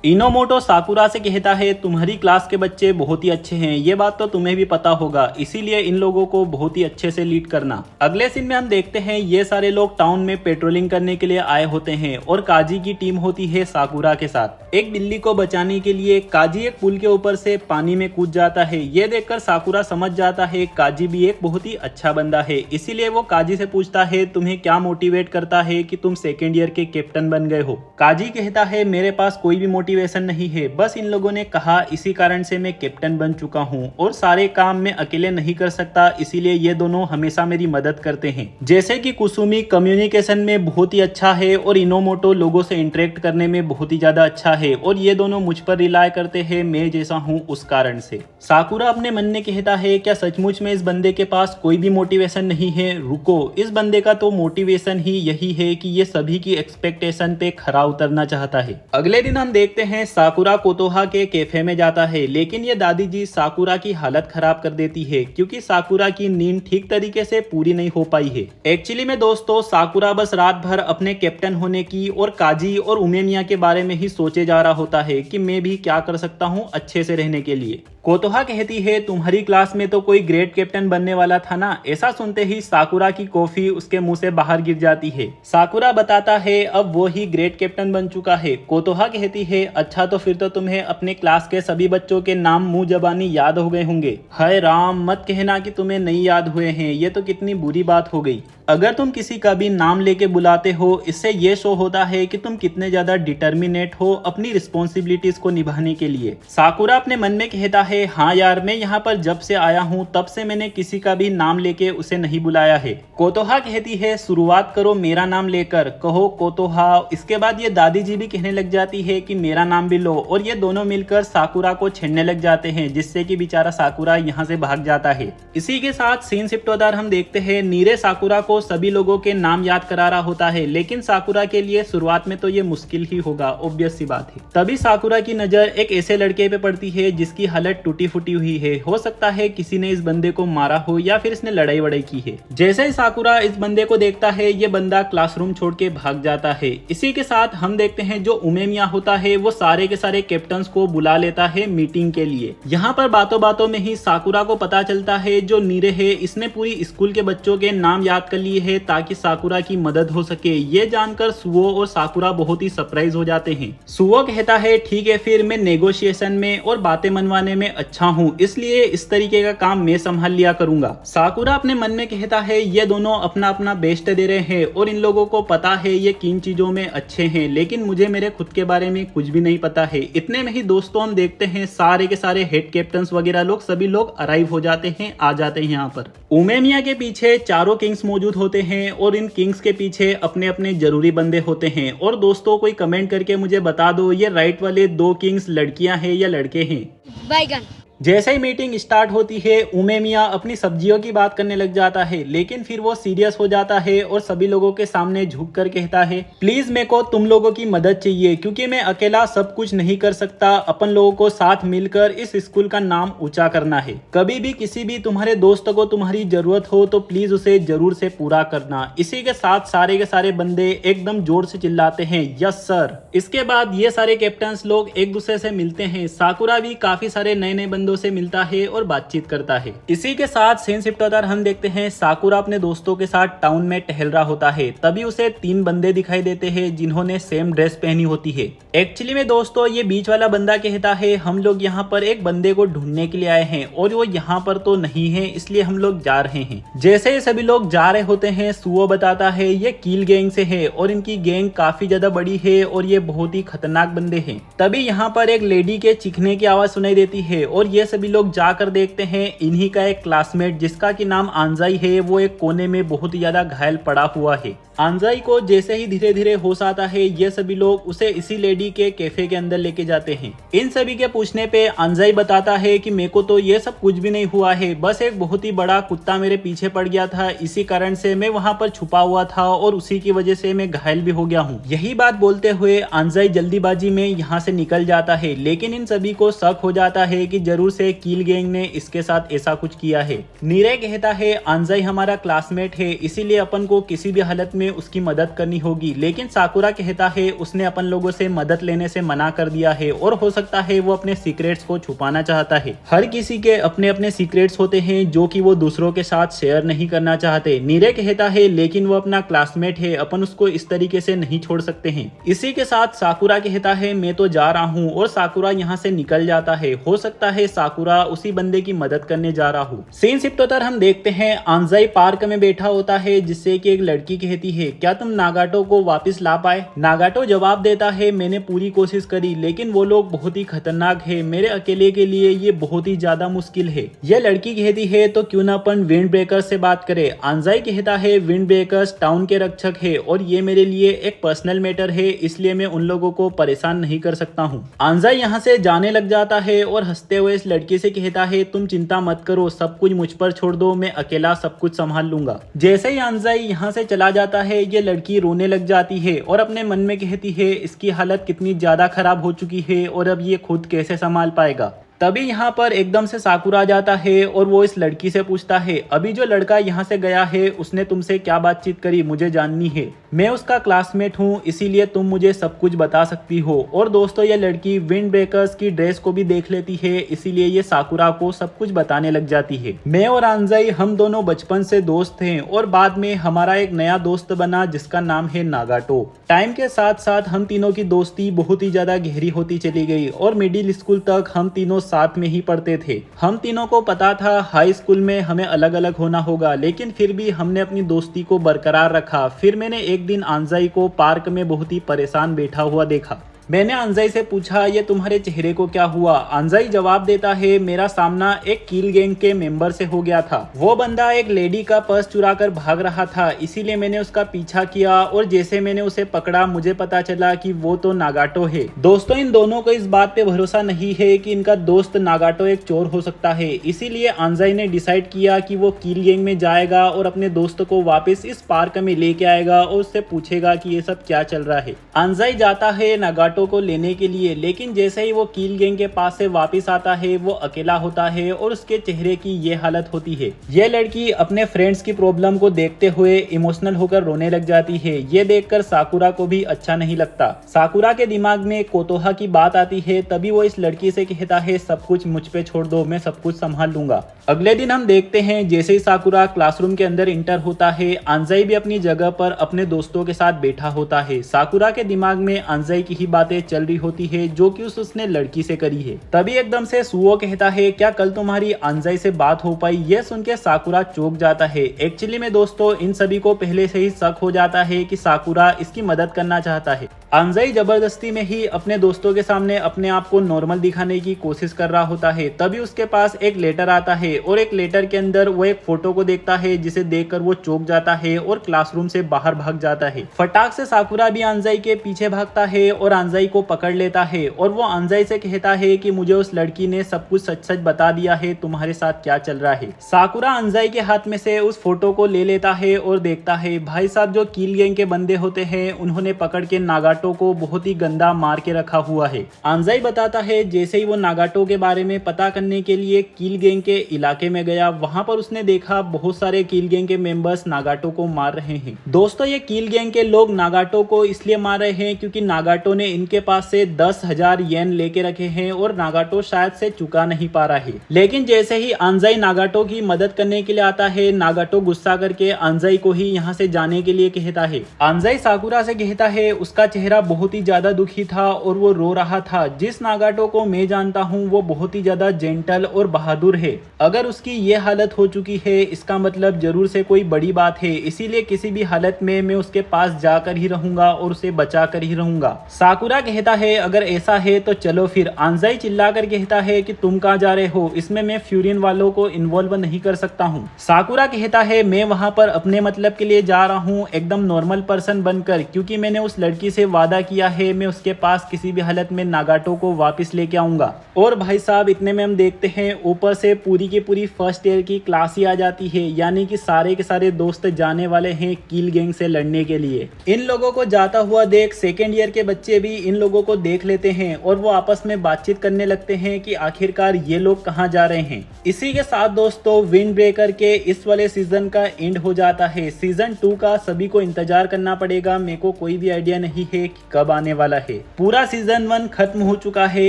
इनोमोटो साकुरा से कहता है तुम्हारी क्लास के बच्चे बहुत ही अच्छे हैं, ये बात तो तुम्हें भी पता होगा, इसीलिए इन लोगों को बहुत ही अच्छे से लीड करना। अगले सीन में हम देखते हैं ये सारे लोग टाउन में पेट्रोलिंग करने के लिए आए होते हैं और काजी की टीम होती है साकुरा के साथ। एक बिल्ली को बचाने के लिए काजी एक पुल के ऊपर से पानी में कूद जाता है। ये देखकर साकुरा समझ जाता है काजी भी एक बहुत ही अच्छा बंदा है, इसीलिए वो काजी से पूछता है तुम्हें क्या मोटिवेट करता है कि तुम सेकेंड ईयर के कैप्टन बन गए हो। काजी कहता है मेरे पास कोई भी मोटिवेशन नहीं है, बस इन लोगों ने कहा इसी कारण से मैं कैप्टन बन चुका हूँ और सारे काम मैं अकेले नहीं कर सकता, इसीलिए ये दोनों हमेशा मेरी मदद करते हैं। जैसे कि कुसुमी कम्युनिकेशन में बहुत ही अच्छा है और इनोमोटो लोगों से इंटरेक्ट करने में बहुत ही ज्यादा अच्छा है और ये दोनों मुझ पर रिलाय करते हैं, मैं जैसा हूँ उस कारण से। साकुरा अपने मन में कहता है क्या सचमुच में इस बंदे के पास कोई भी मोटिवेशन नहीं है? रुको, इस बंदे का तो मोटिवेशन ही यही है कि ये सभी की एक्सपेक्टेशन पे खरा उतरना चाहता है। अगले दिन हम देखते हैं साकुरा कोतोहा के कैफे में जाता है, लेकिन ये दादी जी साकुरा की हालत खराब कर देती है क्योंकि साकुरा की नींद ठीक तरीके से पूरी नहीं हो पाई है। एक्चुअली में दोस्तों साकुरा बस रात भर अपने कैप्टन होने की और काजी और उमेमिया के बारे में ही सोचे जा रहा होता है कि मैं भी क्या कर सकता हूँ अच्छे से रहने के लिए। कोतोहा कहती है तुम्हारी क्लास में तो कोई ग्रेट कैप्टन बनने वाला था ना। ऐसा सुनते ही साकुरा की कॉफी उसके मुंह से बाहर गिर जाती है। साकुरा बताता है अब वो ही ग्रेट कैप्टन बन चुका है। कोतोहा कहती है अच्छा तो फिर तो तुम्हें अपने क्लास के सभी बच्चों के नाम मुंह जबानी याद हो गए होंगे। हाय राम, मत कहना कि तुम्हें नहीं याद हुए हैं, ये तो कितनी बुरी बात हो गई। अगर तुम किसी का भी नाम लेके बुलाते हो इससे ये शो होता है कि तुम कितने ज्यादा डिटर्मिनेट हो अपनी रिस्पॉन्सिबिलिटीज को निभाने के लिए। साकुरा अपने मन में कहता है हाँ यार, मैं यहाँ पर जब से आया हूँ तब से मैंने किसी का भी नाम लेके उसे नहीं बुलाया है। कोतोहा कहती है शुरुआत करो मेरा नाम लेकर, कहो कोतोहा। इसके बाद ये दादी जी भी कहने लग जाती है कि मेरा नाम भी लो और ये दोनों मिलकर साकुरा को छेड़ने लग जाते हैं, जिससे कि बेचारा साकुरा यहाँ से भाग जाता है। इसी के साथ सीन शिफ्टोदार हम देखते हैं नीरे साकुरा को सभी लोगों के नाम याद करा रहा होता है, लेकिन साकुरा के लिए शुरुआत में तो ये मुश्किल ही होगा, ऑब्वियस सी बात है। तभी साकुरा की नजर एक ऐसे लड़के पे पड़ती है जिसकी हालत टूटी फूटी हुई है। हो सकता है किसी ने इस बंदे को मारा हो या फिर इसने लड़ाई वड़ाई की है। जैसे ही साकुरा इस बंदे को देखता है ये बंदा क्लासरूम छोड़ के भाग जाता है। इसी के साथ हम देखते हैं जो उमेमिया होता है वो सारे के सारे कैप्टन्स को बुला लेता है मीटिंग के लिए। यहाँ पर बातों बातों में ही साकुरा को पता चलता है जो नीरे है इसने पूरी स्कूल के बच्चों के नाम याद कर लिए है ताकि साकुरा की मदद हो सके। ये जानकर सुओ और साकुरा बहुत ही सरप्राइज हो जाते हैं। सुओ कहता है ठीक है फिर मैं नेगोशिएशन में और बातें मनवाने में अच्छा हूँ, इसलिए इस तरीके का काम मैं संभाल लिया करूंगा। साकुरा अपने मन में कहता है ये दोनों अपना अपना बेस्ट दे रहे हैं और इन लोगों को पता है ये किन चीजों में अच्छे हैं, लेकिन मुझे मेरे खुद के बारे में कुछ भी नहीं पता है। इतने में ही दोस्तों हम देखते हैं सारे के सारे हेड कैप्टन वगैरह लोग सभी लोग अराइव हो जाते हैं, आ जाते हैं यहाँ पर। उमेमिया के पीछे चारों किंग्स मौजूद होते हैं और इन किंग्स के पीछे अपने अपने जरूरी बंदे होते हैं। और दोस्तों कोई कमेंट करके मुझे बता दो ये राइट वाले दो किंग्स लड़कियां हैं या लड़के हैं? बैगन। जैसे ही मीटिंग स्टार्ट होती है उमेमिया अपनी सब्जियों की बात करने लग जाता है, लेकिन फिर वो सीरियस हो जाता है और सभी लोगों के सामने झुक कर कहता है प्लीज मेरे को तुम लोगों की मदद चाहिए क्योंकि मैं अकेला सब कुछ नहीं कर सकता। अपन लोगों को साथ मिलकर इस स्कूल का नाम ऊंचा करना है। कभी भी किसी भी तुम्हारे दोस्त को तुम्हारी जरूरत हो तो प्लीज उसे जरूर से पूरा करना। इसी के साथ सारे के सारे बंदे एकदम जोर से चिल्लाते हैं यस सर। इसके बाद ये सारे कैप्टन्स लोग एक दूसरे से मिलते हैं। साकुरा भी काफी सारे नए नए बंदों से मिलता है और बातचीत करता है। इसी के साथ सीन शिफ्टोदार हम देखते हैं साकुरा अपने दोस्तों के साथ टाउन में टहल रहा होता है। तभी उसे 3 बंदे दिखाई देते हैं जिन्होंने सेम ड्रेस पहनी होती है। एक्चुअली में दोस्तों ये बीच वाला बंदा कहता है हम लोग यहाँ पर एक बंदे को ढूंढने के लिए आए हैं और वो यहाँ पर तो नहीं है, इसलिए हम लोग जा रहे हैं। जैसे ही सभी लोग जा रहे होते हैं सुओ बताता है ये कील गैंग से है और इनकी गैंग काफी ज्यादा बड़ी है और ये बहुत ही खतरनाक बंदे हैं। तभी यहाँ पर एक लेडी के चीखने की आवाज सुनाई देती है और ये सभी लोग जाकर देखते हैं इन्हीं का एक क्लासमेट जिसका की नाम आंजाई है वो एक कोने में बहुत ही ज्यादा घायल पड़ा हुआ है। आंजाई को जैसे ही धीरे धीरे होश आता है ये सभी लोग उसे इसी लेडी के कैफे के अंदर लेके जाते हैं। इन सभी के पूछने पे आंजाई बताता है कि मेरे को तो ये सब कुछ भी नहीं हुआ है, बस एक बहुत ही बड़ा कुत्ता मेरे पीछे पड़ गया था, इसी कारण से मैं वहां पर छुपा हुआ था और उसी की वजह से मैं घायल भी हो गया हूँ। यही बात बोलते हुए आंजाई जल्दीबाजी में यहाँ से निकल जाता है, लेकिन इन सभी को शक हो जाता है कि जरूर से कील गैंग ने इसके साथ ऐसा कुछ किया है। नीरे कहता है आंजाई हमारा क्लासमेट है इसीलिए अपन को किसी भी हालत में उसकी मदद करनी होगी, लेकिन साकुरा कहता है उसने अपन लोगों से मदद लेने से मना कर दिया है और हो सकता है वो अपने सीक्रेट्स को छुपाना चाहता है। हर किसी के अपने अपने सीक्रेट्स होते हैं जो कि वो दूसरों के साथ शेयर नहीं करना चाहते। नीरे कहता है लेकिन वो अपना क्लासमेट है, अपन उसको इस तरीके से नहीं छोड़ सकते हैं। इसी के साथ साकुरा कहता है मैं तो जा रहा हूँ और साकुरा यहाँ से निकल जाता है। हो सकता है साकुरा उसी बंदे की मदद करने जा रहा हूँ। सीन शिफ्ट हम देखते हैं आंजाई पार्क में बैठा होता है जिससे कि एक लड़की कहती है क्या तुम नागाटो को वापस ला पाए। नागाटो जवाब देता है मैंने पूरी कोशिश करी लेकिन वो लोग बहुत ही खतरनाक है, मेरे अकेले के लिए ये बहुत ही ज्यादा मुश्किल है। यह लड़की कहती है तो क्यों ना अपन विंड ब्रेकर्स से बात करें। आंजाई कहता है विंड ब्रेकर्स टाउन के रक्षक है और ये मेरे लिए एक पर्सनल मैटर है, इसलिए मैं उन लोगों को परेशान नहीं कर सकता हूँ। आंजाई यहाँ से जाने लग जाता है और हंसते हुए इस लड़की से कहता है तुम चिंता मत करो, सब कुछ मुझ पर छोड़ दो, मैं अकेला सब कुछ संभाल लूंगा। जैसे ही आंजाई यहाँ से चला जाता है ये लड़की रोने लग जाती है और अपने मन में कहती है इसकी हालत कितनी ज्यादा खराब हो चुकी है और अब ये खुद कैसे संभाल पाएगा। तभी यहाँ पर एकदम से साकुरा आ जाता है और वो इस लड़की से पूछता है अभी जो लड़का यहाँ से गया है उसने तुमसे क्या बातचीत करी, मुझे जाननी है, मैं उसका क्लासमेट हूँ इसीलिए तुम मुझे सब कुछ बता सकती हो। और दोस्तों ये लड़की विंड ब्रेकर्स की ड्रेस को भी देख लेती है इसीलिए ये साकुरा को सब कुछ बताने लग जाती है। मैं और आंजाई हम दोनों बचपन से दोस्त हैं और बाद में हमारा एक नया दोस्त बना जिसका नाम है नागाटो। टाइम के साथ साथ हम तीनों की दोस्ती बहुत ही ज्यादा गहरी होती चली गई और मिडिल स्कूल तक हम तीनों साथ में ही पढ़ते थे। हम तीनों को पता था हाई स्कूल में हमें अलग अलग होना होगा लेकिन फिर भी हमने अपनी दोस्ती को बरकरार रखा। फिर मैंने एक दिन आंजाई को पार्क में बहुत ही परेशान बैठा हुआ देखा। मैंने आंजाई से पूछा ये तुम्हारे चेहरे को क्या हुआ। आंजाई जवाब देता है मेरा सामना एक किल गैंग के मेंबर से हो गया था, वो बंदा एक लेडी का पर्स चुरा कर भाग रहा था इसीलिए मैंने उसका पीछा किया और जैसे मैंने उसे पकड़ा मुझे पता चला कि वो तो नागाटो है। दोस्तों इन दोनों को इस बात पे भरोसा नहीं है कि इनका दोस्त नागाटो एक चोर हो सकता है, इसीलिए आंजाई ने डिसाइड किया कि वो किल गैंग में जाएगा और अपने दोस्त को वापस इस पार्क में लेके आएगा और उससे पूछेगा कि ये सब क्या चल रहा है। आंजाई जाता है नागाटो को लेने के लिए लेकिन जैसे ही वो किल गैंग के पास से वापस आता है वो अकेला होता है और उसके चेहरे की ये हालत होती है। ये लड़की अपने फ्रेंड्स की प्रॉब्लम को देखते हुए इमोशनल होकर रोने लग जाती है। ये देखकर साकुरा को भी अच्छा नहीं लगता। साकुरा के दिमाग में कोतोहा की बात आती है, तभी वो इस लड़की से कहता है सब कुछ मुझ पे छोड़ दो, मैं सब कुछ संभाल लूंगा। अगले दिन हम देखते हैं जैसे ही साकुरा क्लासरूम के अंदर इंटर होता है आंजाई भी अपनी जगह पर अपने दोस्तों के साथ बैठा होता है। साकुरा के दिमाग में आंजाई की ही बातें चल रही होती है जो कि उसने लड़की से करी है। तभी एकदम से सुओ कहता है क्या कल तुम्हारी आंजाई से बात हो पाई। यह सुन के साकुरा चौंक जाता है। एक्चुअली में दोस्तों इन सभी को पहले से ही शक हो जाता है कि साकुरा इसकी मदद करना चाहता है। आंजाई जबरदस्ती में ही अपने दोस्तों के सामने अपने आप को नॉर्मल दिखाने की कोशिश कर रहा होता है। तभी उसके पास एक लेटर आता है और एक लेटर के अंदर वो एक फोटो को देखता है जिसे देखकर वो चौंक जाता है और क्लासरूम से बाहर भाग जाता है। फटाक से साकुरा भी आंजाई के पीछे भागता है और आंजाई को पकड़ लेता है और वो आंजाई से कहता है कि मुझे उस लड़की ने सब कुछ सच सच बता दिया है, तुम्हारे साथ क्या चल रहा है। साकुरा आंजाई के हाथ में से उस फोटो को ले लेता है और देखता है भाई साहब जो किल गैंग के बंदे होते हैं उन्होंने पकड़ के नागाटो को बहुत ही गंदा मार के रखा हुआ है। आंजाई बताता है जैसे ही वो नागाटो के बारे में पता करने के लिए किल गैंग के इलाके में गया वहां पर उसने देखा बहुत सारे किल गैंग के मेंबर्स नागाटो को मार रहे हैं। दोस्तों ये किल गैंग के लोग नागाटो को इसलिए मार रहे हैं क्योंकि नागाटो ने इनके पास से 10,000 येन लेके रखे हैं और नागाटो शायद से चुका नहीं पा रहा है। लेकिन जैसे ही आंजाई नागाटो की मदद करने के लिए आता है नागाटो गुस्सा करके आंजाई को ही यहाँ से जाने के लिए कहता है। आंजाई साकुरा से कहता है उसका चेहरा बहुत ही ज्यादा दुखी था और वो रो रहा था। जिस नागाटो को मैं जानता हूँ वो बहुत ही ज्यादा जेंटल और बहादुर है। अगर उसकी ये हालत हो चुकी है इसका मतलब जरूर से कोई बड़ी बात है, इसीलिए किसी भी हालत में मैं उसके पास जाकर ही रहूंगा और उसे बचा कर ही रहूंगा। साकुरा कहता है अगर ऐसा है तो चलो फिर। आंजाई चिल्लाकर कहता है कि तुम कहाँ जा रहे हो, इसमें मैं फ्यूरियन वालों को इन्वॉल्व नहीं कर सकता हूँ। साकुरा कहता है मैं वहां पर अपने मतलब के लिए जा रहा हूँ एकदम नॉर्मल पर्सन बनकर, क्योंकि मैंने उस लड़की से वादा किया है मैं उसके पास किसी भी हालत में नागाटो को वापस लेके आऊंगा। और भाई साहब इतने में हम देखते हैं ऊपर से पूरी की पूरी फर्स्ट ईयर की क्लास ही आ जाती है, यानी कि सारे के सारे दोस्त जाने वाले हैं किल गैंग से लड़ने के लिए। इन लोगों को जाता हुआ देख सेकेंड ईयर के बच्चे भी इन लोगों को देख लेते हैं और वो आपस में बातचीत करने लगते हैं कि आखिरकार ये लोग कहाँ जा रहे हैं। इसी के साथ दोस्तों विंड ब्रेकर के इस वाले सीजन का एंड हो जाता है। सीजन 2 का सभी को इंतजार करना पड़ेगा, मेरे को कोई भी आइडिया नहीं है कि कब आने वाला है। पूरा सीजन 1 खत्म हो चुका है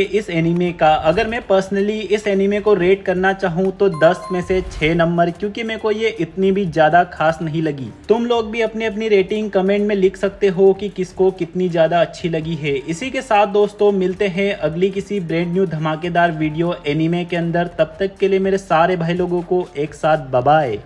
इस एनीमे का। अगर मैं पर्सनली इस एनीमे को रेट करना चाहूँ तो 10 में से 6 नंबर, क्योंकि मेरे को ये इतनी भी ज्यादा खास नहीं लगी। तुम लोग भी अपनी अपनी रेटिंग कमेंट में लिख सकते हो कि किसको कितनी ज्यादा अच्छी लगी है। इसी के साथ दोस्तों मिलते हैं अगली किसी ब्रांड न्यू धमाकेदार वीडियो एनीमे के अंदर। तब तक के लिए मेरे सारे भाई लोगों को एक साथ बाय बाय।